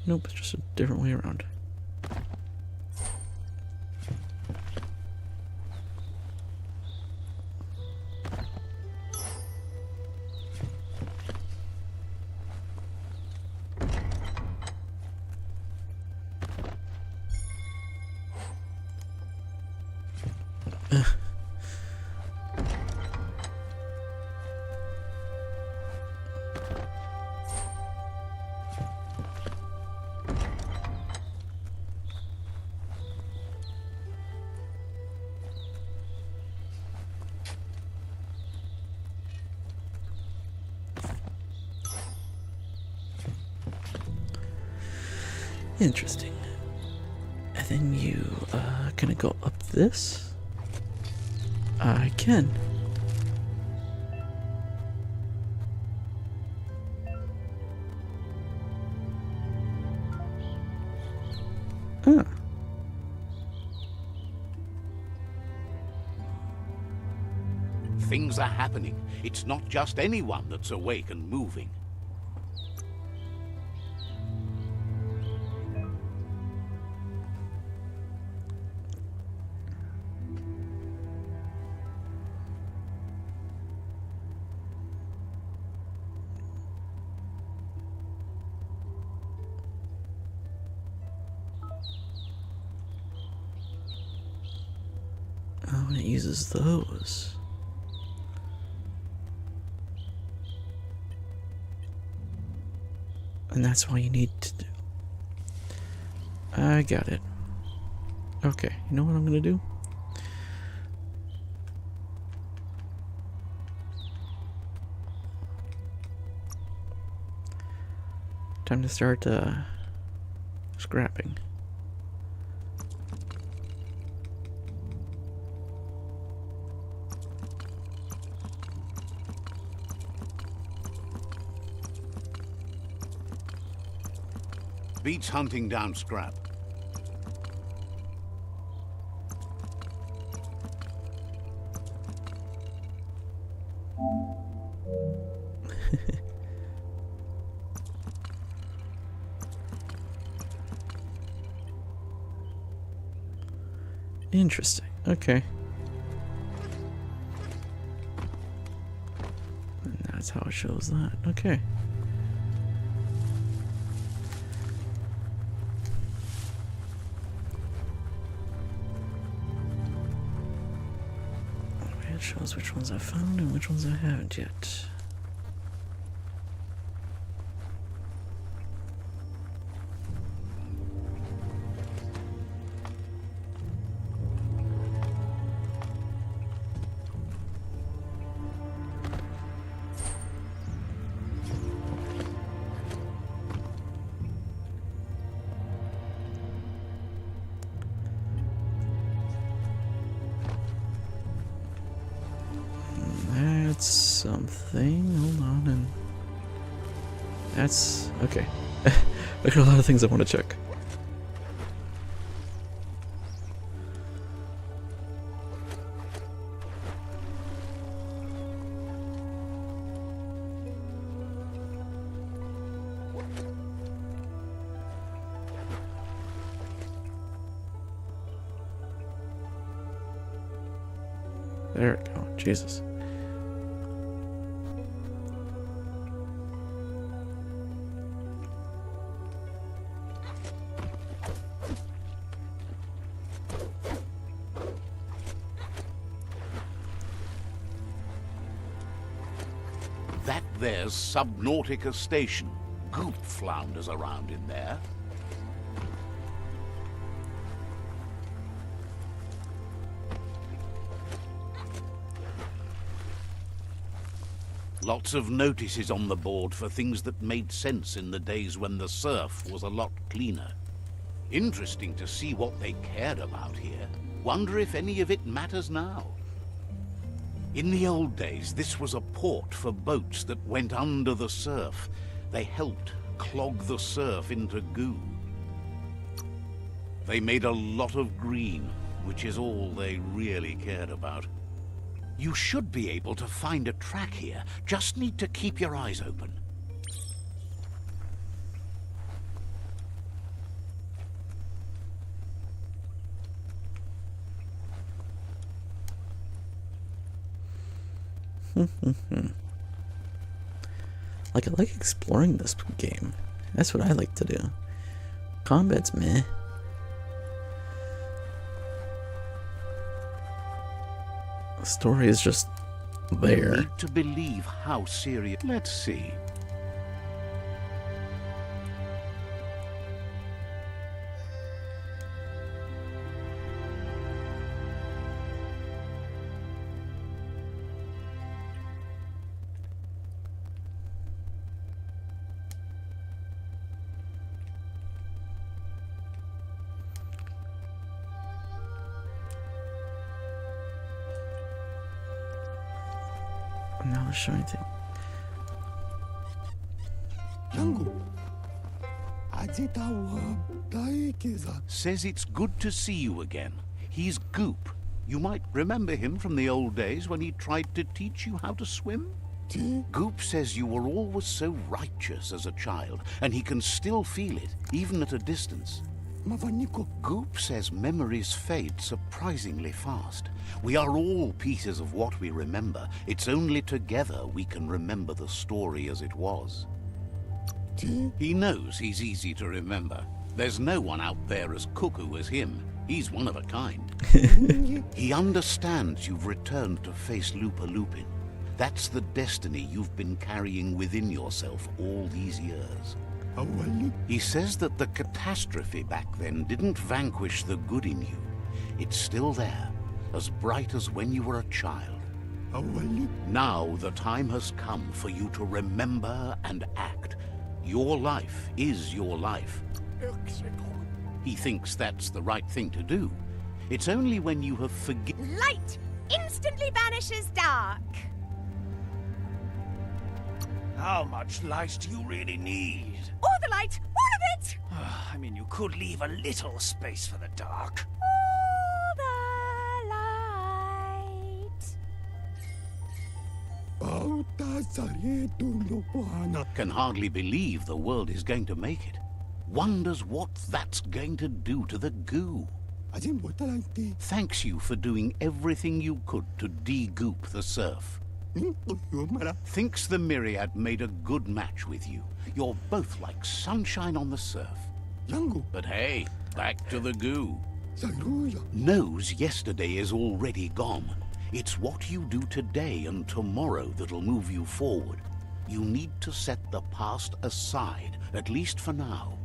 Nope, it's just a different way around. Interesting. And then you, gonna go up this? I can. Huh. Things are happening. It's not just anyone that's awake and moving. Oh, and it uses those. And that's why you need to do. I got it. Okay, you know what I'm gonna do? Time to start scrapping. Beats hunting down scrap. Interesting. Okay. And that's how it shows that. Okay. It shows which ones I've found and which ones I haven't yet. That's something. Hold on, and that's okay. I got a lot of things I want to check. There we go. Jesus. That there's Subnautica Station. Goop flounders around in there. Lots of notices on the board for things that made sense in the days when the surf was a lot cleaner. Interesting to see what they cared about here. Wonder if any of it matters now. In the old days, this was a port for boats that went under the surf. They helped clog the surf into goo. They made a lot of green, which is all they really cared about. You should be able to find a track here. Just need to keep your eyes open. Like, I like exploring this game. That's what I like to do. Combat's meh. The story is just there. Need to believe how serious. Let's see. Now let's show anything. Yangu. Ajitawa daikeza. Says it's good to see you again. He's Goop. You might remember him from the old days when he tried to teach you how to swim. Goop says you were always so righteous as a child, and he can still feel it, even at a distance. Mavaniko. Goop says memories fade surprisingly fast. We are all pieces of what we remember. It's only together we can remember the story as it was. He knows he's easy to remember. There's no one out there as cuckoo as him. He's one of a kind. He understands you've returned to face Lupa Lupin. That's the destiny you've been carrying within yourself all these years. He says that the catastrophe back then didn't vanquish the good in you. It's still there, as bright as when you were a child. Now the time has come for you to remember and act. Your life is your life. He thinks that's the right thing to do. It's only when you have Light instantly banishes dark. How much light do you really need? All the light, all of it! I mean, you could leave a little space for the dark. All the light. can hardly believe the world is going to make it. Wonders what that's going to do to the goo. Thanks you for doing everything you could to de-goop the surf. Thinks the Myriad made a good match with you. You're both like sunshine on the surf. But hey, back to the goo. Knows yesterday is already gone. It's what you do today and tomorrow that'll move you forward. You need to set the past aside, at least for now.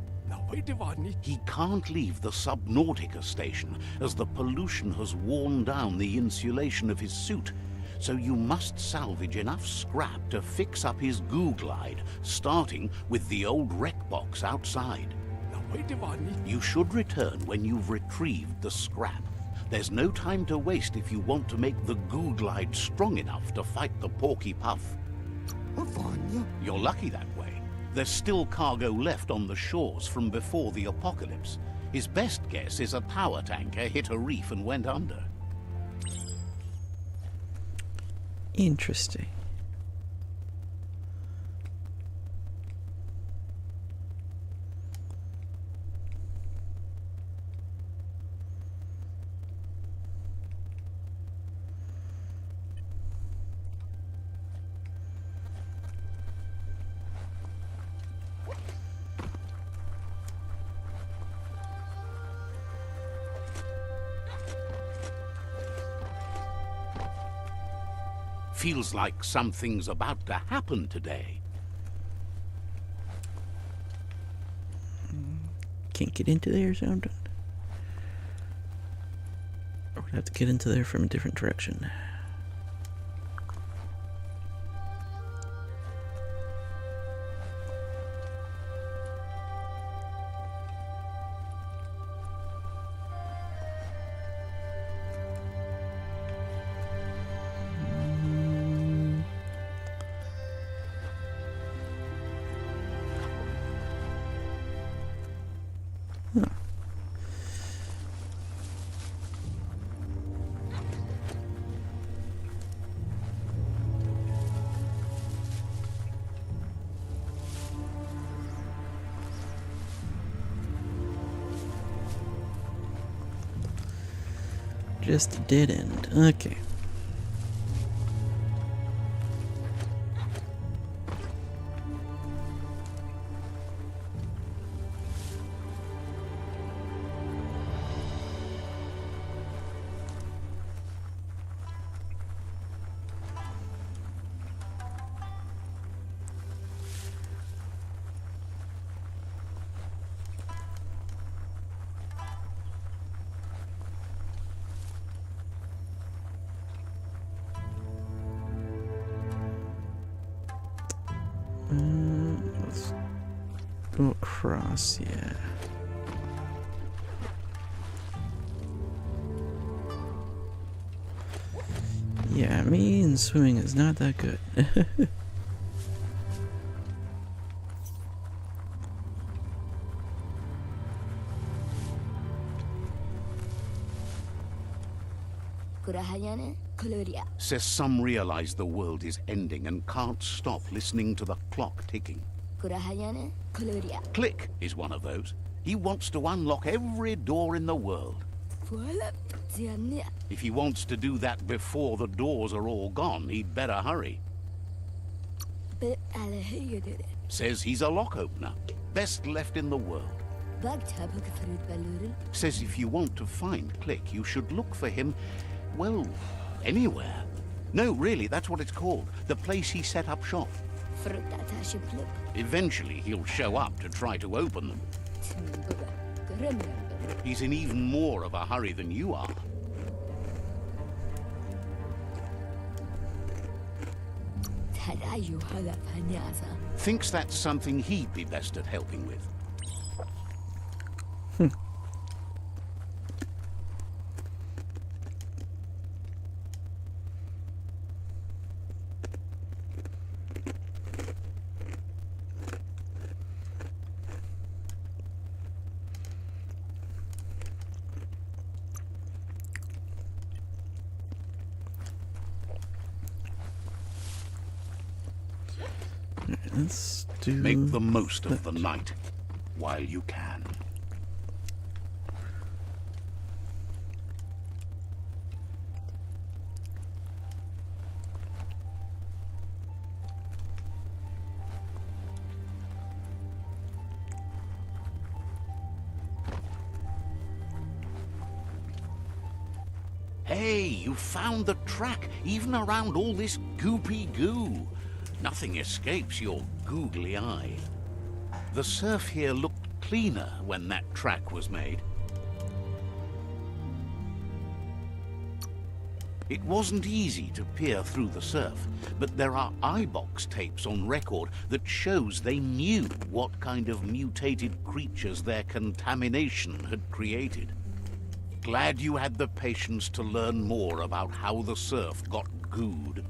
He can't leave the Subnautica station, as the pollution has worn down the insulation of his suit. So you must salvage enough scrap to fix up his goo glide, starting with the old wreck box outside. You should return when you've retrieved the scrap. There's no time to waste if you want to make the goo glide strong enough to fight the Porky Puff. You're lucky that way. There's still cargo left on the shores from before the apocalypse. His best guess is a power tanker hit a reef and went under. Interesting. Feels like something's about to happen today. Can't get into there or something? Or we have to get into there from a different direction. Just a dead end. Okay. Let's go across, yeah. Yeah, me and swimming is not that good. Says some realize the world is ending and can't stop listening to the clock ticking. Click is one of those. He wants to unlock every door in the world. If he wants to do that before the doors are all gone, he'd better hurry. Says he's a lock opener. Best left in the world. Says if you want to find Click, you should look for him, well, anywhere. No, really, that's what it's called. The place he set up shop. Eventually, he'll show up to try to open them. He's in even more of a hurry than you are. Harayu halafanyaza. Thinks that's something he'd be best at helping with. Let's do. Make the most of the night while you can. Hey, you found the track, even around all this goopy goo. Nothing escapes your googly eye. The surf here looked cleaner when that track was made. It wasn't easy to peer through the surf, but there are iBox tapes on record that shows they knew what kind of mutated creatures their contamination had created. Glad you had the patience to learn more about how the surf got gooed.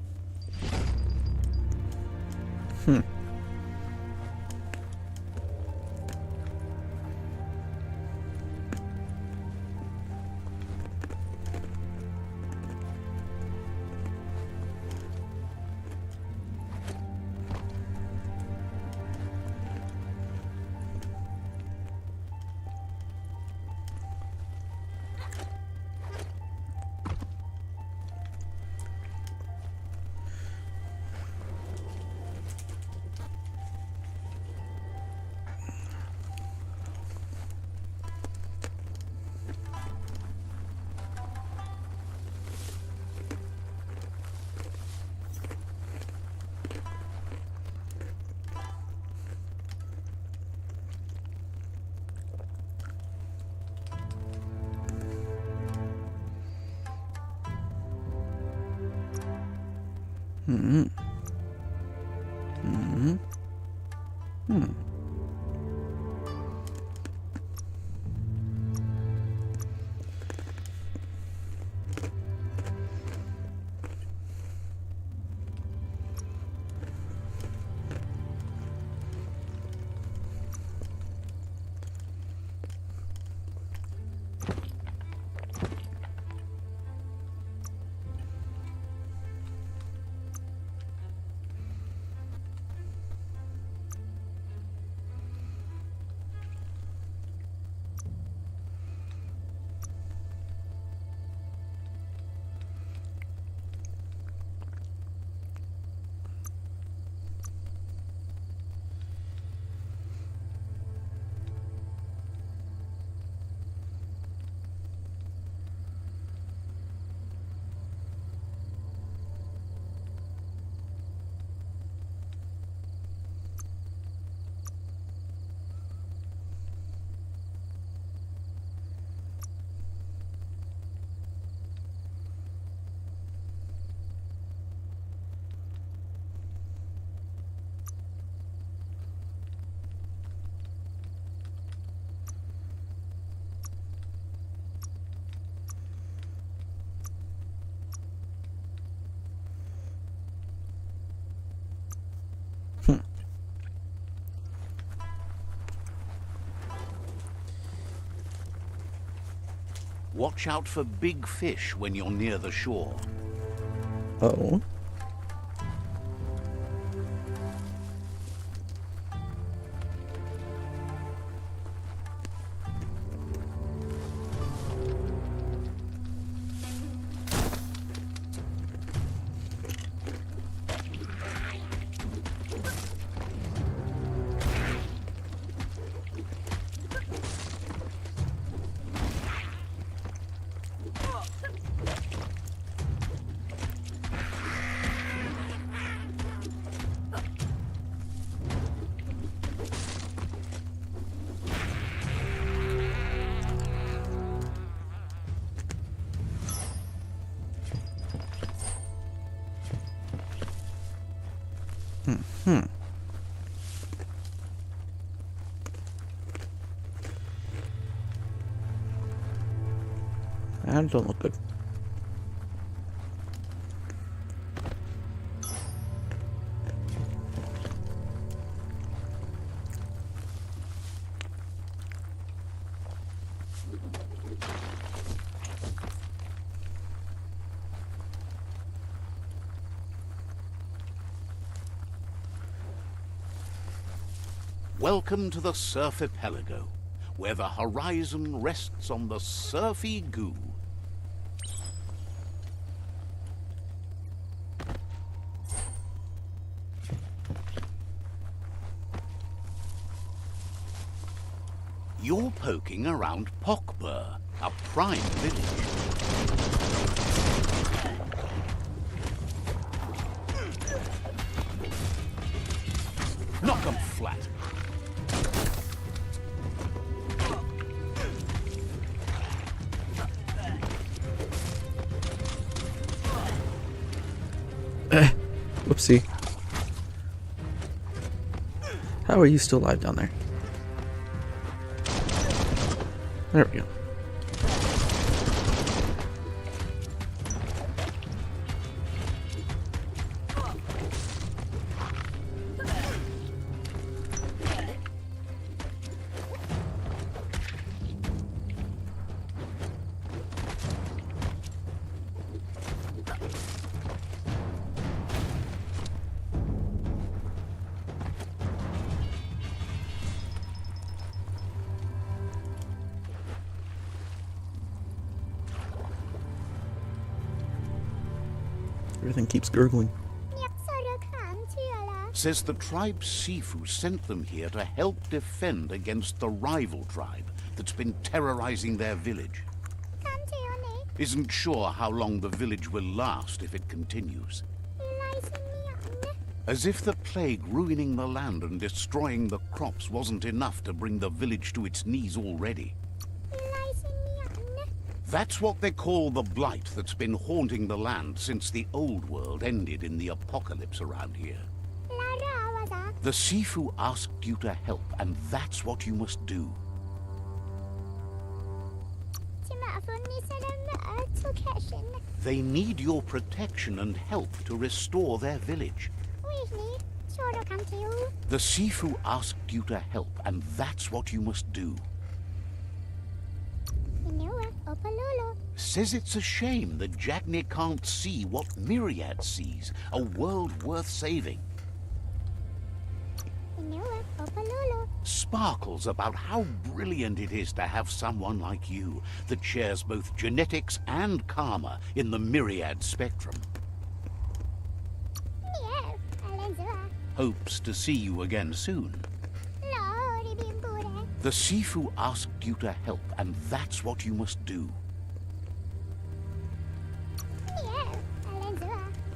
Watch out for big fish when you're near the shore. Oh. That don't look good. Welcome to the Surf Archipelago, where the horizon rests on the surfy goo. You're poking around Pokbur, a prime village. Knock 'em flat. Whoopsie. How are you still alive down there? There we go. Everything keeps gurgling. Says the tribe Sifu sent them here to help defend against the rival tribe that's been terrorizing their village. Isn't sure how long the village will last if it continues. As if the plague ruining the land and destroying the crops wasn't enough to bring the village to its knees already. That's what they call the blight that's been haunting the land since the old world ended in the apocalypse around here. The Sifu asked you to help, and that's what you must do. They need your protection and help to restore their village. The Sifu asked you to help, and that's what you must do. Says it's a shame that Jagni can't see what Myriad sees, a world worth saving. Sparkles about how brilliant it is to have someone like you that shares both genetics and karma in the Myriad spectrum. Hopes to see you again soon. The Sifu asked you to help, and that's what you must do.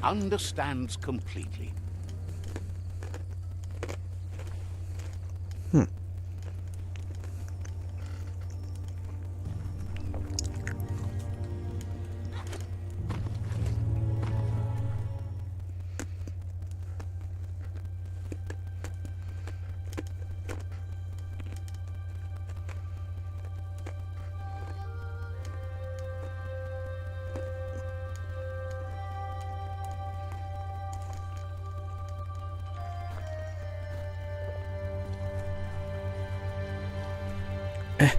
Understands completely.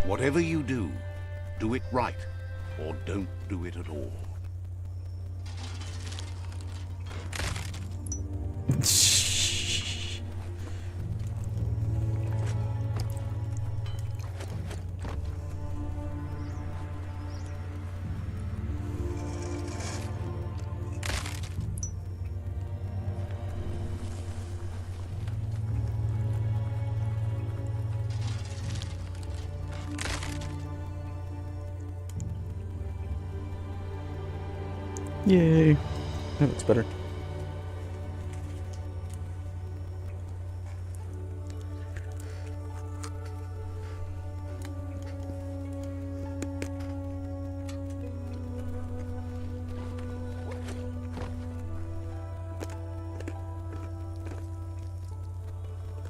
Whatever you do it right, or don't do it at all. Yay. That looks better.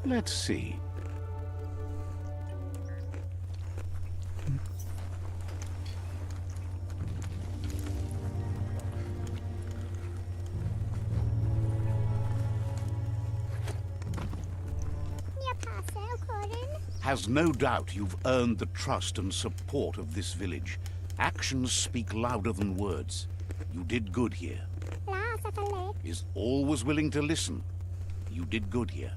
Let's see. Has no doubt you've earned the trust and support of this village. Actions speak louder than words. You did good here. Is always willing to listen. You did good here.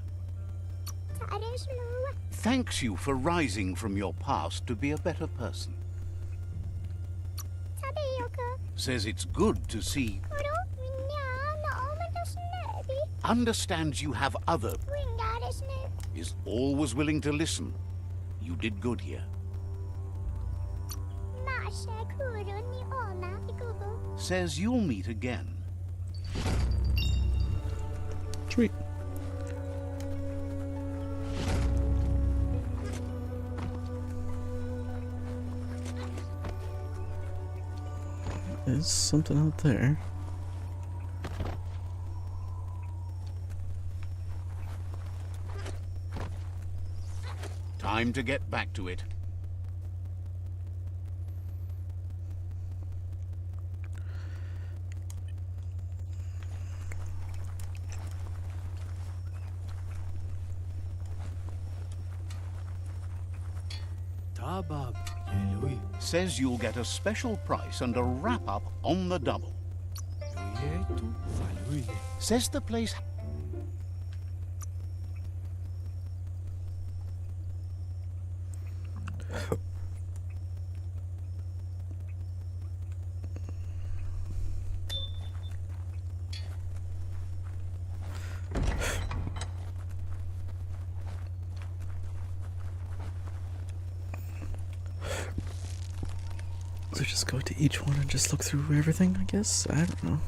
Thanks you for rising from your past to be a better person. Says it's good to see. Understands you have other. Is always willing to listen. You did good here. Says you'll meet again. Sweet. There's something out there. Time to get back to it. Says you'll get a special price and a wrap-up on the double. Says the place... So just go to each one and just look through everything, I guess? I don't know.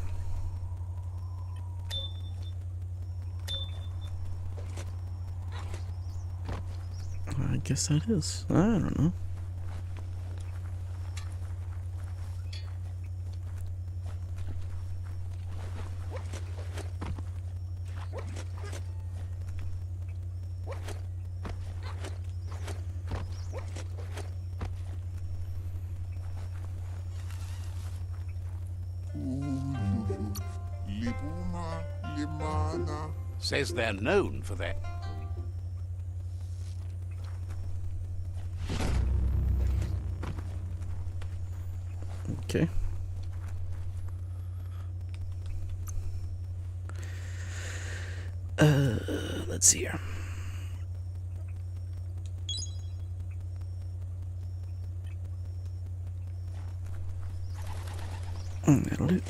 I guess that is. I don't know. Says they're known for their... Okay. Let's see here. That'll do.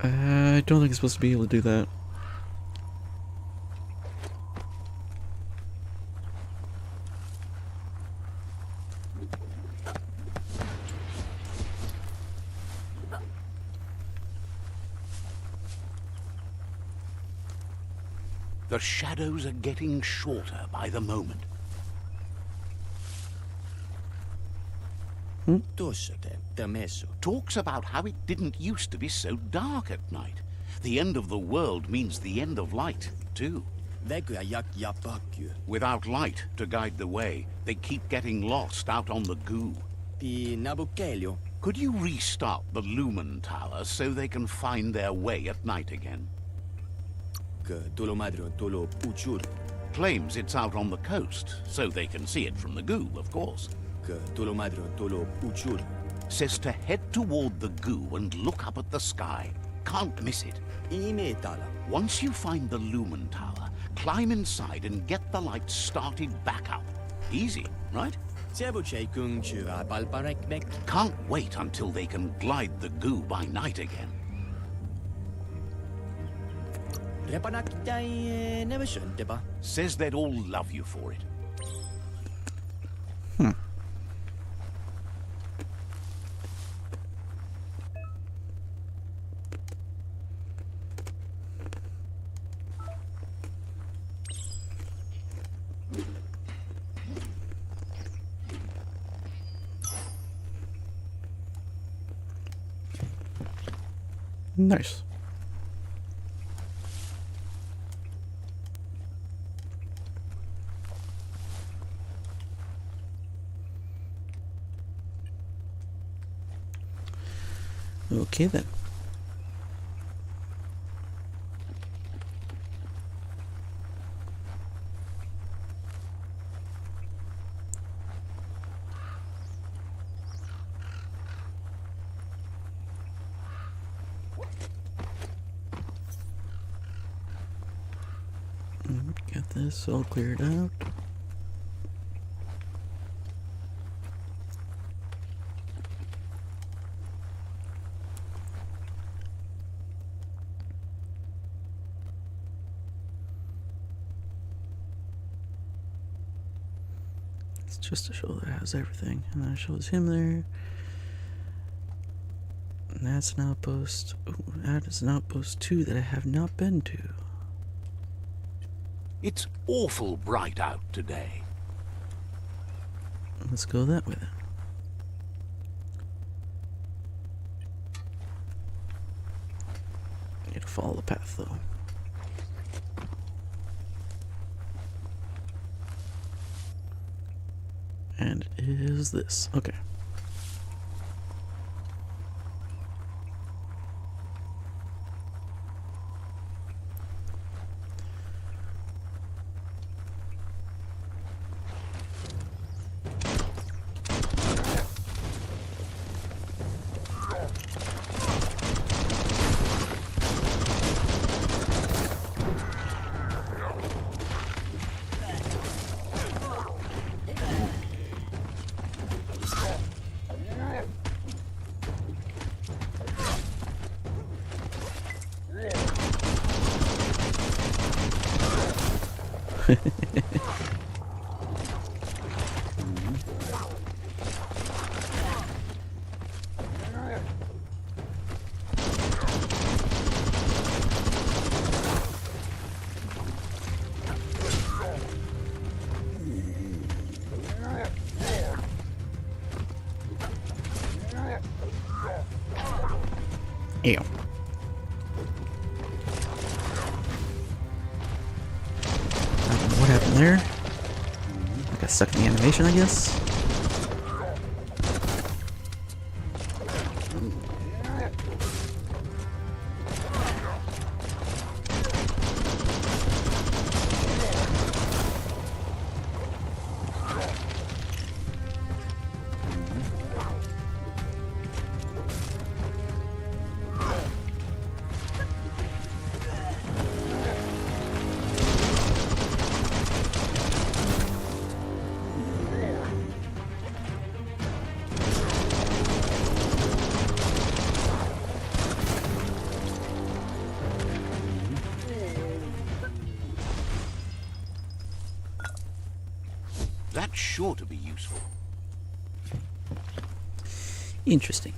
I don't think it's supposed to be able to do that. The shadows are getting shorter by the moment. Talks about how it didn't used to be so dark at night. The end of the world means the end of light, too. Without light to guide the way, they keep getting lost out on the goo. Could you restart the Lumen Tower so they can find their way at night again? Claims it's out on the coast, so they can see it from the goo, of course. Says to head toward the goo and look up at the sky. Can't miss it. Once you find the Lumen Tower, climb inside and get the light started back up. Easy, right? Can't wait until they can glide the goo by night again. Says they'd all love you for it. Nice. Okay then. Get this all cleared out. It's just to show that it has everything. And then it shows him there. And that's an outpost. Ooh, that is an outpost too that I have not been to. It's awful bright out today. Let's go that way then. Need to follow the path though. And it is this. Okay. Ew. I don't know what happened there. I got stuck in the animation, I guess. That's sure to be useful. Interesting.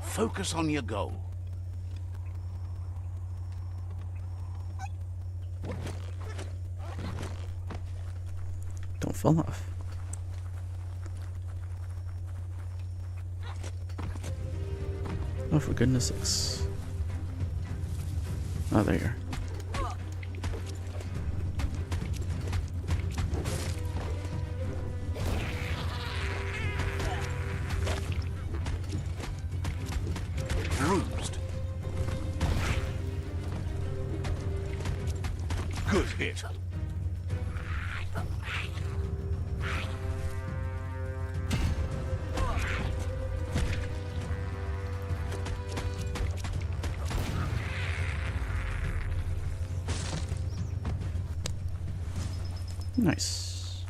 Focus on your goal. Don't fall off. Oh, for goodness sakes. Oh, there you are. Bruised. Good hit. Nice.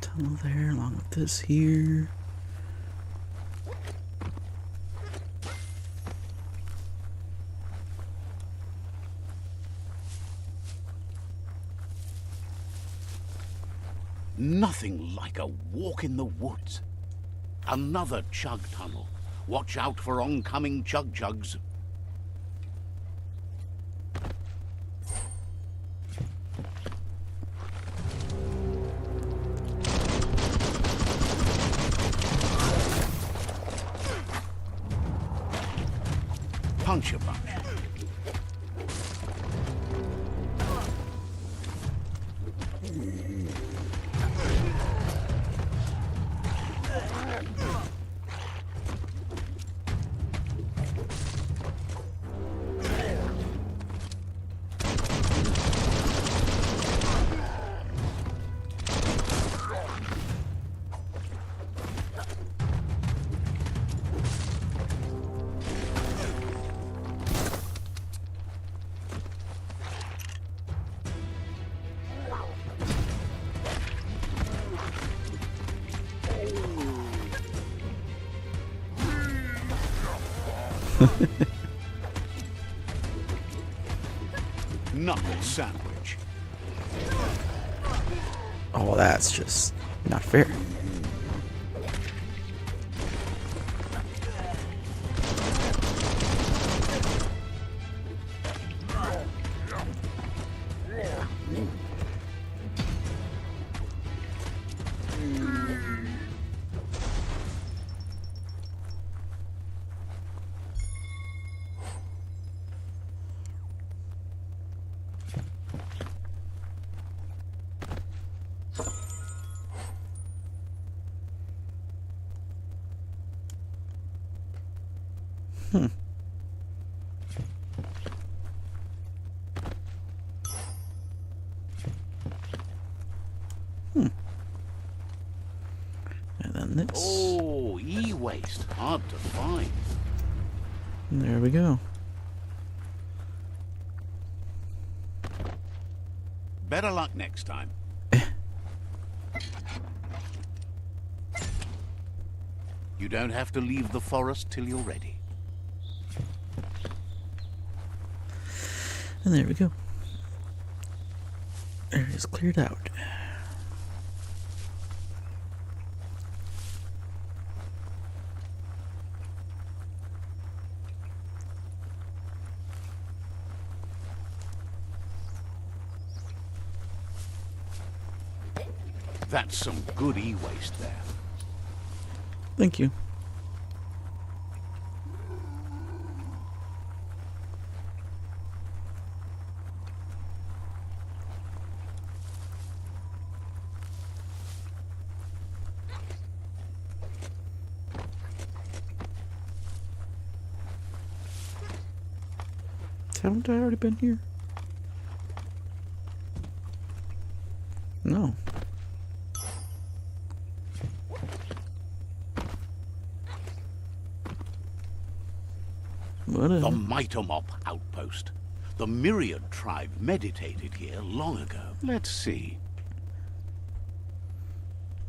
tunnel there, along with this here. Nothing like a walk in the woods. Another chug tunnel. Watch out for oncoming chug-chugs. Punch a bunch. Knuckle sandwich. Oh, that's just not fair. And then this. Oh, e-waste. Hard to find. And there we go. Better luck next time. You don't have to leave the forest till you're ready. And there we go. Area's cleared out. That's some good e-waste there. Thank you. Haven't I already been here? No. Whatever. The Mitomop outpost. The Myriad tribe meditated here long ago. Let's see.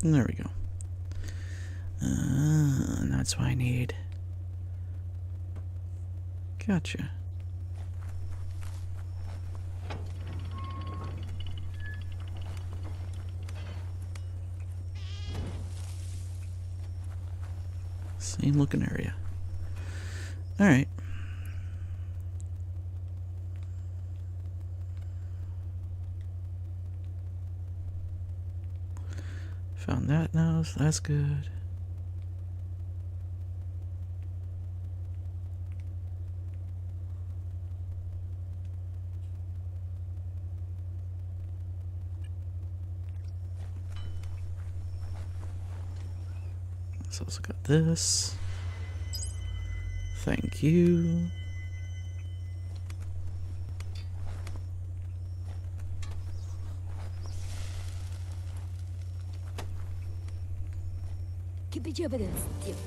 And there we go. And that's what I need. Gotcha. Same looking area. Alright. Found that now, so that's good. So also got this. Thank you.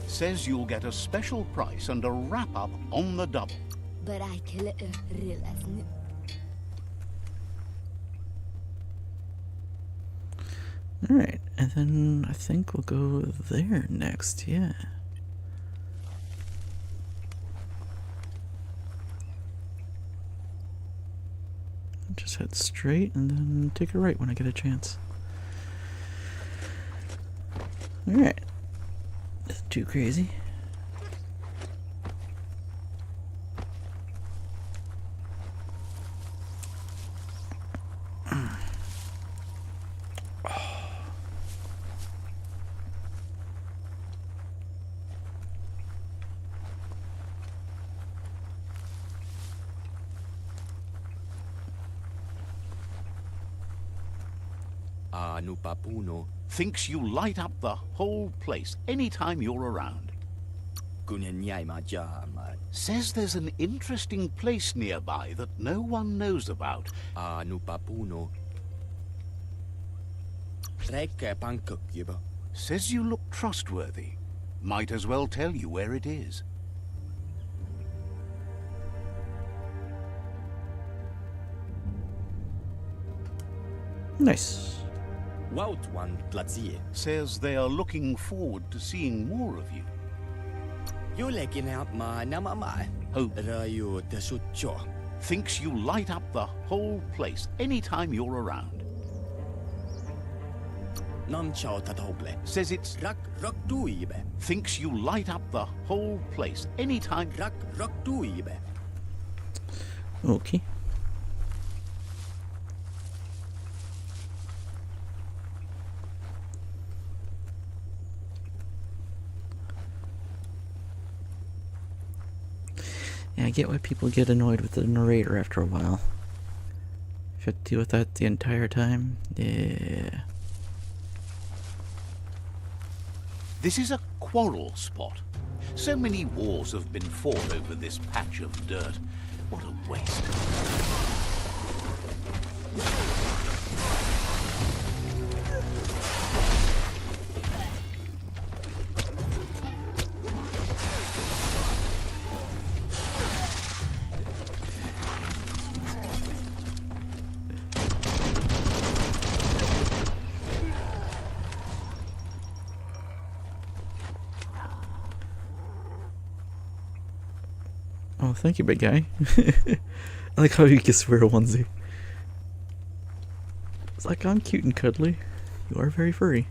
Says you'll get a special price and a wrap-up on the double. But I kill it real as new. Alright, and then I think we'll go there next, yeah. Just head straight and then take a right when I get a chance. Alright. Nothing too crazy. Nupapuno. Thinks you light up the whole place anytime you're around. Kunyanyai majama. Says there's an interesting place nearby that no one knows about. Nupapuno. Reke pankukiba. Says you look trustworthy. Might as well tell you where it is. Nice. Wout one glazie. Says they are looking forward to seeing more of you. You lekin out ma namama. Oh. Rayu tesucho. Thinks you light up the whole place anytime you're around. Non chao tatoble. Says it's Rak duibe. thinks you light up the whole place anytime. Rak duibe. Okay. Yeah, I get why people get annoyed with the narrator after a while. If you have to deal with that the entire time, yeah. This is a quarrel spot. So many wars have been fought over this patch of dirt. What a waste. Oh, thank you, big guy. I like how you just wear a onesie. It's like, I'm cute and cuddly. You are very furry.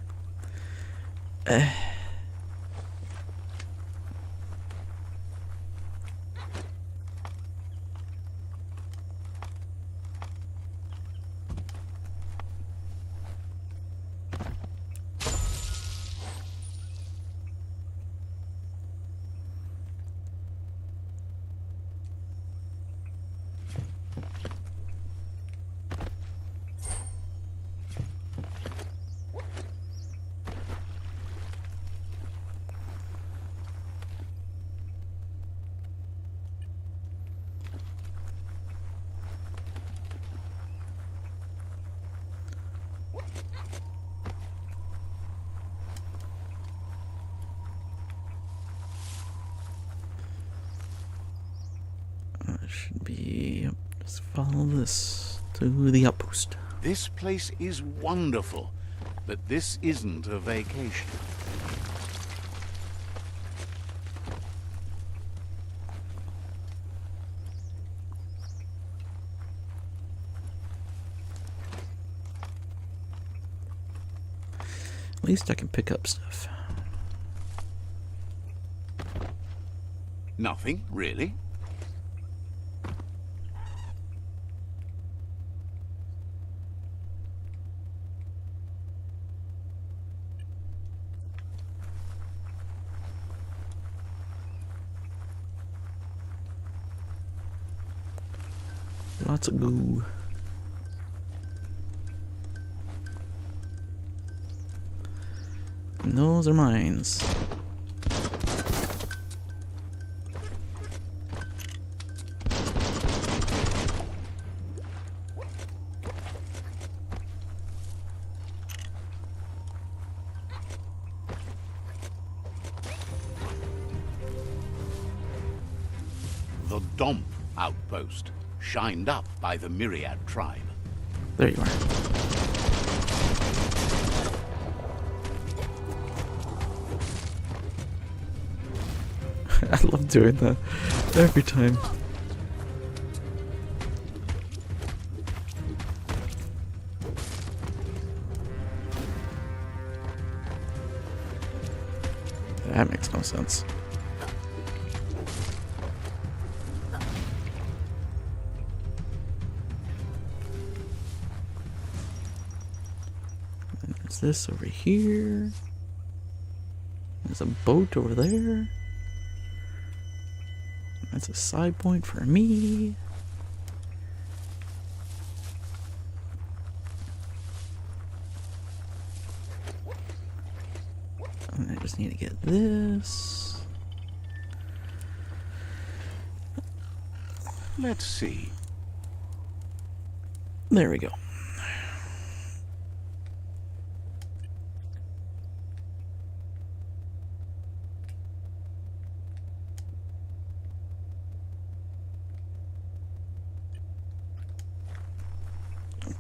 Should be, yep, just follow this to the outpost. This place is wonderful, but this isn't a vacation. At least I can pick up stuff. Nothing, really. Lots of goo. And those are mines. The Domp outpost, shined up by the Myriad tribe. There you are. I love doing that every time. That makes no sense. And there's this over here. There's a boat over there. That's a side point for me. And I just need to get this. Let's see. There we go.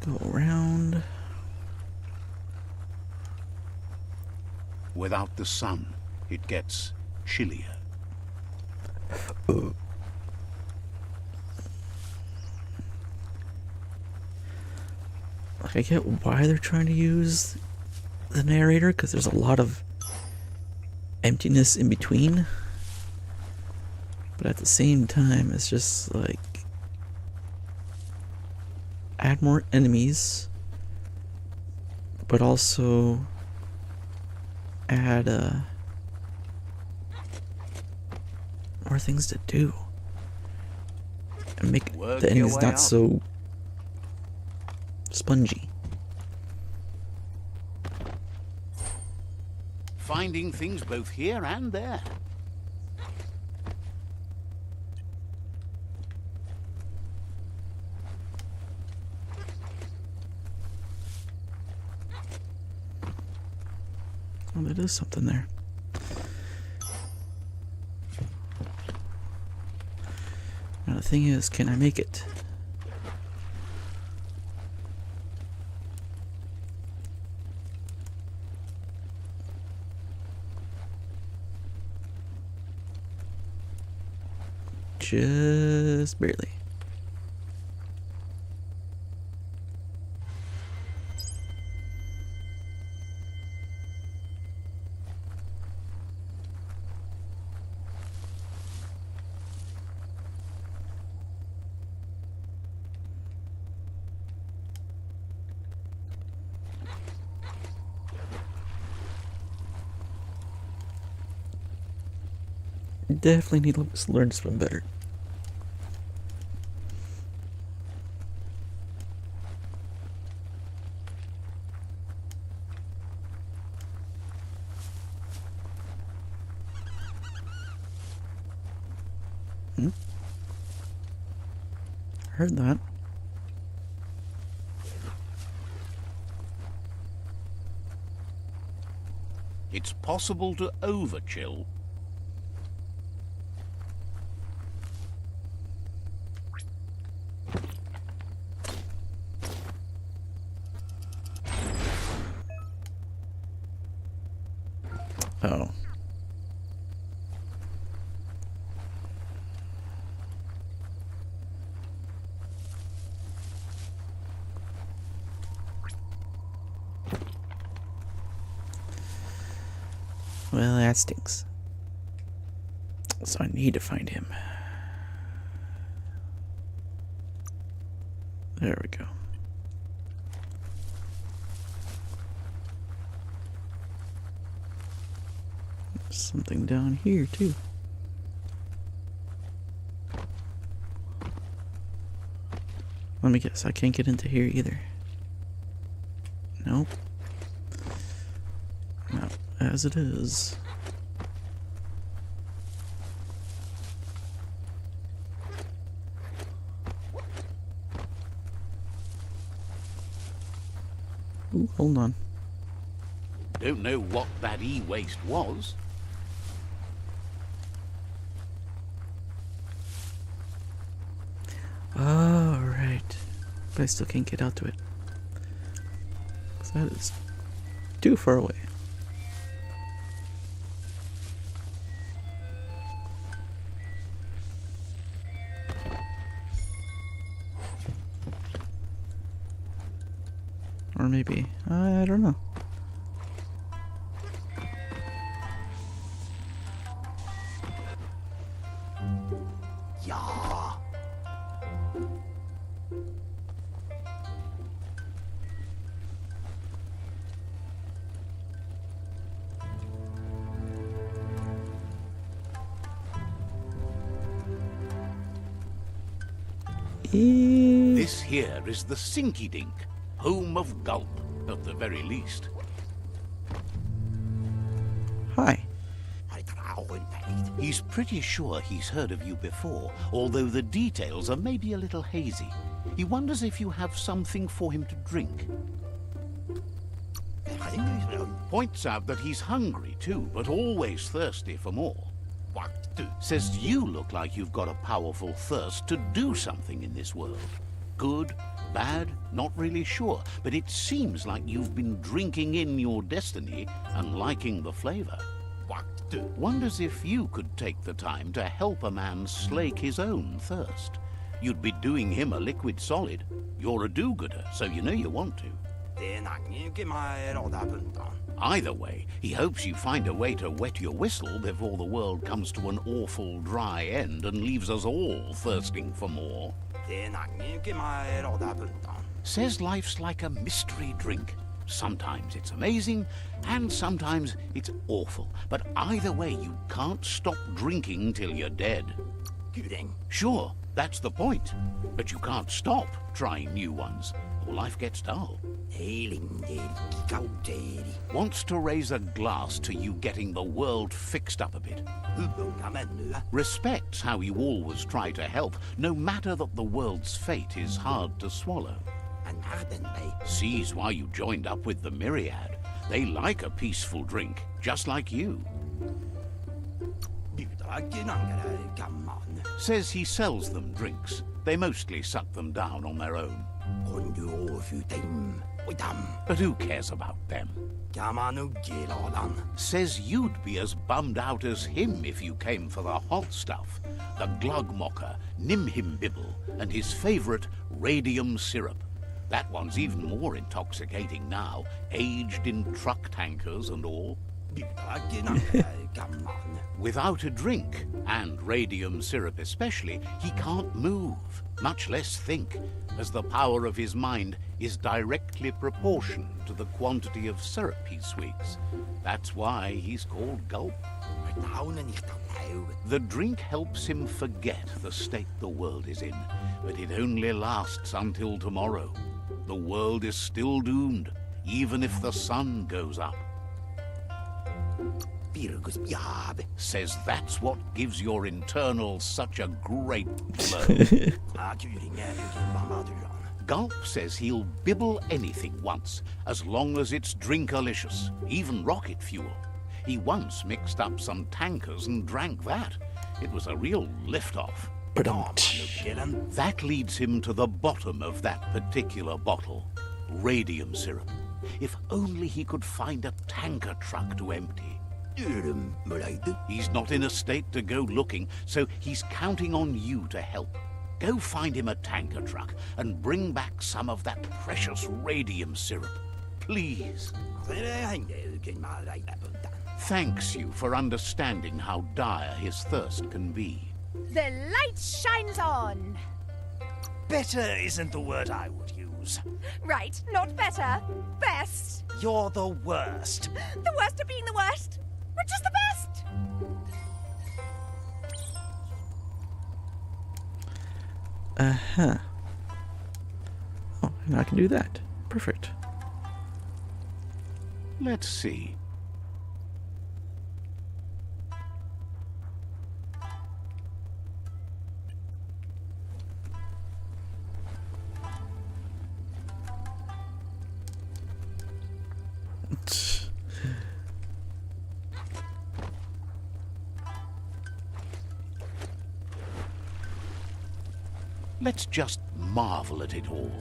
Go around. Without the sun, it gets chillier. Like, I get why they're trying to use the narrator, because there's a lot of emptiness in between. But at the same time, it's just like, add more enemies, but also add more things to do, and make Work the your enemies way not up. so spongy. Finding things both here and there. Oh, there is something there. Now the thing is, can I make it? Just barely. Definitely need to learn to swim better. Heard that. It's possible to overchill. Oh. Well, that stinks. So I need to find him. There we go. There's something down here too. Let me guess, I can't get into here either. Nope. Not as it is. Ooh, hold on. Don't know what that e-waste was. Oh, right. But I still can't get out to it. 'Cause that is too far away. Or maybe. I don't know. Yeah. This here is the Sinky Dink, home of Gulp, at the very least. Hi. He's pretty sure he's heard of you before, although the details are maybe a little hazy. He wonders if you have something for him to drink. Points out that he's hungry too, but always thirsty for more. Says you look like you've got a powerful thirst to do something in this world. Good, bad, not really sure, but it seems like you've been drinking in your destiny and liking the flavor. Wonders if you could take the time to help a man slake his own thirst. You'd be doing him a liquid solid. You're a do-gooder, so you know you want to. Either way, he hopes you find a way to wet your whistle before the world comes to an awful dry end and leaves us all thirsting for more. Says life's like a mystery drink. Sometimes it's amazing, and sometimes it's awful. But either way, you can't stop drinking till you're dead. Sure, that's the point. But you can't stop trying new ones, or life gets dull. Wants to raise a glass to you getting the world fixed up a bit. Respects how you always try to help, no matter that the world's fate is hard to swallow. Sees why you joined up with the Myriad. They like a peaceful drink, just like you. Says he sells them drinks. They mostly suck them down on their own. But who cares about them? Says you'd be as bummed out as him if you came for the hot stuff. The Glugmocker, Nimhimbibble, and his favorite radium syrup. That one's even more intoxicating now, aged in truck tankers and all. Without a drink, and radium syrup especially, he can't move, much less think, as the power of his mind is directly proportioned to the quantity of syrup he swigs. That's why he's called Gulp. The drink helps him forget the state the world is in, but it only lasts until tomorrow. The world is still doomed, even if the sun goes up. Says that's what gives your internals such a great glow. Gulp says he'll bibble anything once, as long as it's drinkalicious, even rocket fuel. He once mixed up some tankers and drank that. It was a real lift-off. That leads him to the bottom of that particular bottle. Radium syrup. If only he could find a tanker truck to empty. He's not in a state to go looking, so he's counting on you to help. Go find him a tanker truck and bring back some of that precious radium syrup. Please. Thanks you for understanding how dire his thirst can be. The light shines on. Better isn't the word I would use. Right, not better. Best. You're the worst. The worst of being the worst. We're just the best. Uh-huh. Oh, and I can do that. Perfect. Let's see. Let's just marvel at it all.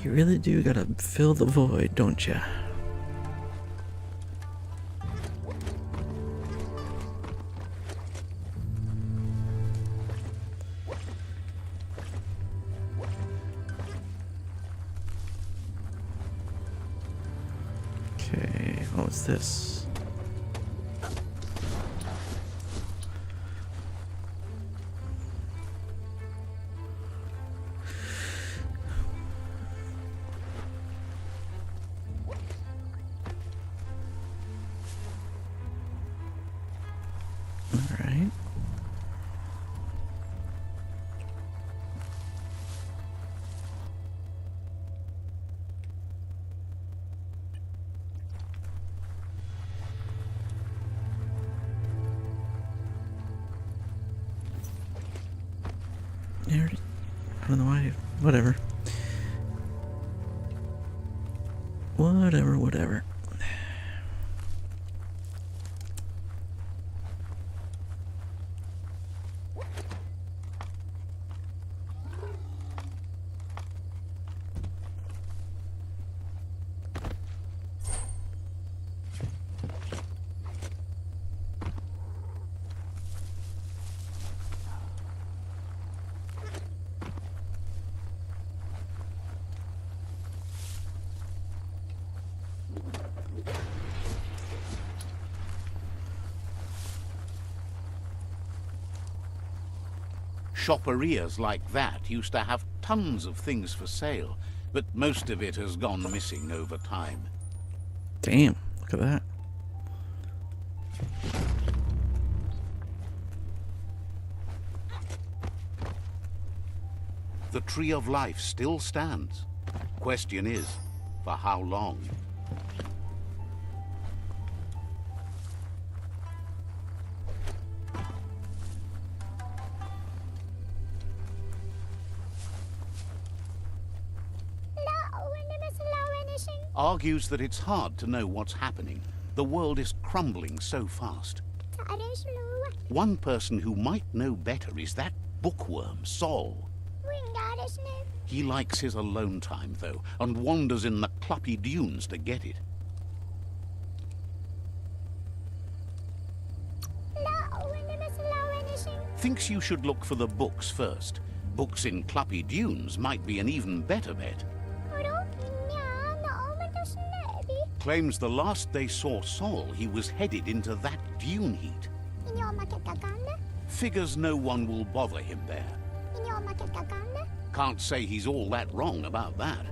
You really do gotta fill the void, don't ya? Okay, what's this? All right. I don't know why. Whatever. Whatever. Shopperias like that used to have tons of things for sale, but most of it has gone missing over time. Damn, look at that. The Tree of Life still stands. Question is, for how long? Argues that it's hard to know what's happening. The world is crumbling so fast. One person who might know better is that bookworm, Sol. He likes his alone time, though, and wanders in the cluppy dunes to get it. Thinks you should look for the books first. Books in cluppy dunes might be an even better bet. Claims the last they saw Sol, he was headed into that dune heat. Figures no one will bother him there. Can't say he's all that wrong about that.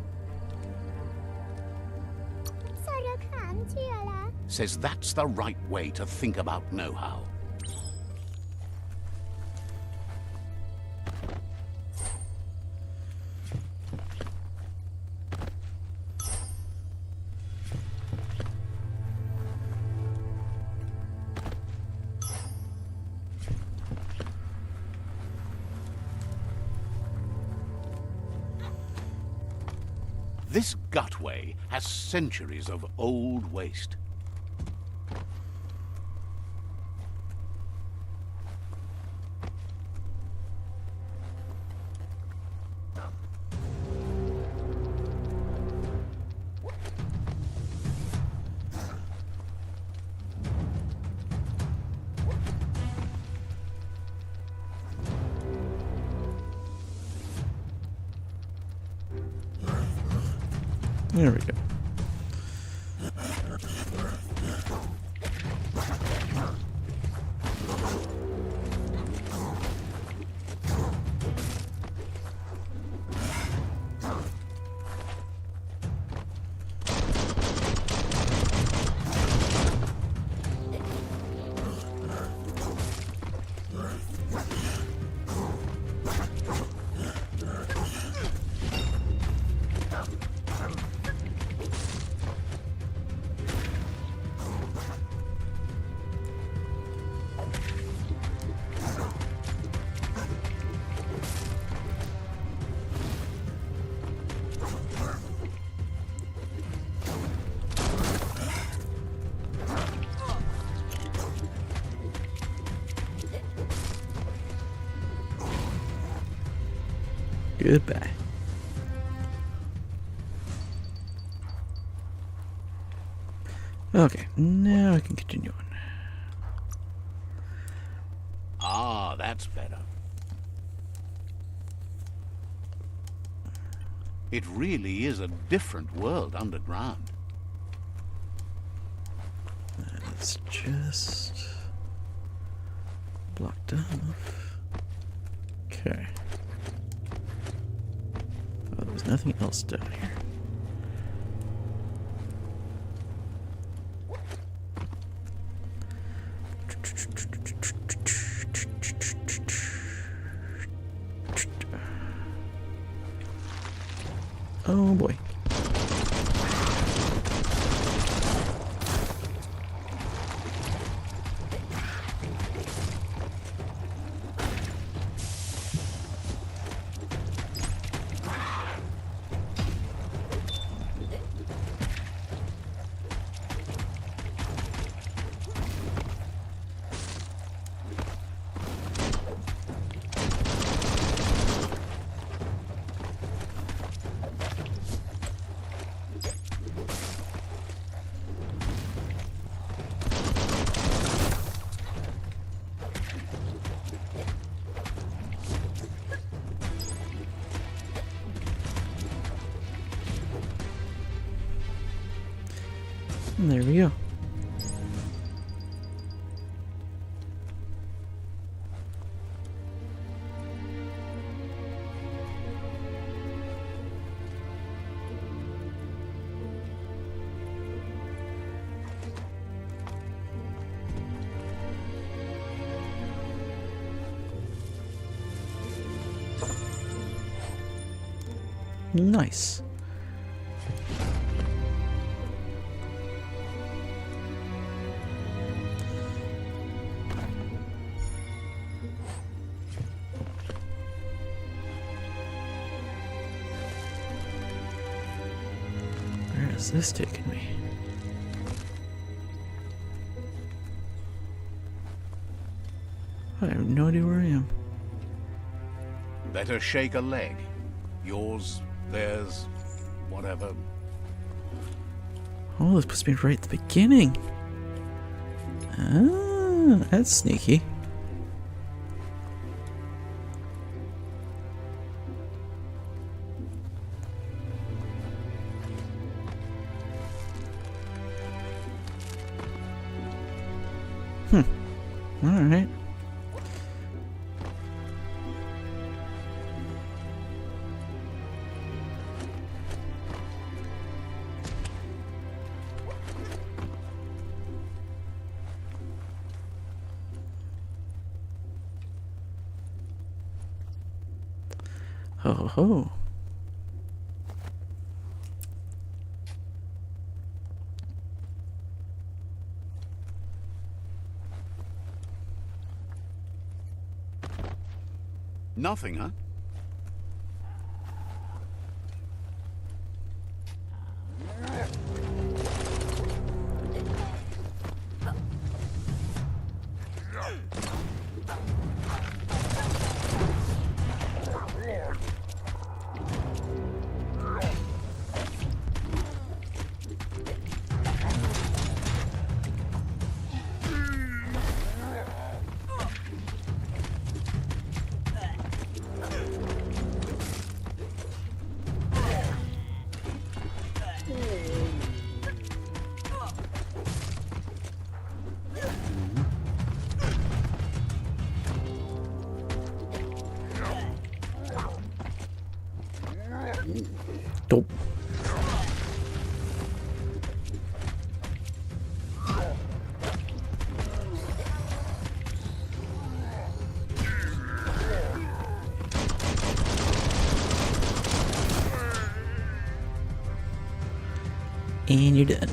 Says that's the right way to think about know-how. This gutway has centuries of old waste. There we go. Goodbye. Okay, now I can continue on. Ah, that's better. It really is a different world underground. It's just blocked off. Okay. Oh, there's nothing else down here. Oh boy. And there we go. Nice. Where is this taking me? I have no idea where I am. Better shake a leg. Yours, theirs, whatever. Oh, this puts me right at the beginning. Ah, that's sneaky. Alright. Ho ho ho. Nothing, huh? Dope. And you're done.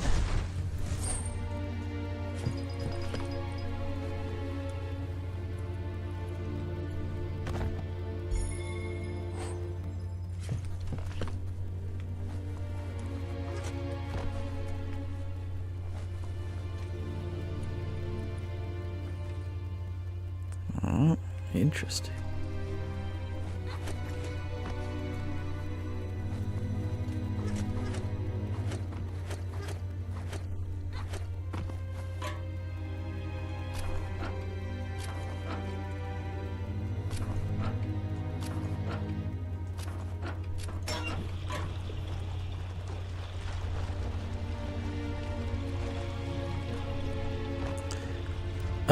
Oh, interesting.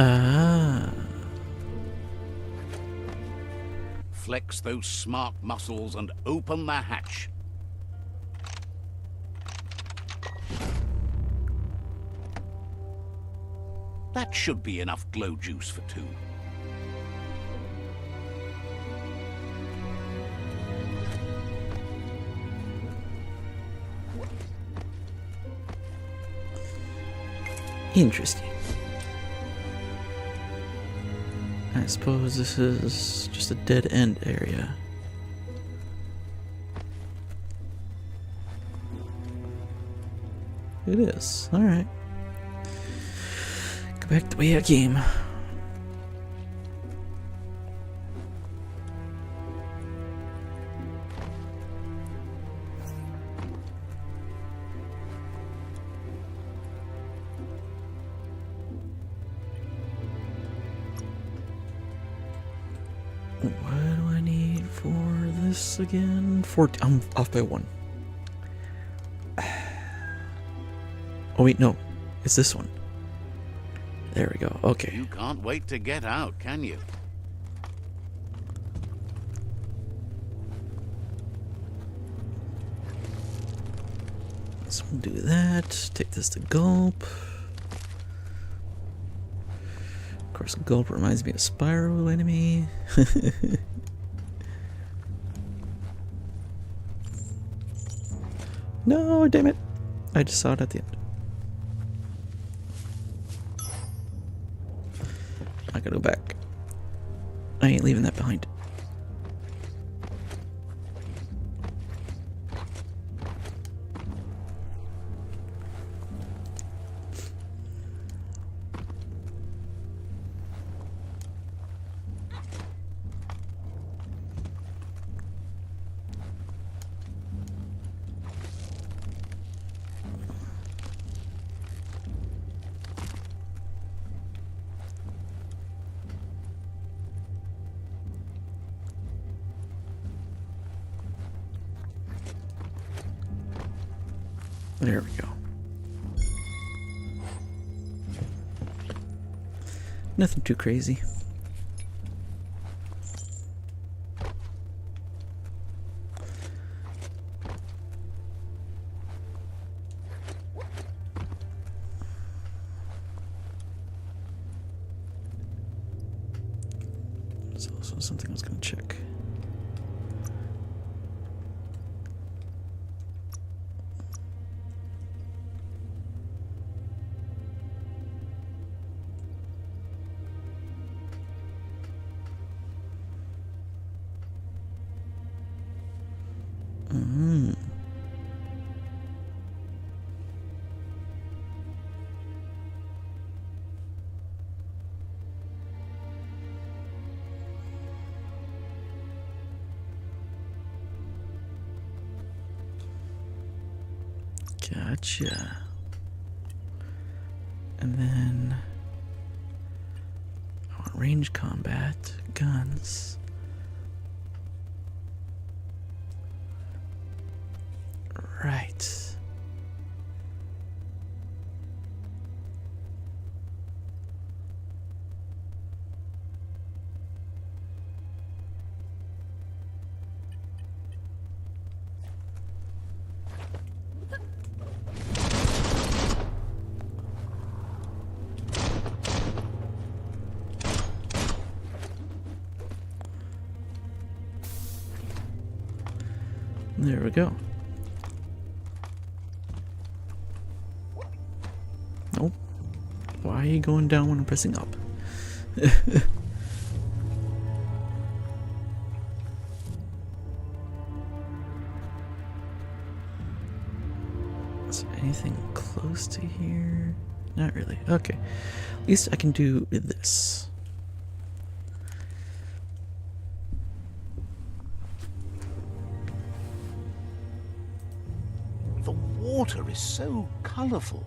Ah. Flex those smart muscles and open the hatch. That should be enough glow juice for two. Interesting. I suppose this is just a dead end area. It is. Alright. Go back the way I came. What do I need for this again? 14. I'm off by 1. Oh wait, no. It's this one. There we go. Okay. You can't wait to get out, can you? So we'll do that. Take this to Gulp. Of course, Gulp reminds me of Spyro enemy. No, damn it. I just saw it at the end. I gotta go back. I ain't leaving that behind. There we go. Nothing too crazy. There's also something I was going to check. Gotcha. And then I want range combat, guns. Right. There we go. Nope. Why are you going down when I'm pressing up? Is there anything close to here? Not really. Okay. At least I can do this. The water is so colorful.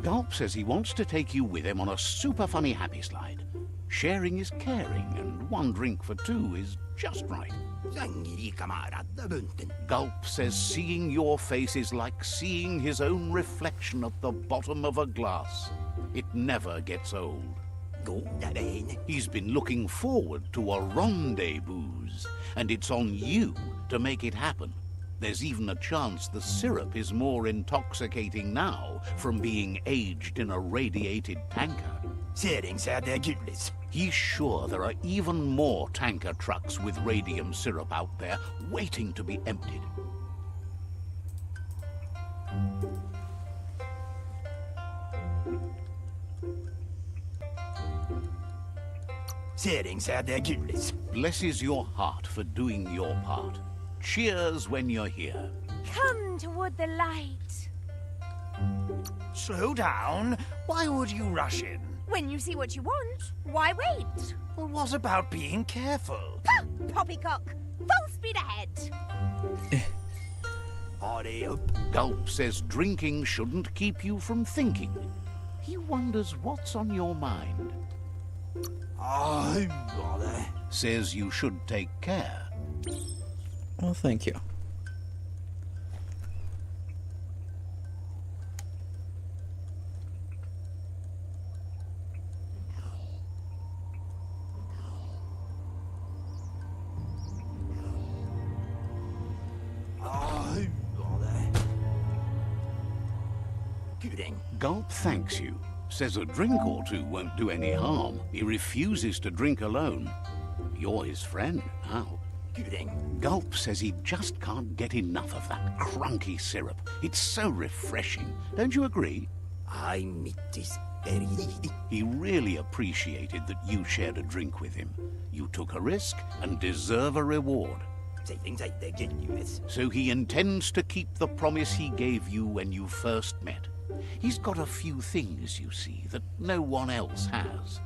Gulp says he wants to take you with him on a super funny happy slide. Sharing is caring, and one drink for two is just right. Gulp says seeing your face is like seeing his own reflection at the bottom of a glass. It never gets old. He's been looking forward to a rendezvous, and it's on you to make it happen. There's even a chance the syrup is more intoxicating now from being aged in a radiated tanker. He's sure there are even more tanker trucks with radium syrup out there waiting to be emptied. Blesses your heart for doing your part. Cheers when you're here. Come toward the light. Slow down. Why would you rush in? When you see what you want, why wait? Well, what about being careful? Ha! Poppycock! Full speed ahead! Gulp says drinking shouldn't keep you from thinking. He wonders what's on your mind. Says you should take care. Well, thank you. Gulp thanks you. Says a drink or two won't do any harm. He refuses to drink alone. You're his friend now. Gulp says he just can't get enough of that crunky syrup. It's so refreshing. Don't you agree? He really appreciated that you shared a drink with him. You took a risk and deserve a reward. So he intends to keep the promise he gave you when you first met. He's got a few things, you see, that no one else has.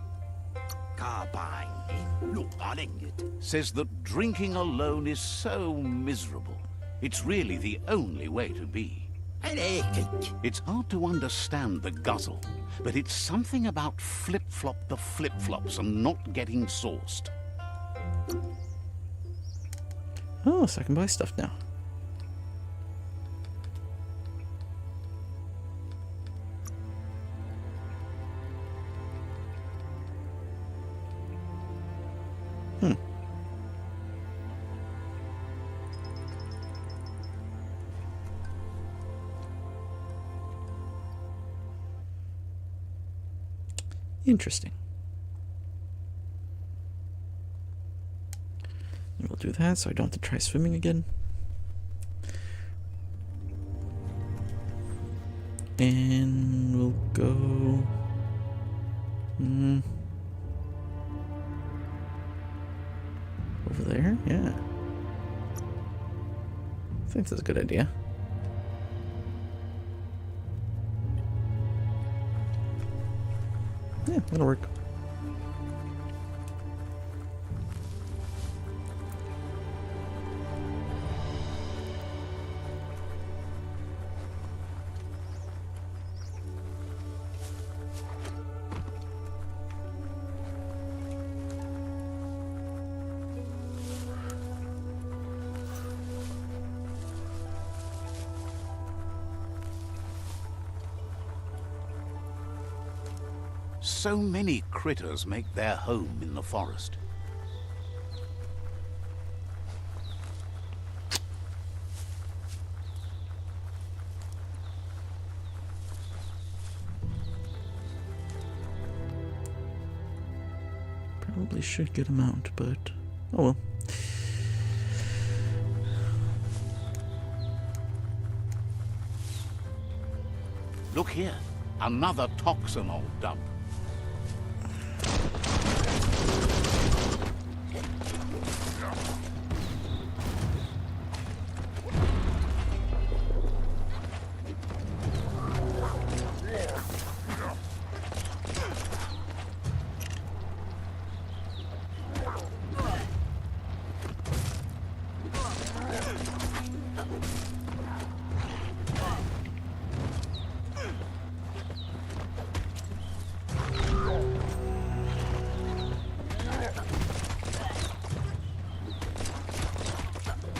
Says that drinking alone is so miserable. It's really the only way to be. It's hard to understand the guzzle, but it's something about flip-flop the flip-flops and not getting sauced. Oh, so I can buy stuff now. Interesting. We'll do that so I don't have to try swimming again. And we'll go... over there? Yeah. I think that's a good idea. Yeah, that'll work. So many critters make their home in the forest. Probably should get a mount, but oh well. Look here, another toxinol dump.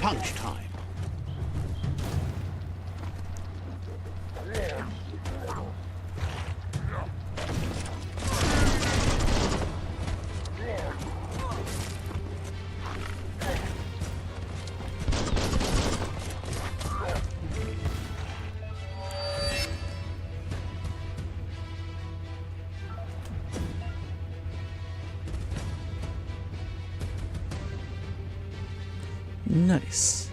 Punch time. Nice.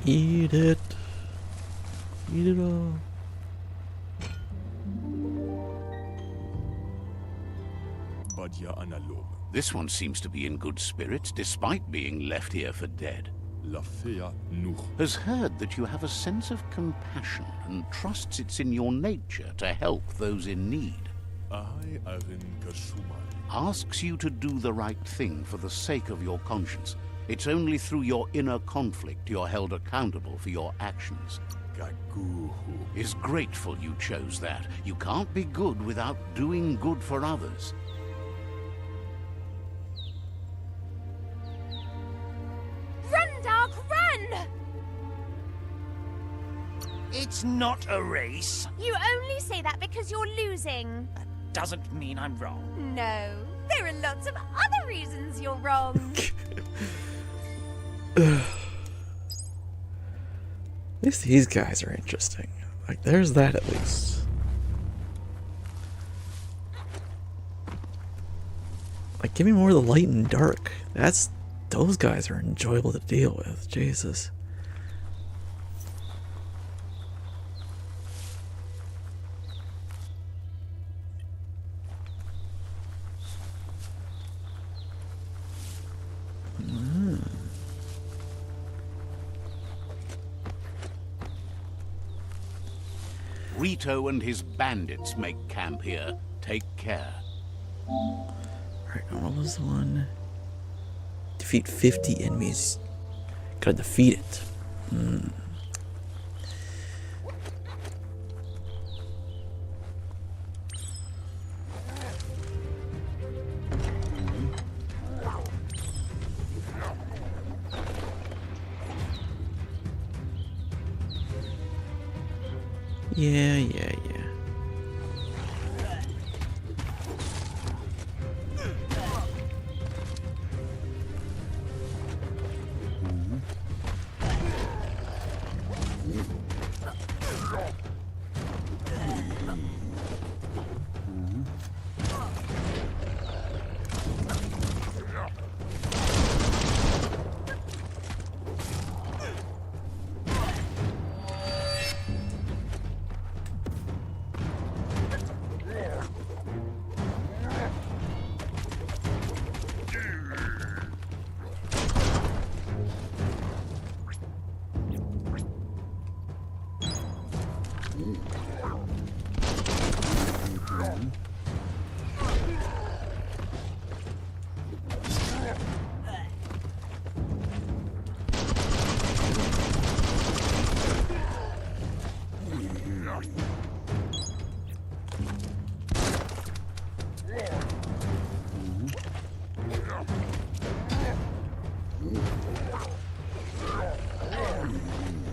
Eat it. Eat it all. Badja analog. This one seems to be in good spirits despite being left here for dead. La fea nuch. Has heard that you have a sense of compassion and trusts it's in your nature to help those in need. I arin kashumal. Asks you to do the right thing for the sake of your conscience. It's only through your inner conflict you're held accountable for your actions. Gaguhu. Is grateful you chose that. You can't be good without doing good for others. Run, dog, run! It's not a race. You only say that because you're losing. That doesn't mean I'm wrong. No, there are lots of other reasons you're wrong. At least these guys are interesting. Like, there's that at least. Like, give me more of the light and dark. Those guys are enjoyable to deal with. Jesus. Rito and his bandits make camp here. Take care. Alright, what was the one? Defeat 50 enemies. Gotta defeat it. Yeah.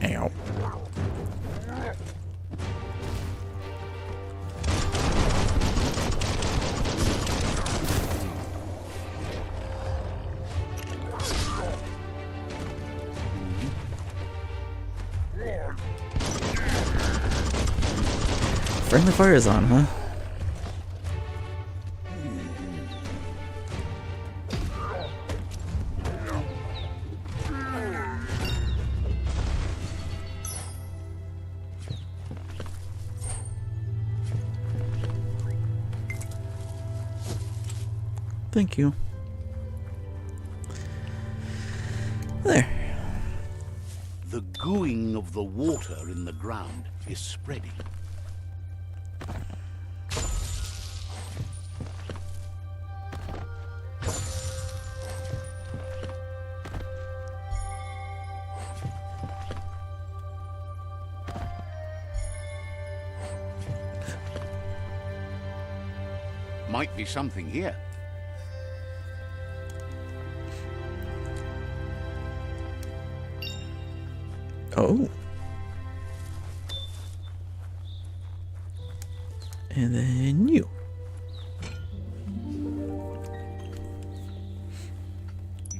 Ow. Friendly fire is on, huh? Thank you. There. The gooing of the water in the ground is spreading. Might be something here. Oh. And then you.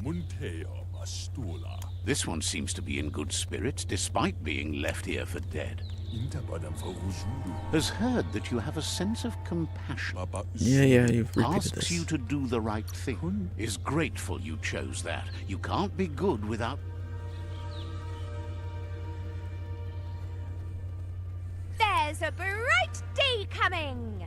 Muntea Mastula. This one seems to be in good spirits despite being left here for dead. Intabadam Faruzuru. Has heard that you have a sense of compassion. Baba Yeah, you've repeated Asks this. you to do the right thing. Is grateful you chose that. You can't be good without... There's a bright day coming!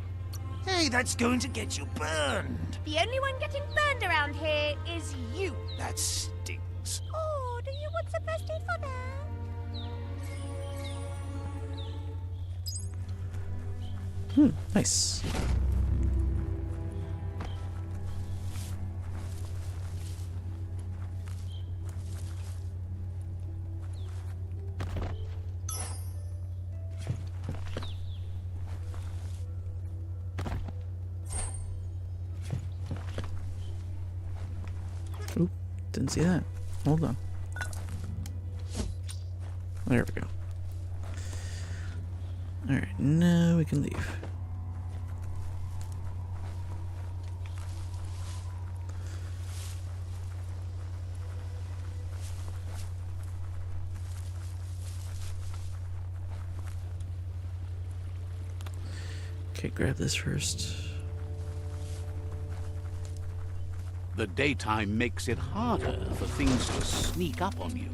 Hey, that's going to get you burned. The only one getting burned around here is you. That stings. Oh, do you want some first aid for that? Nice. Oop, didn't see that. Hold on. There we go. Alright, now we can leave. Okay, grab this first. The daytime makes it harder for things to sneak up on you.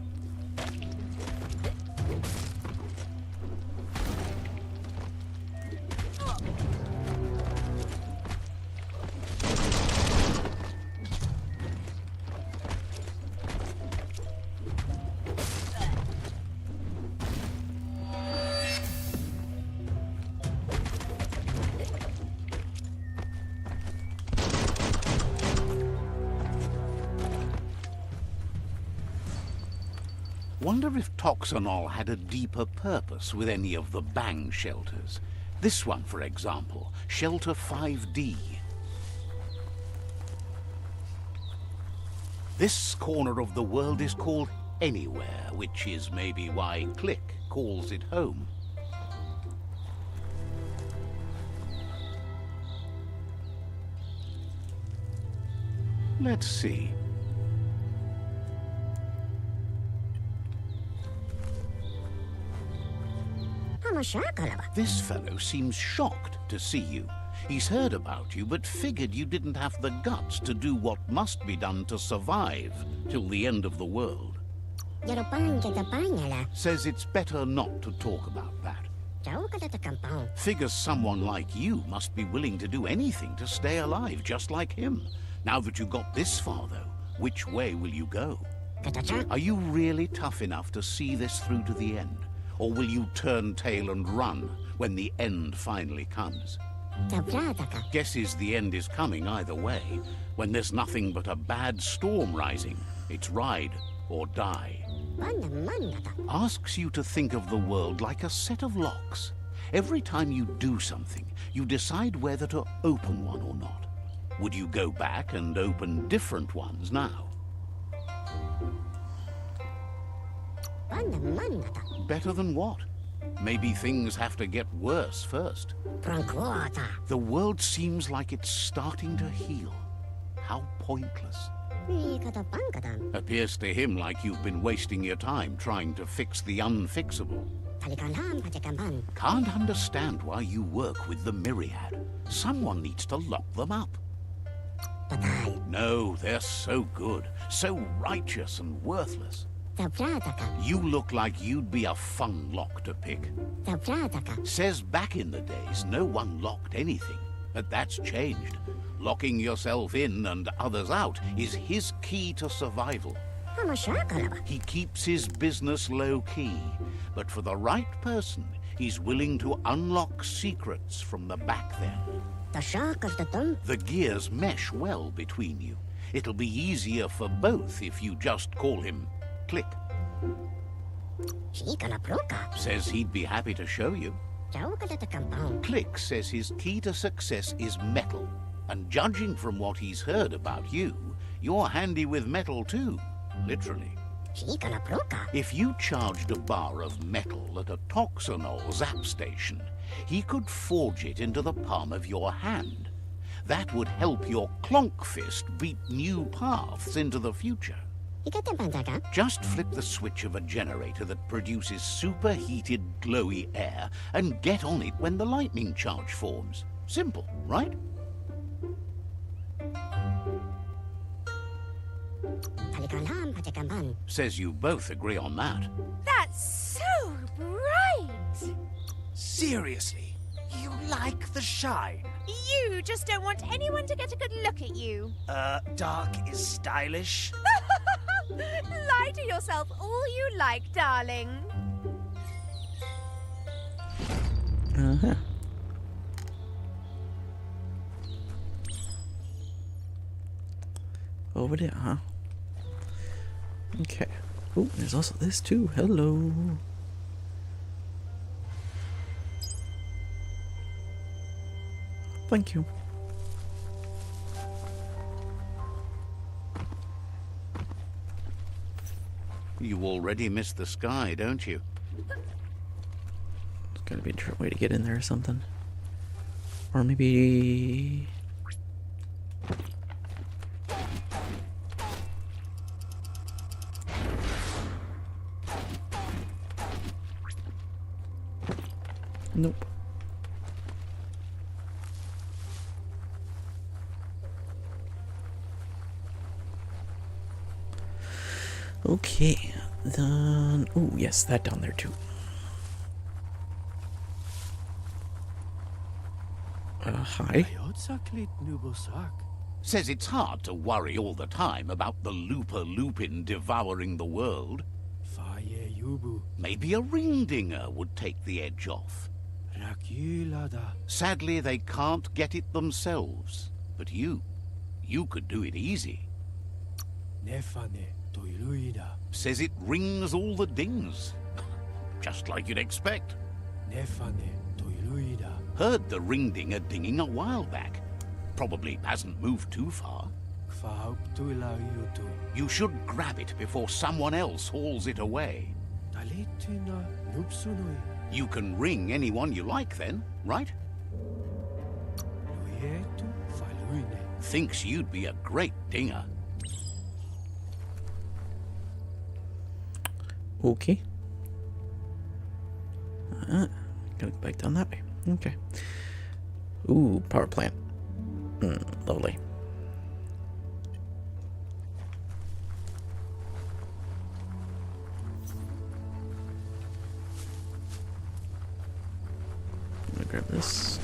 Wonder if Toxanol had a deeper purpose with any of the Bang shelters. This one, for example, Shelter 5D. This corner of the world is called Anywhere, which is maybe why Click calls it home. Let's see. This fellow seems shocked to see you. He's heard about you, but figured you didn't have the guts to do what must be done to survive till the end of the world. Says it's better not to talk about that. Figures someone like you must be willing to do anything to stay alive, just like him. Now that you got this far, though, which way will you go? Are you really tough enough to see this through to the end? Or will you turn tail and run when the end finally comes? Guesses the end is coming either way. When there's nothing but a bad storm rising, it's ride or die. Asks you to think of the world like a set of locks. Every time you do something, you decide whether to open one or not. Would you go back and open different ones now? Better than what? Maybe things have to get worse first. The world seems like it's starting to heal. How pointless. Appears to him like you've been wasting your time trying to fix the unfixable. Can't understand why you work with the Myriad. Someone needs to lock them up. No, they're so good, so righteous and worthless. You look like you'd be a fun lock to pick. Says back in the days, no one locked anything, but that's changed. Locking yourself in and others out is his key to survival. He keeps his business low-key, but for the right person, he's willing to unlock secrets from the back there. The gears mesh well between you. It'll be easier for both if you just call him Click. Says he'd be happy to show you. Click says his key to success is metal, and judging from what he's heard about you, you're handy with metal too, literally. If you charged a bar of metal at a Toxanol zap station, he could forge it into the palm of your hand. That would help your clonk fist beat new paths into the future. Just flip the switch of a generator that produces superheated, glowy air and get on it when the lightning charge forms. Simple, right? Says you both agree on that. That's so bright! Seriously, you like the shine? You just don't want anyone to get a good look at you. Dark is stylish. Lie to yourself all you like, darling. Uh-huh. Over there, huh? Okay. Oh, there's also this too. Hello. Thank you. You already missed the sky, don't you? There's gotta be a different way to get in there or something. Or maybe... Nope. Okay, then... Oh, yes, that down there too. Hi. Says it's hard to worry all the time about the Looper Lupin devouring the world. Maybe a ring-dinger would take the edge off. Sadly, they can't get it themselves. But you could do it easy. Says it rings all the dings. Just like you'd expect. Heard the ring-dinger dinging a while back. Probably hasn't moved too far. You should grab it before someone else hauls it away. You can ring anyone you like then, right? Thinks you'd be a great dinger. Okay. Gotta go back down that way. Okay. Ooh, power plant. Lovely. I'm gonna grab this.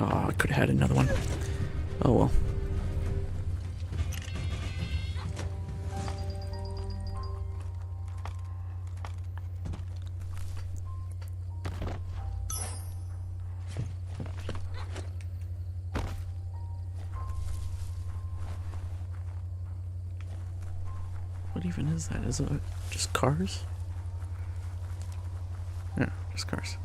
Oh, I could have had another one. Oh well. What even is that? Is it just cars? Yeah, just cars.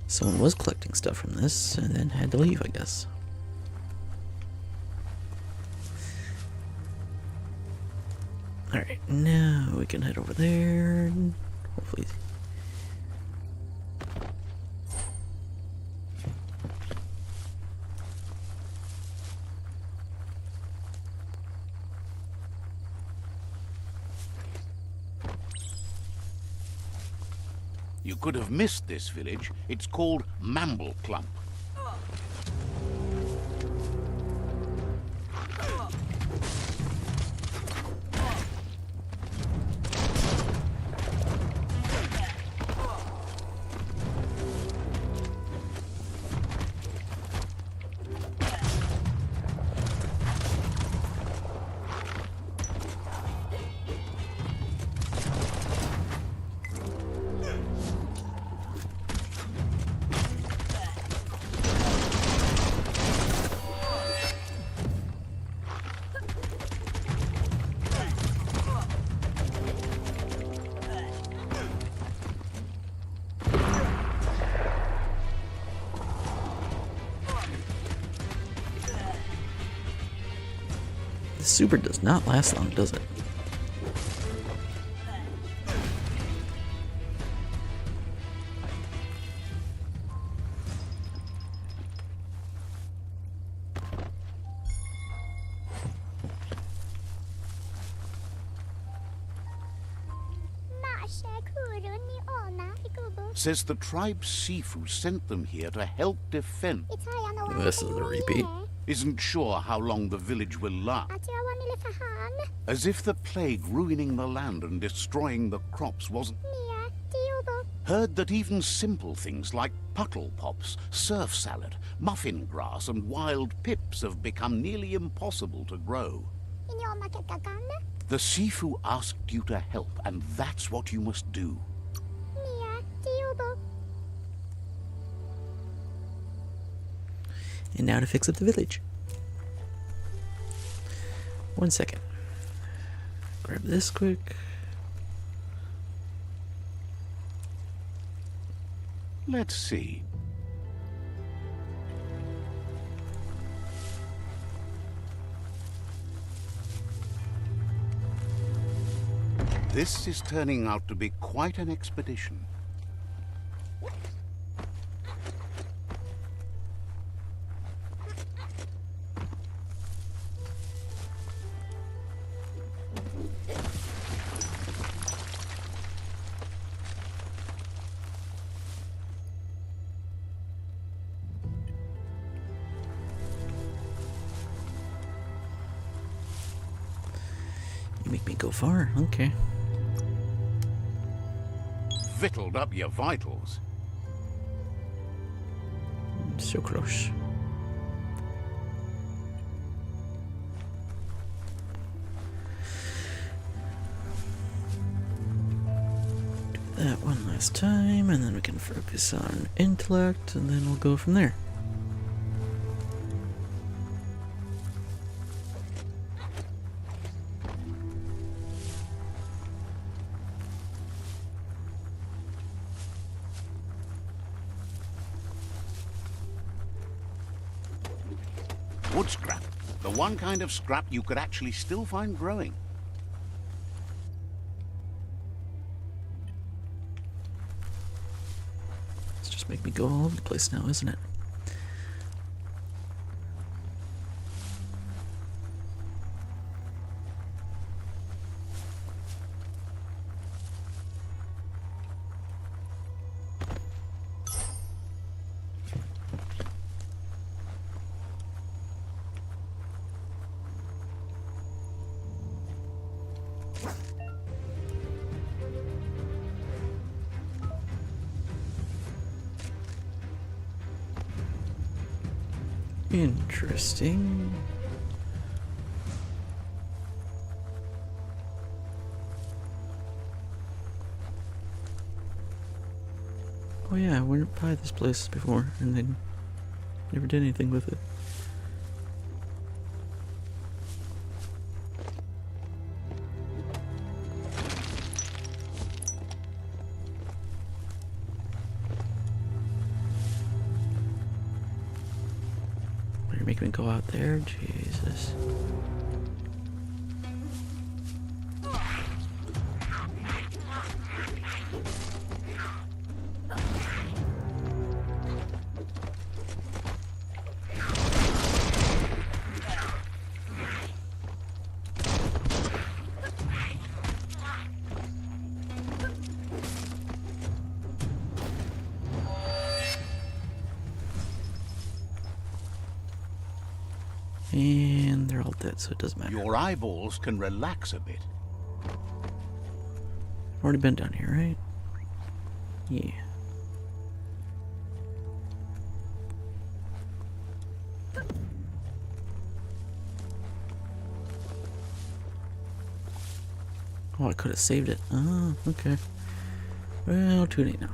Someone was collecting stuff from this and then had to leave, I guess. Now we can head over there and hopefully. You could have missed this village. It's called Mamble Clump. The super does not last long, does it? Says the tribe's Sifu sent them here to help defend. This is a repeat. Isn't sure how long the village will last. As if the plague ruining the land and destroying the crops wasn't... Heard that even simple things like puddle pops, surf salad, muffin grass and wild pips have become nearly impossible to grow. The Sifu asked you to help, and that's what you must do. And now to fix up the village. 1 second. Grab this quick. Let's see. This is turning out to be quite an expedition. You make me go far, okay. Victualed up your vitals. So close. Do that one last time, and then we can focus on intellect, and then we'll go from there. Wood scrap. The one kind of scrap you could actually still find growing. It's just make me go all over the place now, isn't it? Interesting. Oh yeah, I went by this place before and then never did anything with it. You're making me go out there? Jesus. And they're all dead, so it doesn't matter. Your eyeballs can relax a bit. I've already been down here, right? Yeah. Oh, I could have saved it. Oh, okay. Well, too late now.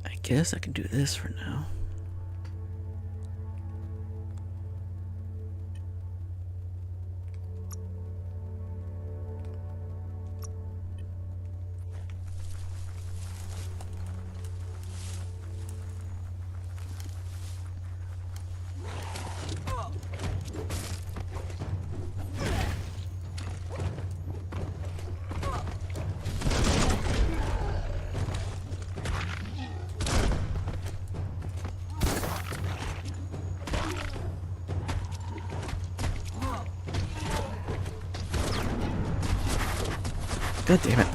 I guess I can do this for now. God damn it.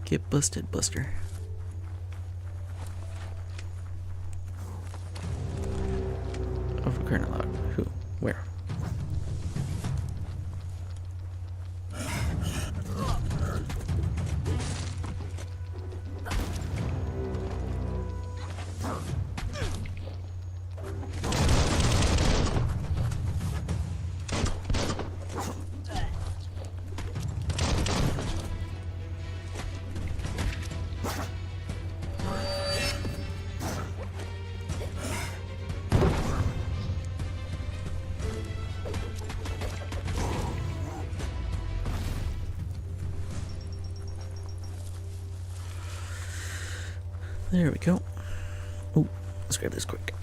Get busted, Buster. Oh, for crying out loud. Who? Where? There we go. Oh, let's grab this quick.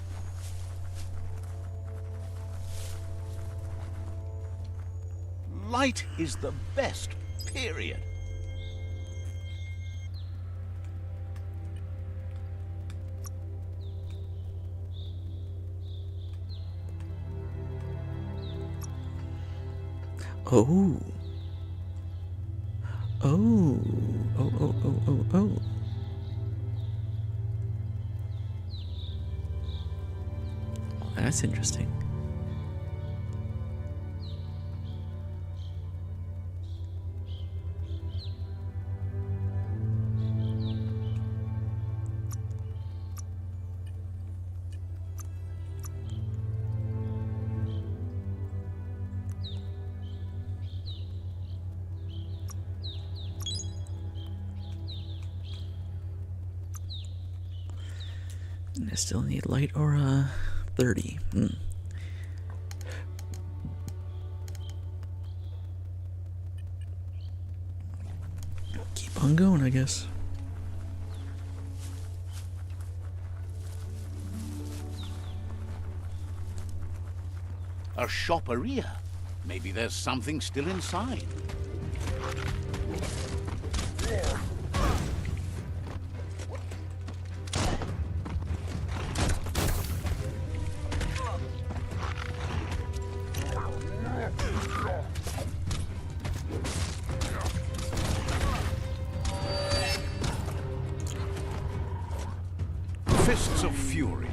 Light is the best, period. Oh. Oh. Oh, oh, oh, oh, oh. That's interesting. And I still need light aura 30. Keep on going, I guess. A shopperia. Maybe there's something still inside. Fists of Fury.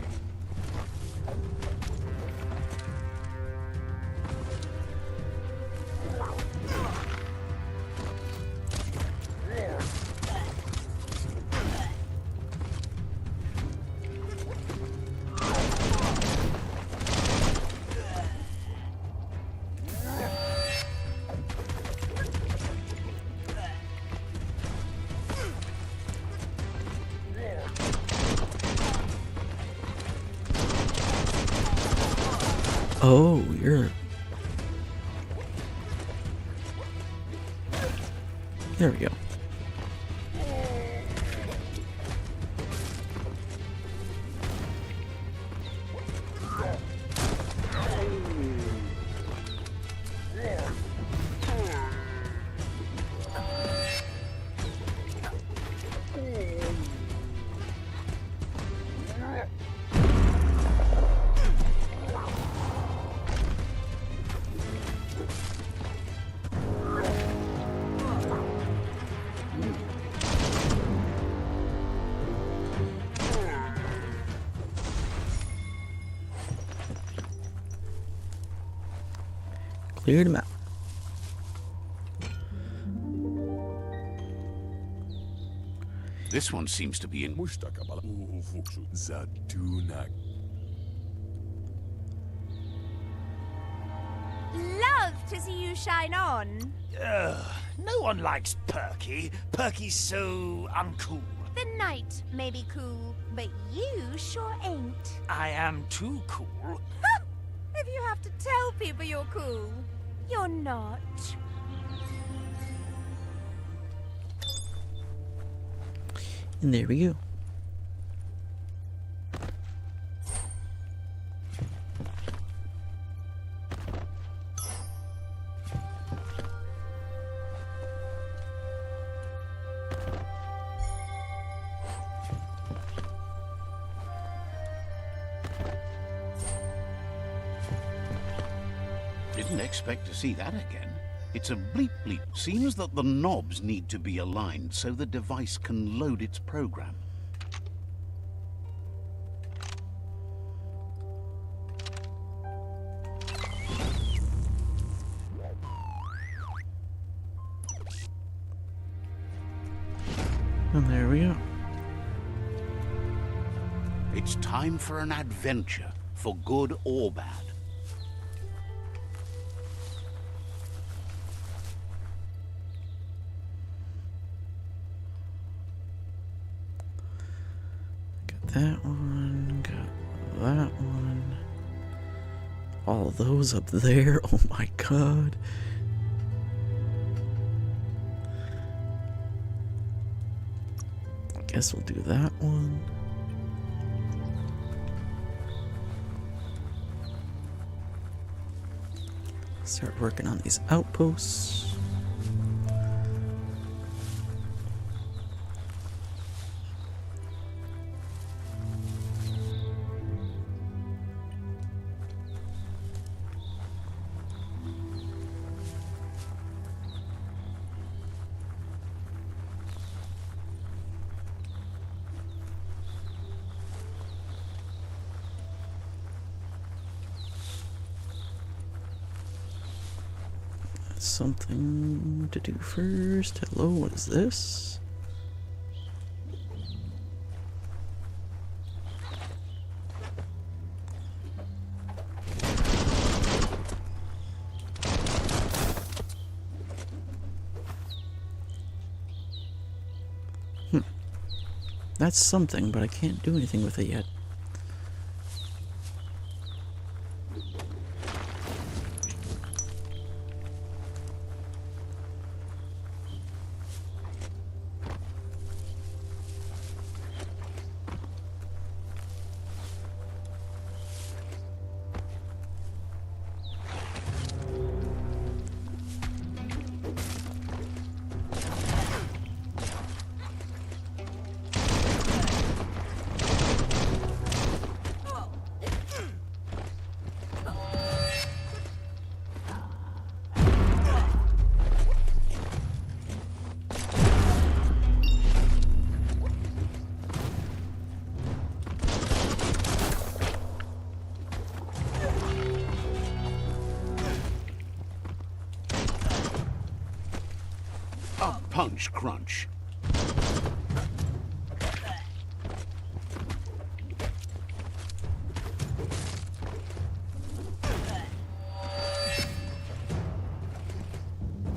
Oh, you're... There we go. Cleared him out. This one seems to be in... Mustakabala ufuksu Zaduna. Love to see you shine on. No one likes Perky. Perky's so uncool. The night may be cool, but you sure ain't. I am too cool. If you have to tell people you're cool, you're not. And there we go. Didn't expect to see that again. It's a bleep bleep. Seems that the knobs need to be aligned so the device can load its program. And there we go. It's time for an adventure, for good or bad. That one, got that one. All those up there, oh my god. I guess we'll do that one. Start working on these outposts. Something to do first. Hello, what is this? That's something, but I can't do anything with it yet. Punch crunch.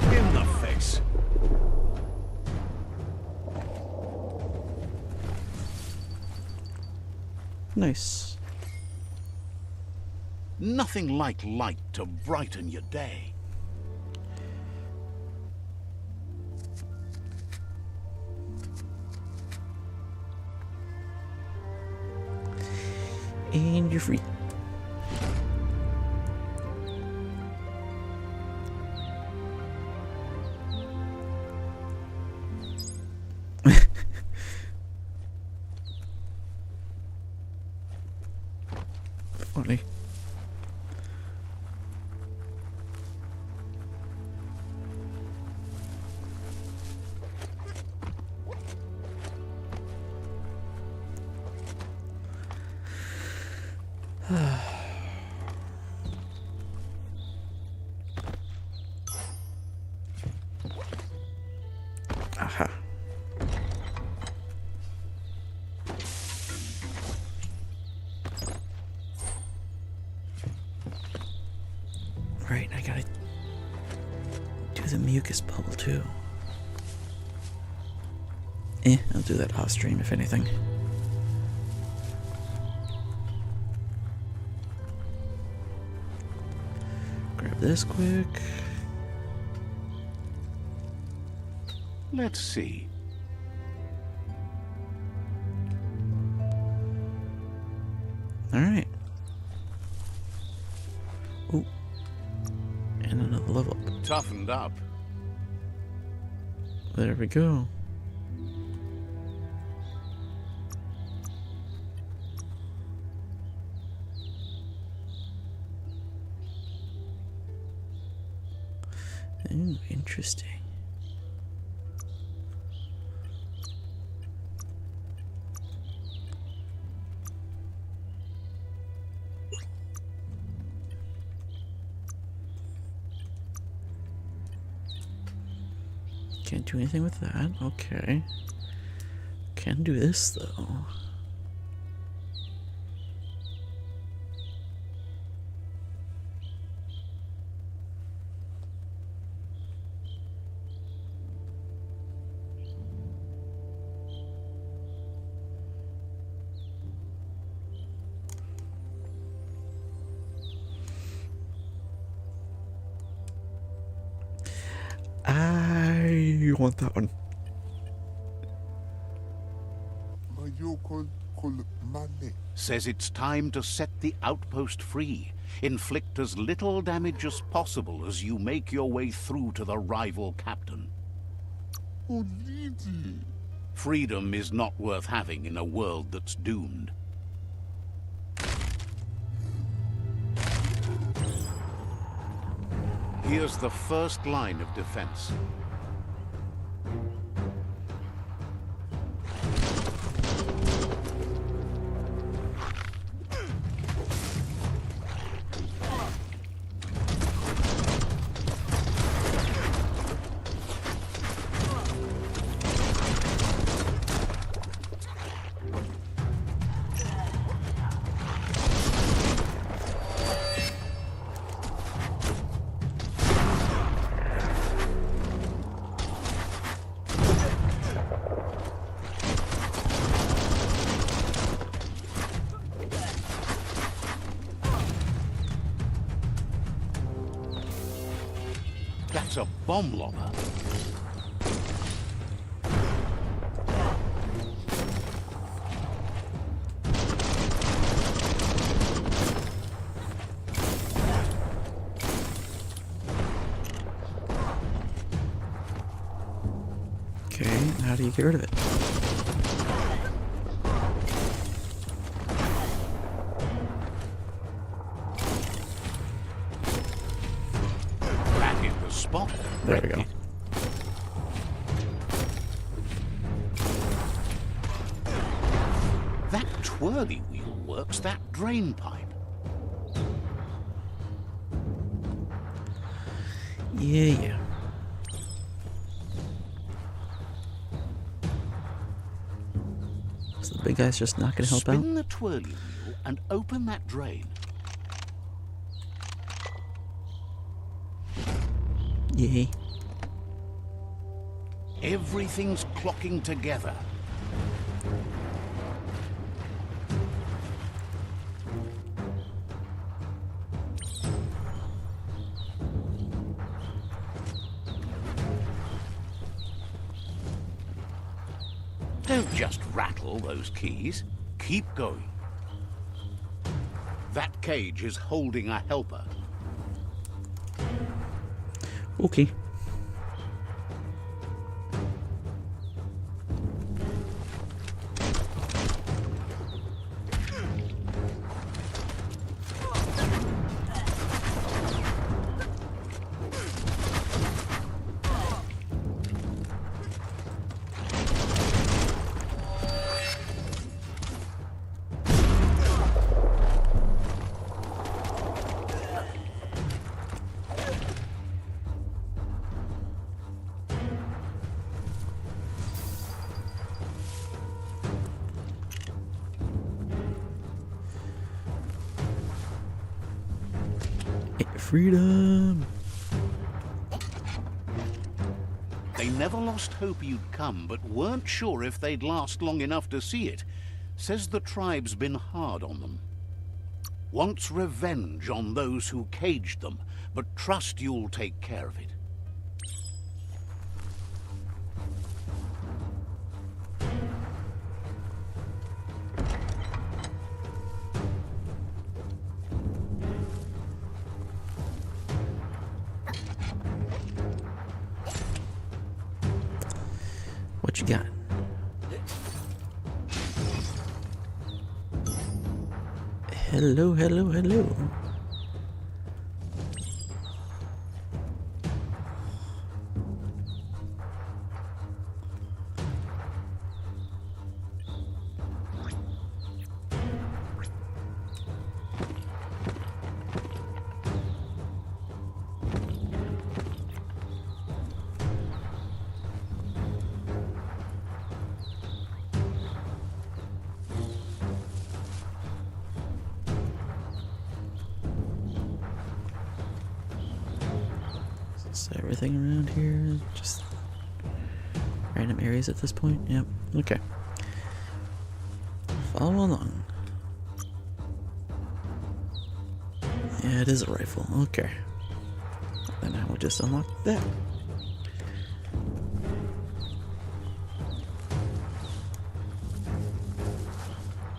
In the face. Nice. Nothing like light to brighten your day. And you're free. Funny. Aha. Right, I gotta do the mucus bubble too. I'll do that off stream if anything. Grab this quick. Let's see. Alright. Ooh. And another level up. Toughened up. There we go. Ooh, interesting. Can't do anything with that. Okay. Can do this though. I want that one. Says it's time to set the outpost free. Inflict as little damage as possible as you make your way through to the rival captain. Freedom is not worth having in a world that's doomed. Here's the first line of defense. That's a bomb lobber. Okay, and how do you get rid of it? Back in the spot. There we go. That twirly wheel works that drain pipe. Yeah. So the big guy's just not gonna help out? Spin the twirly wheel and open that drain. Yay. Everything's clocking together. Don't just rattle those keys. Keep going. That cage is holding a helper. Okay. Freedom! They never lost hope you'd come, but weren't sure if they'd last long enough to see it. Says the tribe's been hard on them. Wants revenge on those who caged them, but trust you'll take care of it. What you got? Hello, hello, hello. So everything around here, just random areas at this point? Yep. Okay. Follow along. Yeah, it is a rifle. Okay. Then I will just unlock that.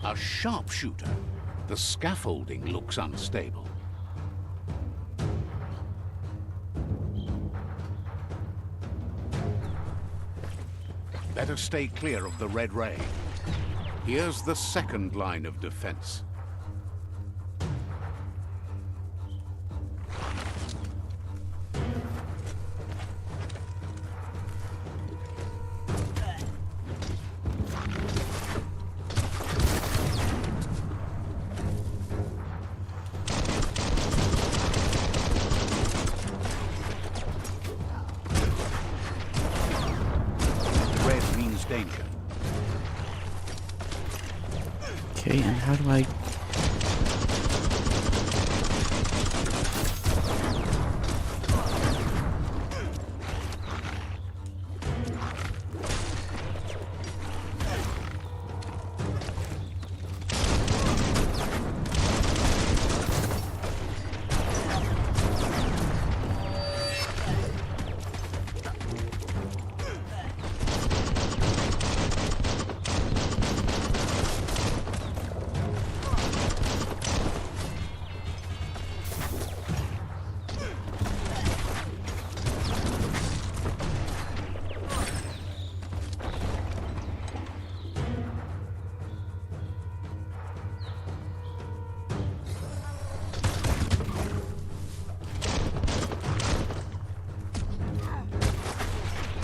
A sharpshooter. The scaffolding looks unstable. Better stay clear of the red ray. Here's the second line of defense. Red means danger. Okay, and how do I...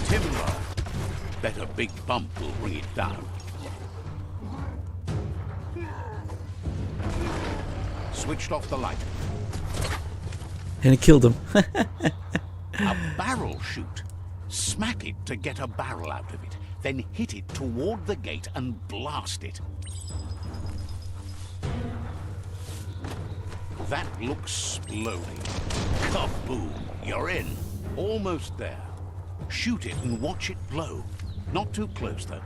Timber. Bet a big bump will bring it down. Switched off the light. And it killed him. A barrel shoot. Smack it to get a barrel out of it. Then hit it toward the gate and blast it. That looks exploding. Kaboom! You're in. Almost there. Shoot it and watch it blow. Not too close, though.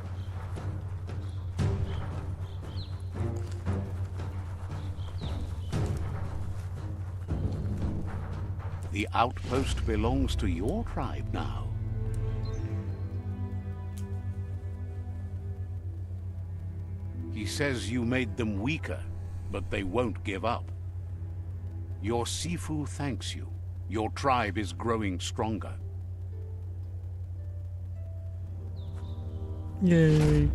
The outpost belongs to your tribe now. He says you made them weaker, but they won't give up. Your Sifu thanks you. Your tribe is growing stronger. Yay.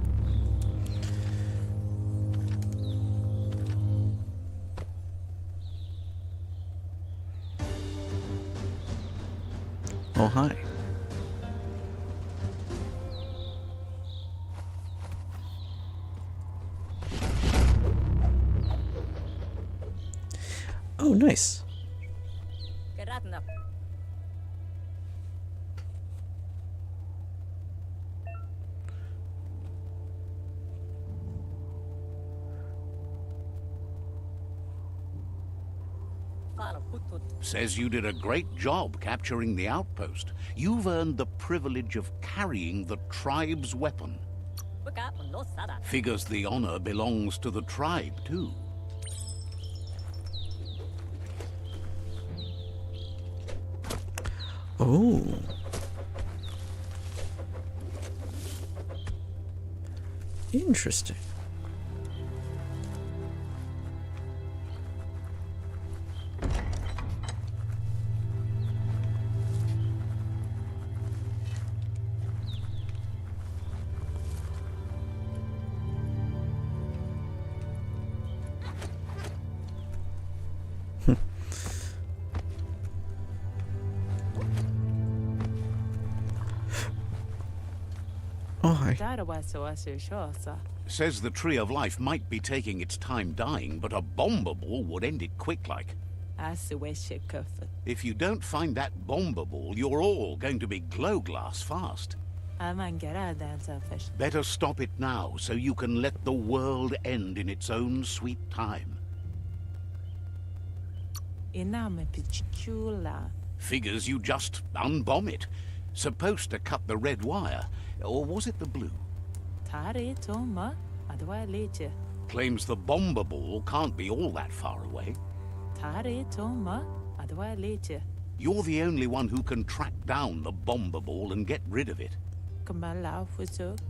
Oh, hi. Oh, nice. Geratna. Fala putut. Says you did a great job capturing the outpost. You've earned the privilege of carrying the tribe's weapon. Buka no sada. Figures the honor belongs to the tribe, too. Oh. Interesting. Oh, hi. Says the Tree of Life might be taking its time dying, but a bomber ball would end it quick like. If you don't find that bomber ball, you're all going to be glow glass fast. Better stop it now, so you can let the world end in its own sweet time. Figures you just unbomb it. Supposed to cut the red wire, or was it the blue? Claims the bomber ball can't be all that far away. You're the only one who can track down the bomber ball and get rid of it.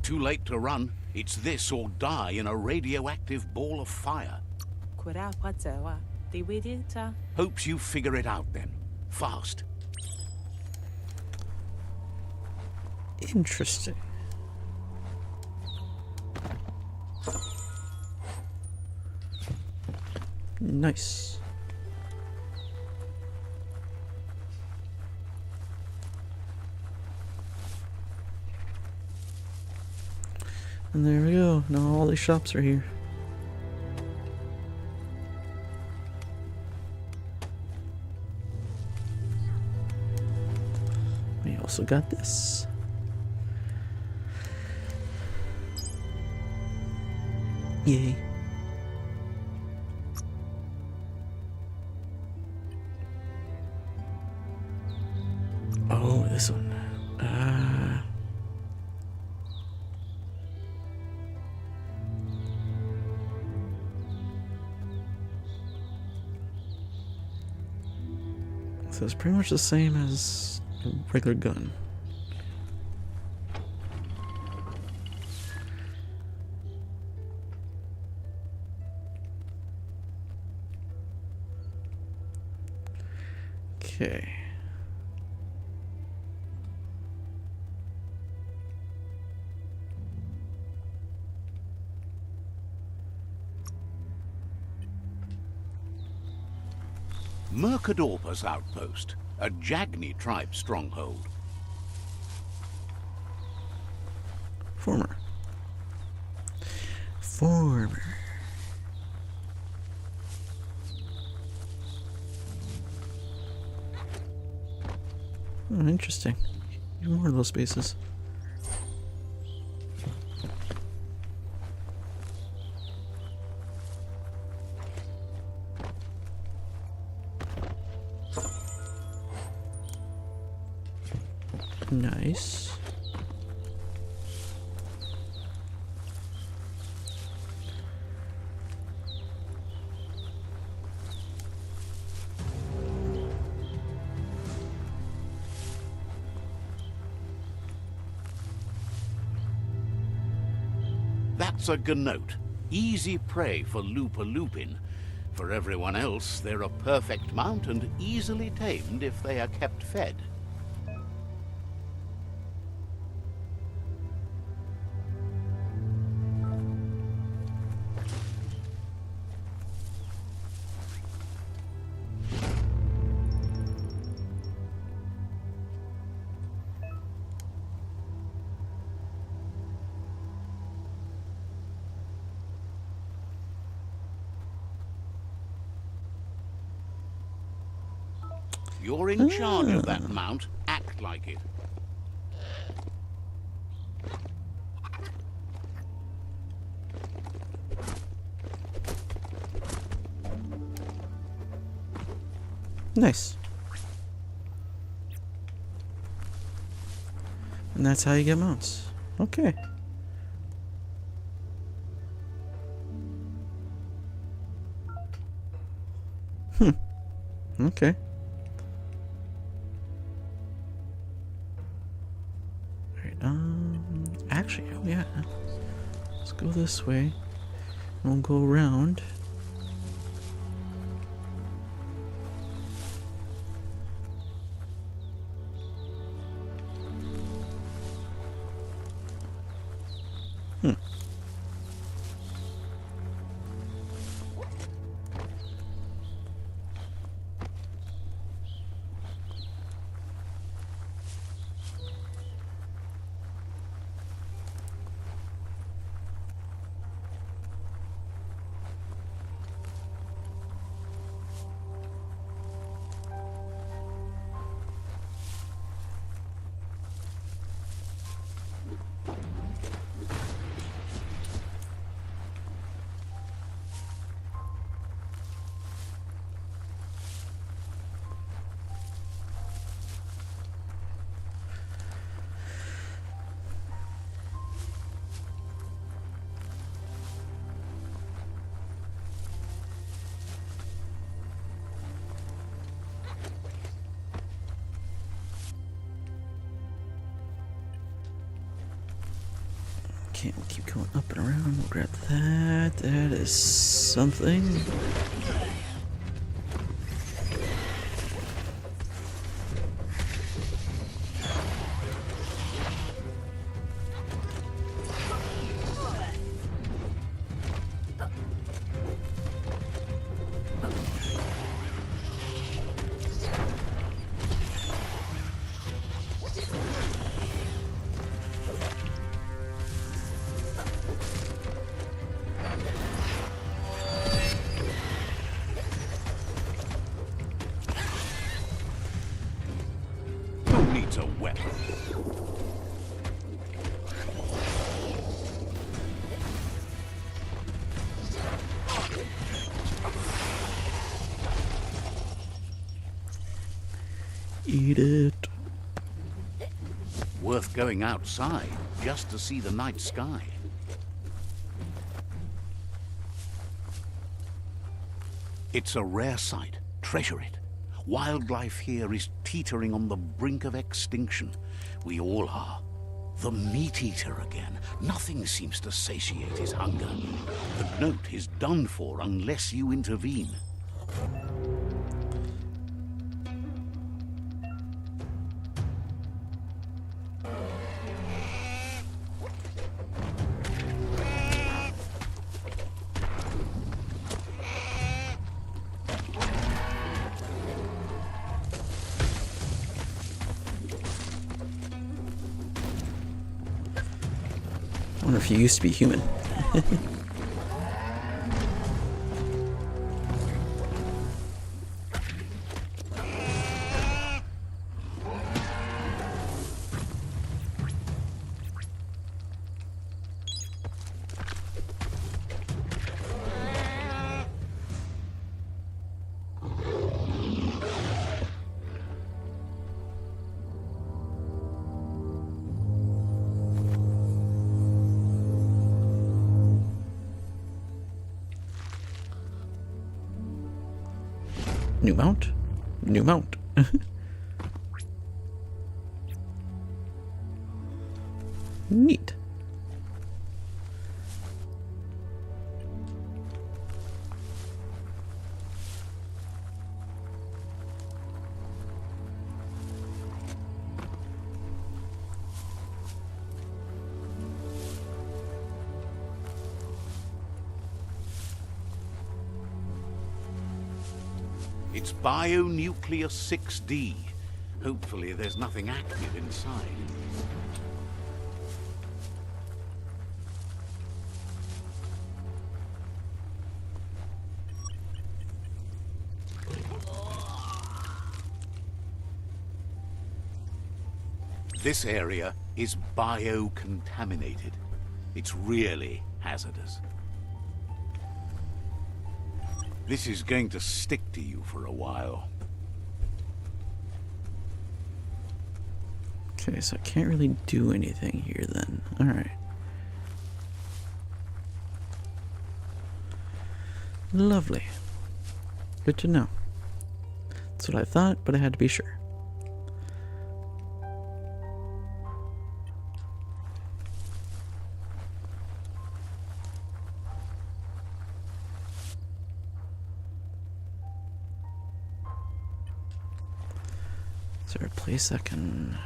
Too late to run. It's this or die in a radioactive ball of fire. Hopes you figure it out then. Fast. Interesting. Nice. And there we go. Now all these shops are here. We also got this. Yay. Oh, this one. So it's pretty much the same as a regular gun. Okay. Mercadorpa's outpost, a Jagni tribe stronghold. Former. Oh, interesting. Even more of those spaces. Nice. That's a ganote. Easy prey for Loopa Lupin. For everyone else, they're a perfect mount and easily tamed if they are kept fed. You're in charge of that mount. Act like it. Nice. And that's how you get mounts. Okay. Okay. Alright, actually, oh yeah. Let's go this way. We'll go around. Okay, we'll keep going up and around. We'll grab that. That is something. Who needs a weapon? Eat it. Worth going outside just to see the night sky. It's a rare sight. Treasure it. Wildlife here is teetering on the brink of extinction. We all are. The meat eater again. Nothing seems to satiate his hunger. The note is done for unless you intervene. I wonder if you used to be human. New mount? New mount. Neat. It's Bionuclear 6D. Hopefully there's nothing active inside. This area is biocontaminated. It's really hazardous. This is going to stick to you for a while. Okay, so I can't really do anything here then. Alright. Lovely. Good to know. That's what I thought, but I had to be sure. Is there a place I can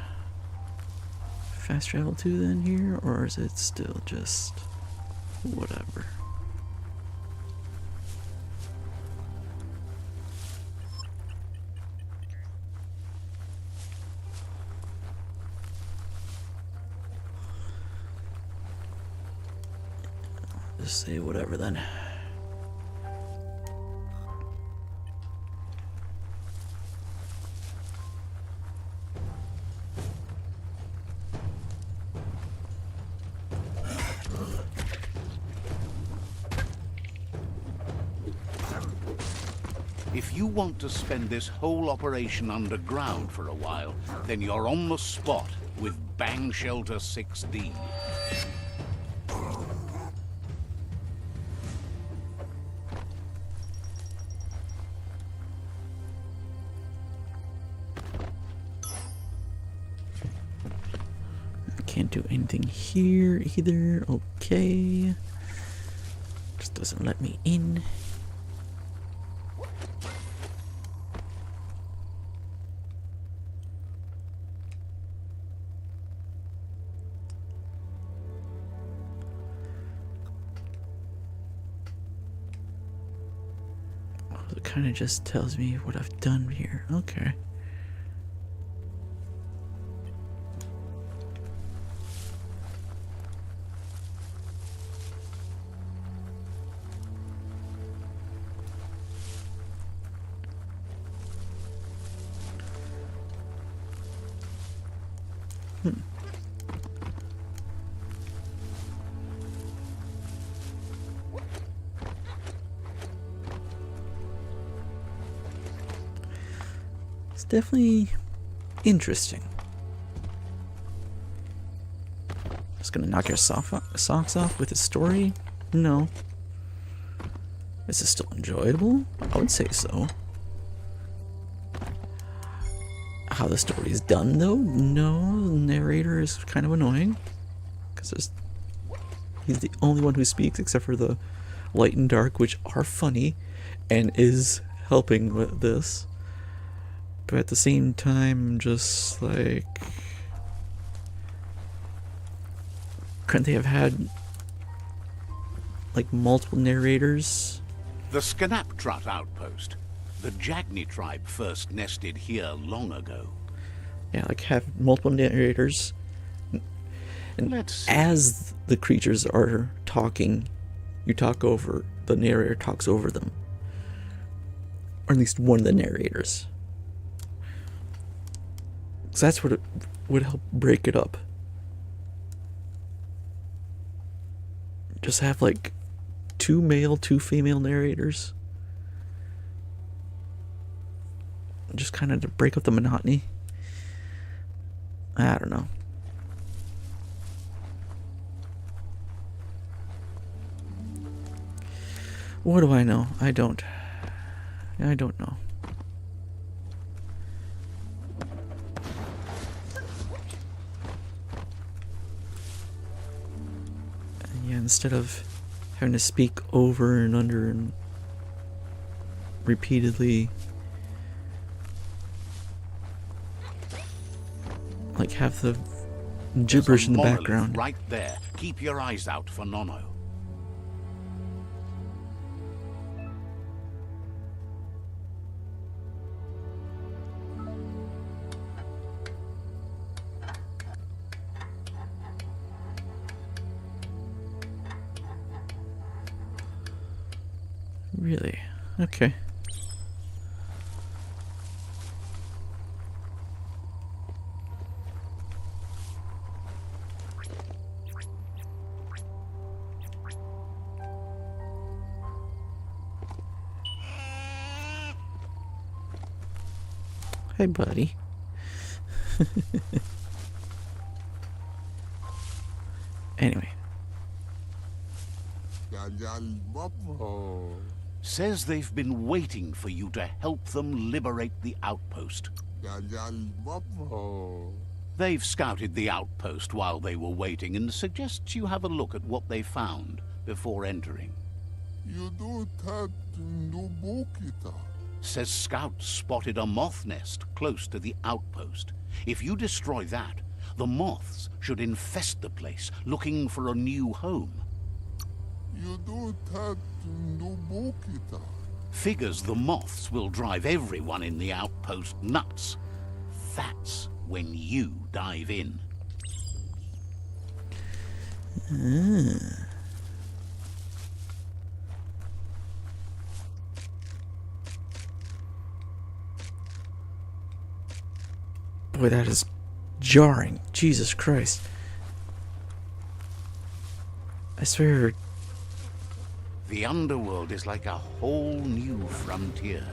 fast travel to then here, or is it still just whatever? Just say whatever then. If you want to spend this whole operation underground for a while, then you're on the spot with Bang Shelter 6D. I can't do anything here either. Okay. Just doesn't let me in. It kind of just tells me what I've done here. Okay. It's definitely interesting. Just gonna knock your socks off with a story? No. Is it still enjoyable? I would say so. How the story is done, though? No, the narrator is kind of annoying. Because he's the only one who speaks, except for the light and dark, which are funny and is helping with this. But at the same time, just like, couldn't they have had like multiple narrators? The Scanaptrut outpost. The Jagni tribe first nested here long ago. Yeah, like have multiple narrators. And as the creatures are talking, you talk over, the narrator talks over them. Or at least one of the narrators. So that's what it would help break it up. Just have like 2 male, 2 female narrators. Just kind of to break up the monotony. I don't know. What do I know? I don't know. Yeah, instead of having to speak over and under and repeatedly, like have the gibberish in the monolith background. right there. Keep your eyes out for Nono. Really? Okay. Hey, buddy. Anyway. Says they've been waiting for you to help them liberate the outpost. They've scouted the outpost while they were waiting and suggests you have a look at what they found before entering. Says scouts spotted a moth nest close to the outpost. If you destroy that, the moths should infest the place, looking for a new home. Figures the moths will drive everyone in the outpost nuts. That's when you dive in. Boy, that is jarring. Jesus Christ. I swear. The underworld is like a whole new frontier.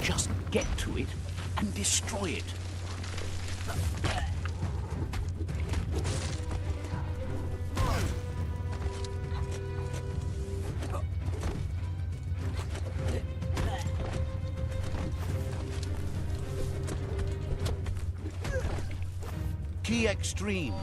Just get to it and destroy it. Key Extreme.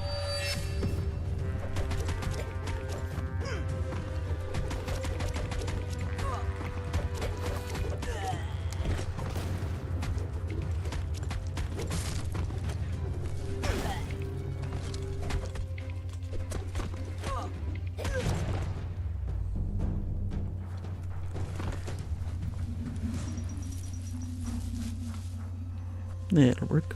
Yeah, it'll work.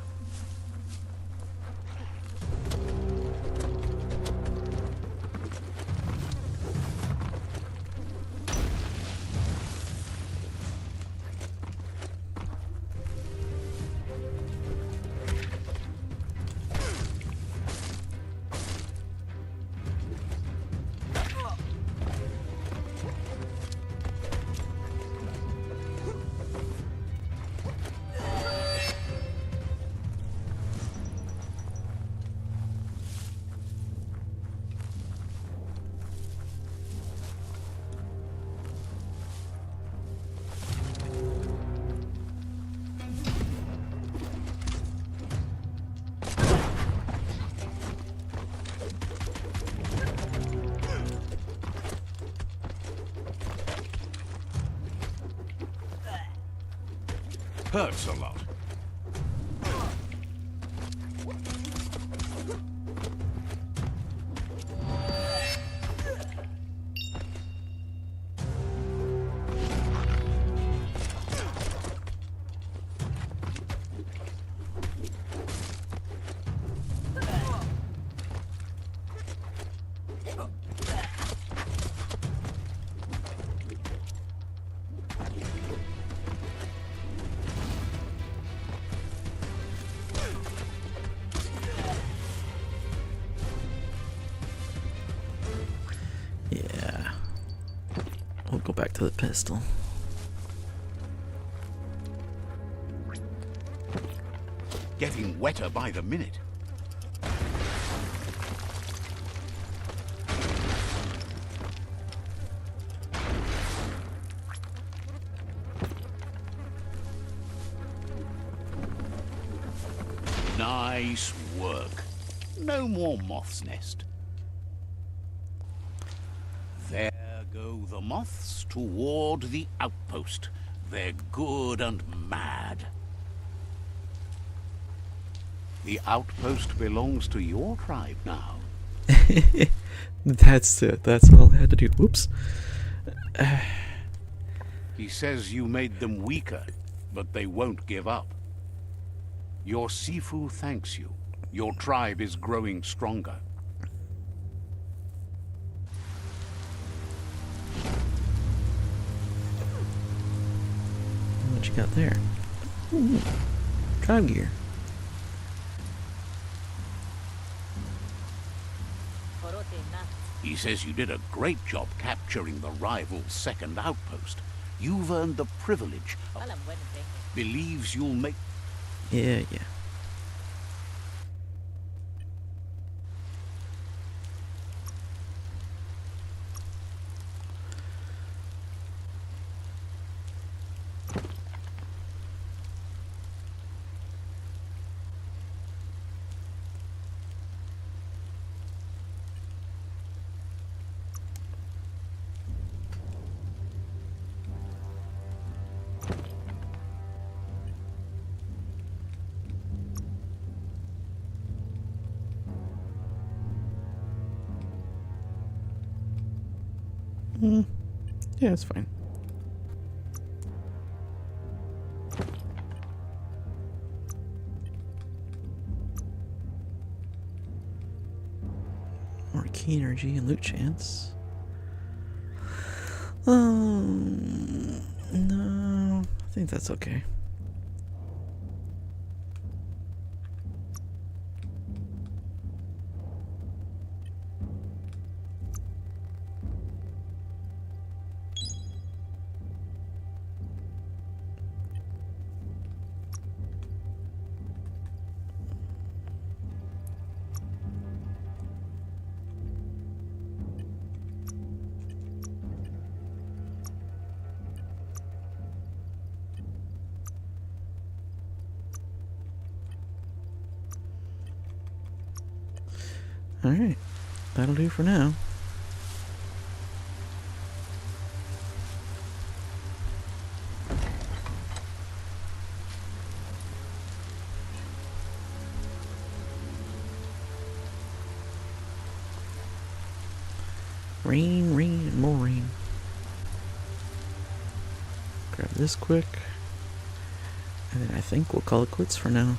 Hurts a lot. Yeah. We'll go back to the pistol. Getting wetter by the minute. Nice work. No more moth's nest. There go the moths toward the outpost. They're good and mad. The outpost belongs to your tribe now. That's it. That's all I had to do. Whoops. He says you made them weaker, but they won't give up. Your Sifu thanks you. Your tribe is growing stronger. What you got there? Ooh, tribe gear. He says you did a great job capturing the rival's second outpost. You've earned the privilege of... Believes you'll make... Yeah. Yeah, it's fine. More key energy and loot chance. No, I think that's okay. Alright, that'll do for now. Rain, and more rain. Grab this quick. And then I think we'll call it quits for now.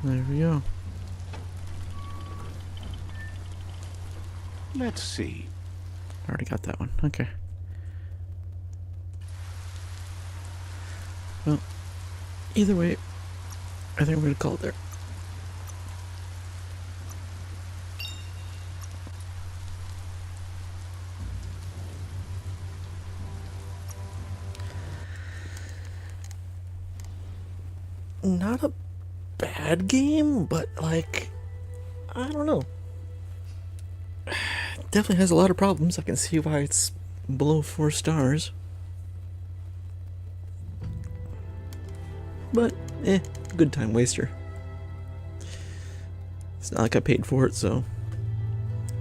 There we go. Let's see. Already got that one. Okay. Well, either way, I think we're gonna call it there. Not a bad game, but like, I don't know. Definitely has a lot of problems. I can see why it's below 4 stars. But, good time waster. It's not like I paid for it, so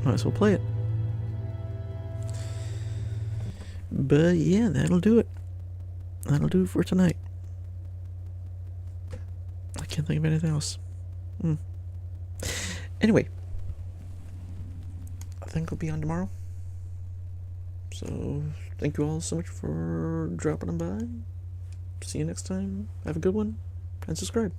might as well play it. But yeah, that'll do it. That'll do it for tonight. I can't think of anything else. Anyway, I think I'll be on tomorrow. So, thank you all so much for dropping by. See you next time. Have a good one, and subscribe.